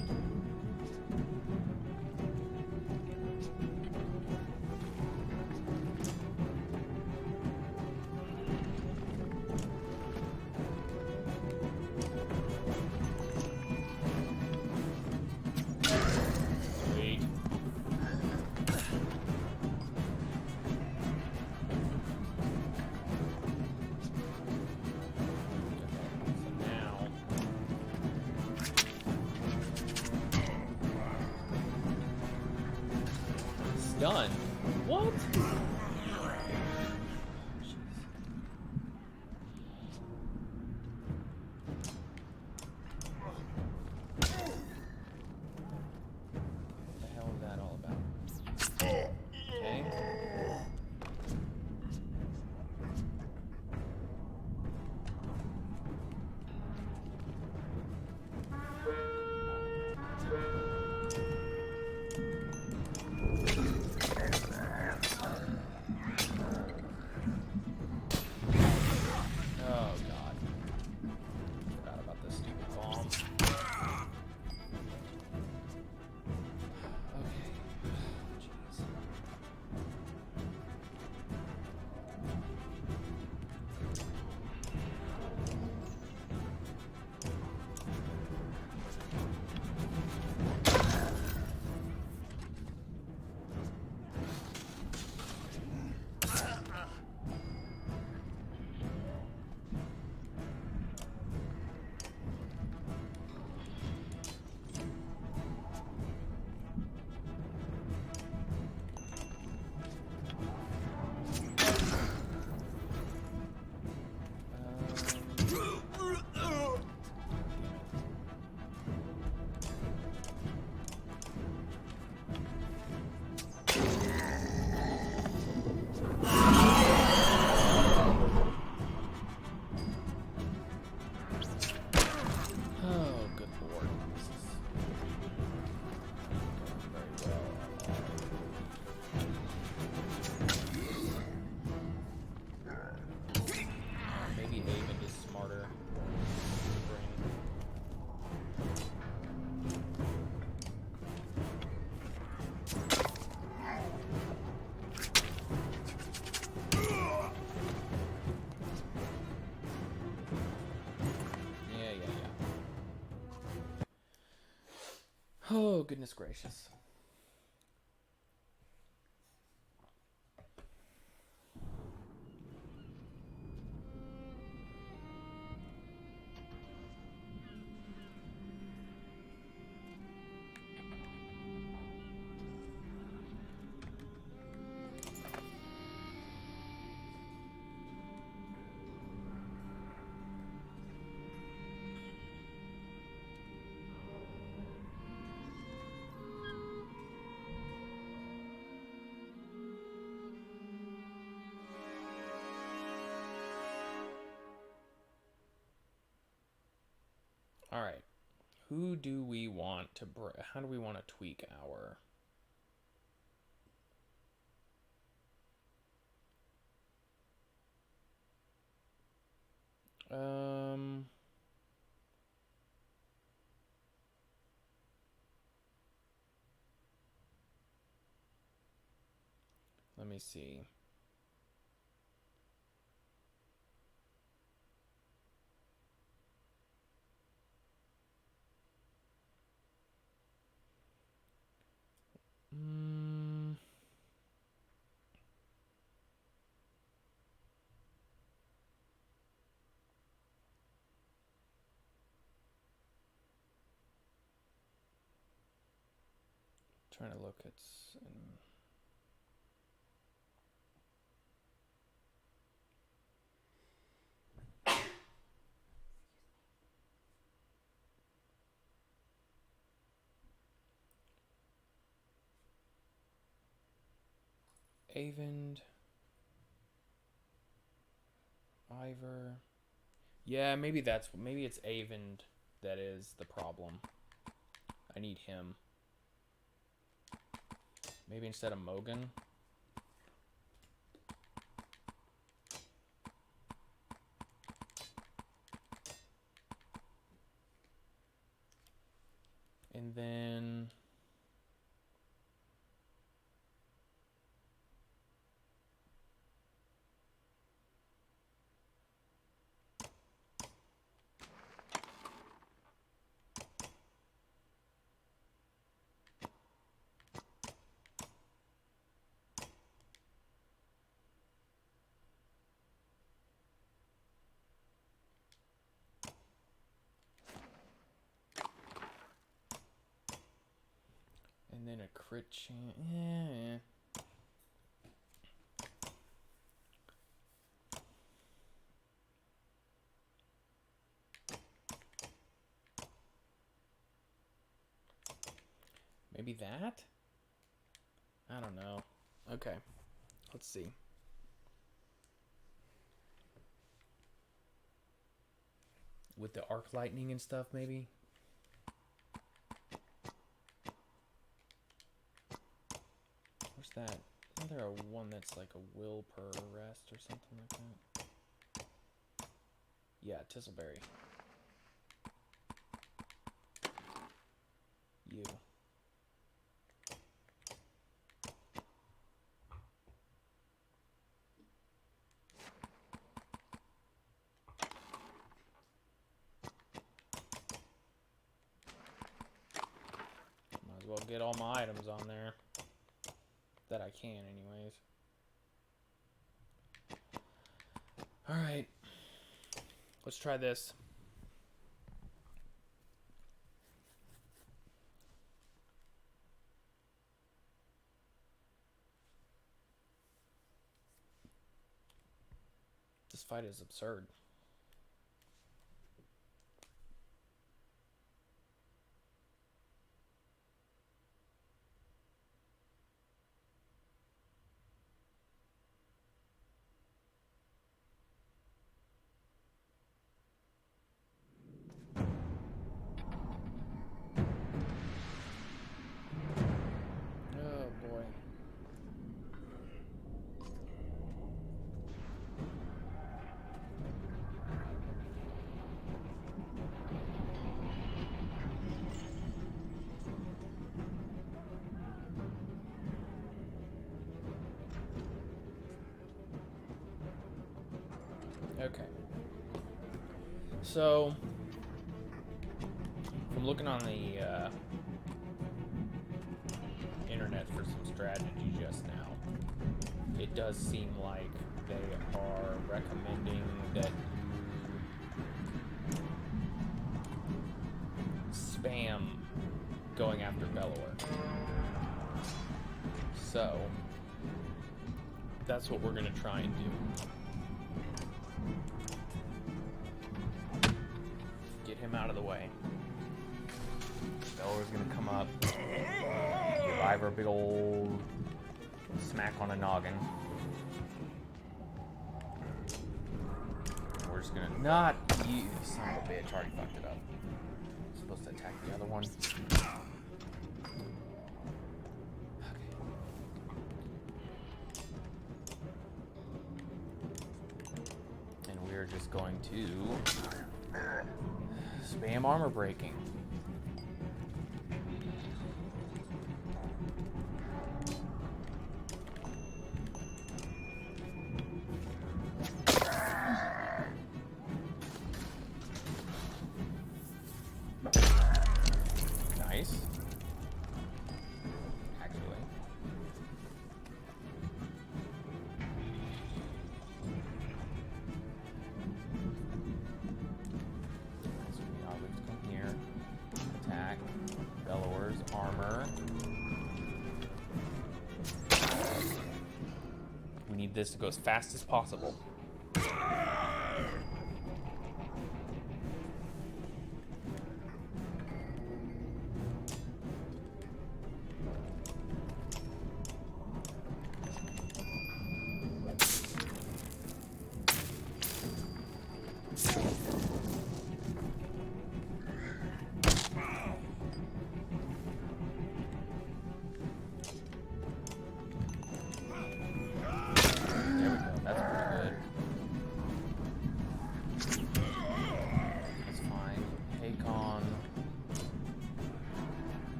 Sweet. done. What? What the hell is that all about? Okay. Oh god. Forgot about this stupid bomb. Okay. Jeez. Oh, good lord. This is going very well. Maybe Haven is smarter. Yeah. Oh, goodness gracious. All right. Who do we want to how do we want to tweak our let me see. Trying to look at Avend, Ivor. Yeah, maybe it's Avend that is the problem. I need him. Maybe instead of Mogan. And then a crit chance. Yeah. Maybe that? I don't know. Okay. Let's see. With the arc lightning and stuff, maybe? Where's that? Isn't there one that's like a will per rest or something like that? Yeah, Tistleberry. You. Might as well get all my items on there. That I can, anyways. Alright. Let's try this. This fight is absurd. Oh boy. Okay. So, from looking on the internet for some strategy just now, it does seem like they are recommending that you spam going after Bellower. So, that's what we're going to try and do. Get him out of the way. Bellower's gonna come up, give Ivor a big old smack on a noggin. We're just gonna not you son of a bitch, already fucked it up. Supposed to attack the other one. Okay. And we're just going to spam armor breaking. Nice. Actually. So we always come here. Attack. Bellower's armor. We need this to go as fast as possible.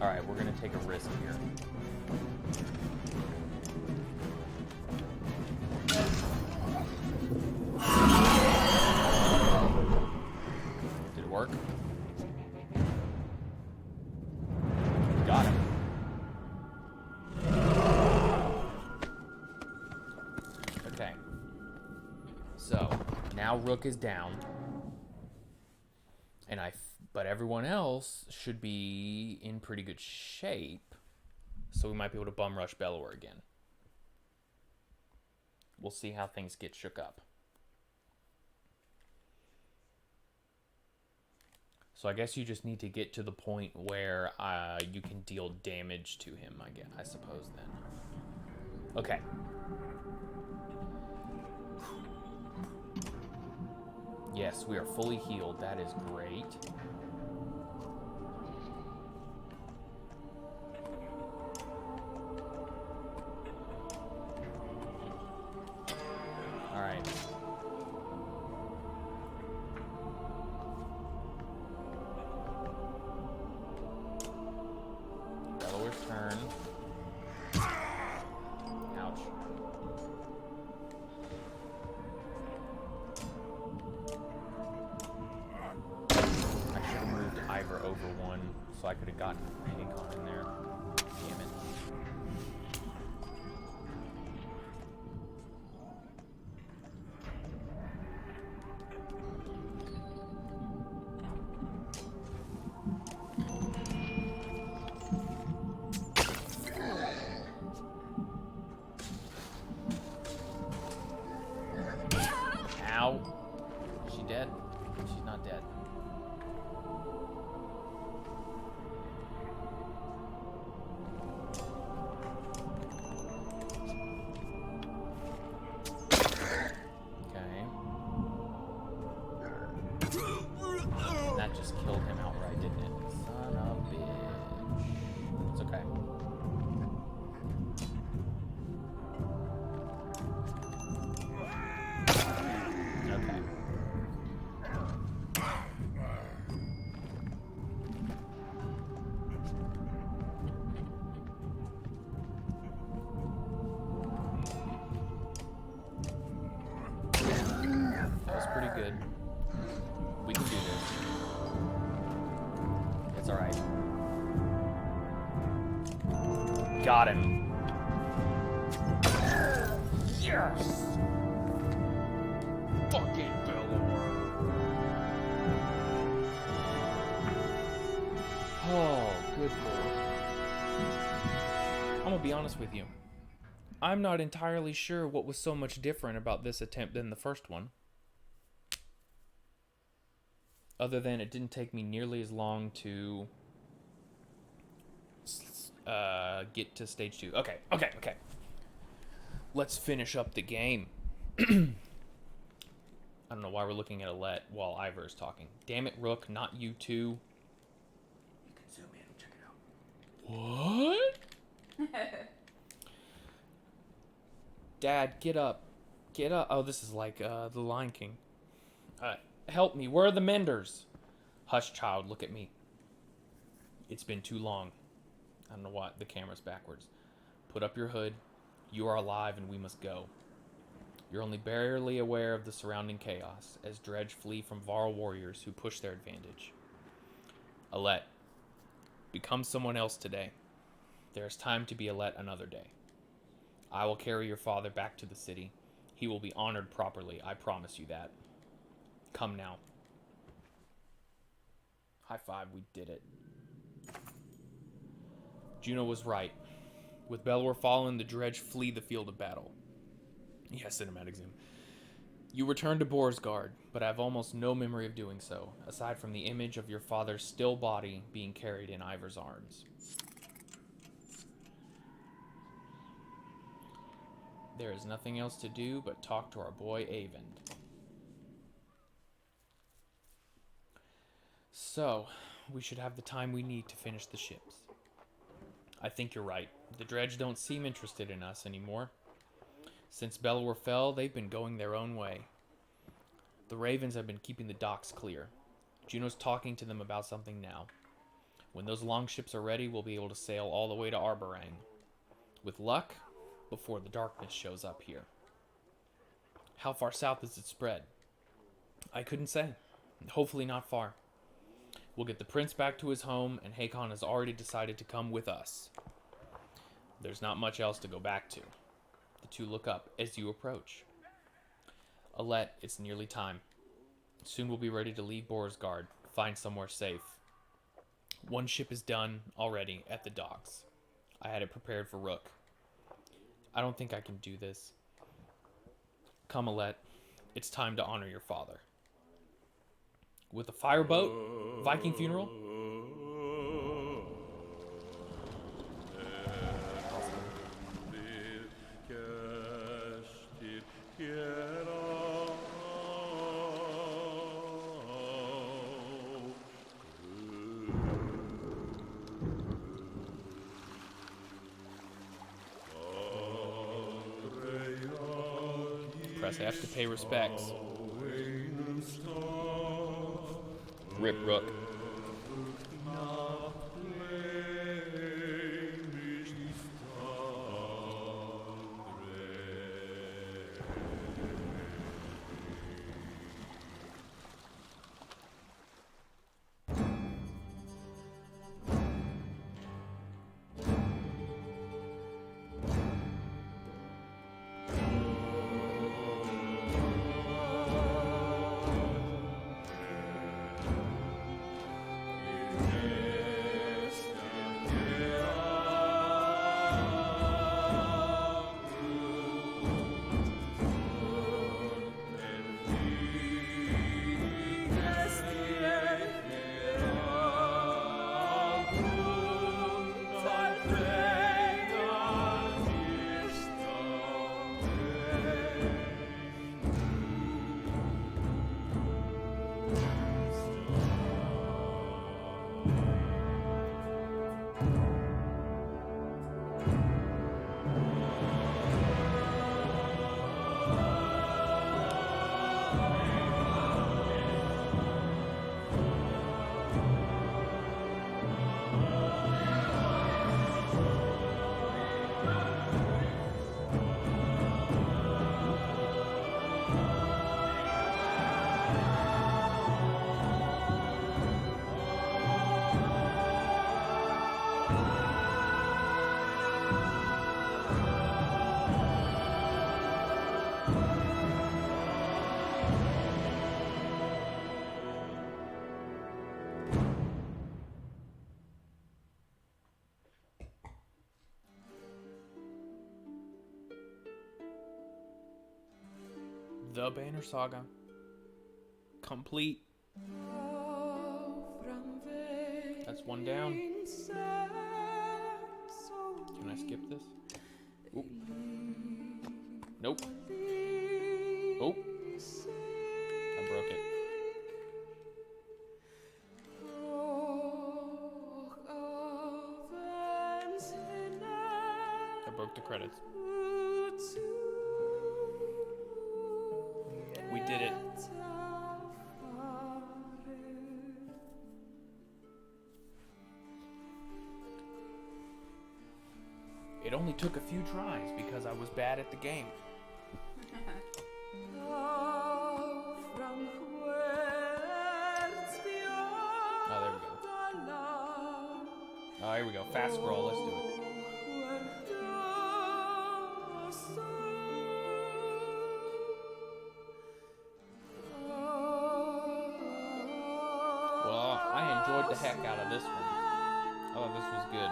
Alright, we're gonna take a risk here. Did it work? Got him. Okay. So, now Rook is down. And but everyone else should be in pretty good shape, so we might be able to bum rush Bellower again. We'll see how things get shook up. So I guess you just need to get to the point where you can deal damage to him, I suppose, then. Okay. Yes, we are fully healed. That is great. Alright. Bellower's turn. Ouch. I should have moved Ivor over one so I could have gotten Hakon in there. Damn it. Ow. Is she dead? She's not dead. Okay. That just killed him outright, didn't it? Son of a bitch. It's okay. Okay. That was pretty good. We can do this. It's alright. Got him. Yes! Fucking Bellower. Oh, good lord. I'm gonna be honest with you. I'm not entirely sure what was so much different about this attempt than the first one. Other than it didn't take me nearly as long to get to stage 2. Okay. Let's finish up the game. I don't know why we're looking at Alette while Ivor is talking. Damn it, Rook, not you too. You can zoom in and check it out. What? Dad, get up. Get up. Oh, this is like the Lion King. Help me. Where are the menders? Hush, child. Look at me. It's been too long. I don't know why. The camera's backwards. Put up your hood. You are alive and we must go. You're only barely aware of the surrounding chaos as Dredge flee from Varl warriors who push their advantage. Alette, become someone else today. There is time to be Alette another day. I will carry your father back to the city. He will be honored properly. I promise you that. Come now. High five, we did it. Juno was right. With Bellower fallen, the Dredge flee the field of battle. Yes, cinematic zoom. You return to Boersgard, but I have almost no memory of doing so, aside from the image of your father's still body being carried in Ivor's arms. There is nothing else to do but talk to our boy Avend. So, we should have the time we need to finish the ships. I think you're right. The Dredge don't seem interested in us anymore. Since Bellower fell, they've been going their own way. The Ravens have been keeping the docks clear. Juno's talking to them about something now. When those longships are ready, we'll be able to sail all the way to Arborang. With luck, before the darkness shows up here. How far south does it spread? I couldn't say. Hopefully not far. We'll get the prince back to his home, and Hakon has already decided to come with us. There's not much else to go back to. The two look up as you approach. Alette, it's nearly time. Soon we'll be ready to leave Boersgard, find somewhere safe. One ship is done already at the docks. I had it prepared for Rook. I don't think I can do this. Camelot, it's time to honor your father. With a fireboat, Viking funeral. Press F to pay respects. Rip Rook. The Banner Saga. Complete. That's one down. Can I skip this? Oop. Nope. Oh. I broke it. I broke the credits. We did it. It only took a few tries because I was bad at the game. Oh, there we go. Oh, here we go. Fast scroll. Let's do it. Well, I enjoyed the heck out of this one. I thought this was good.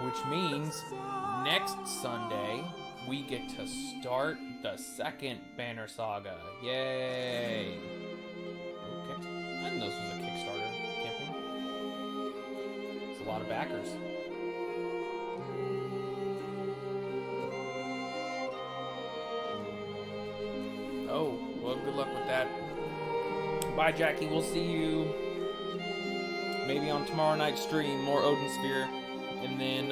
Which means next Sunday we get to start the second Banner Saga. Yay! Okay. I didn't know this was a Kickstarter campaign. It's a lot of backers. Oh, well, good luck with that. Bye, Jackie. We'll see you maybe on tomorrow night's stream. More Odin Sphere. And then,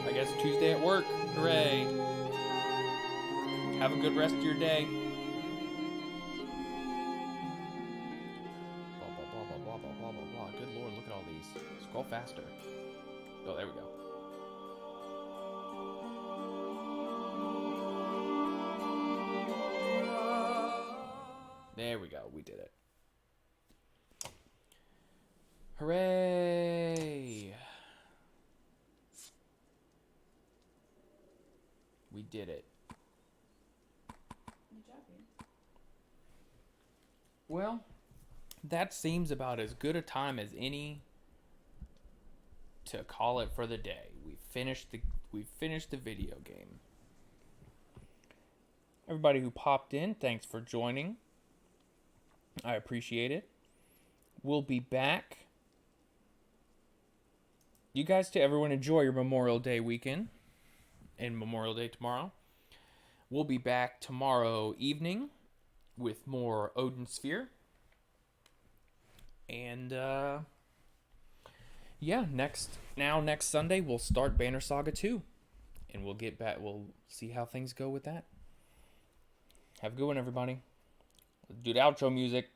I guess Tuesday at work. Hooray. Have a good rest of your day. Blah, blah, blah, blah, blah, blah, blah, blah, blah. Good lord, look at all these. Scroll faster. Oh, there we go. There we go. We did it. Hooray! We did it. Good job, dude. Well, that seems about as good a time as any to call it for the day. We finished the video game. Everybody who popped in, thanks for joining. I appreciate it. We'll be back. You guys, to everyone, enjoy your Memorial Day weekend and Memorial Day tomorrow. We'll be back tomorrow evening with more Odin Sphere. And, yeah, next Sunday we'll start Banner Saga 2. And we'll get back, we'll see how things go with that. Have a good one, everybody. Let's do the outro music.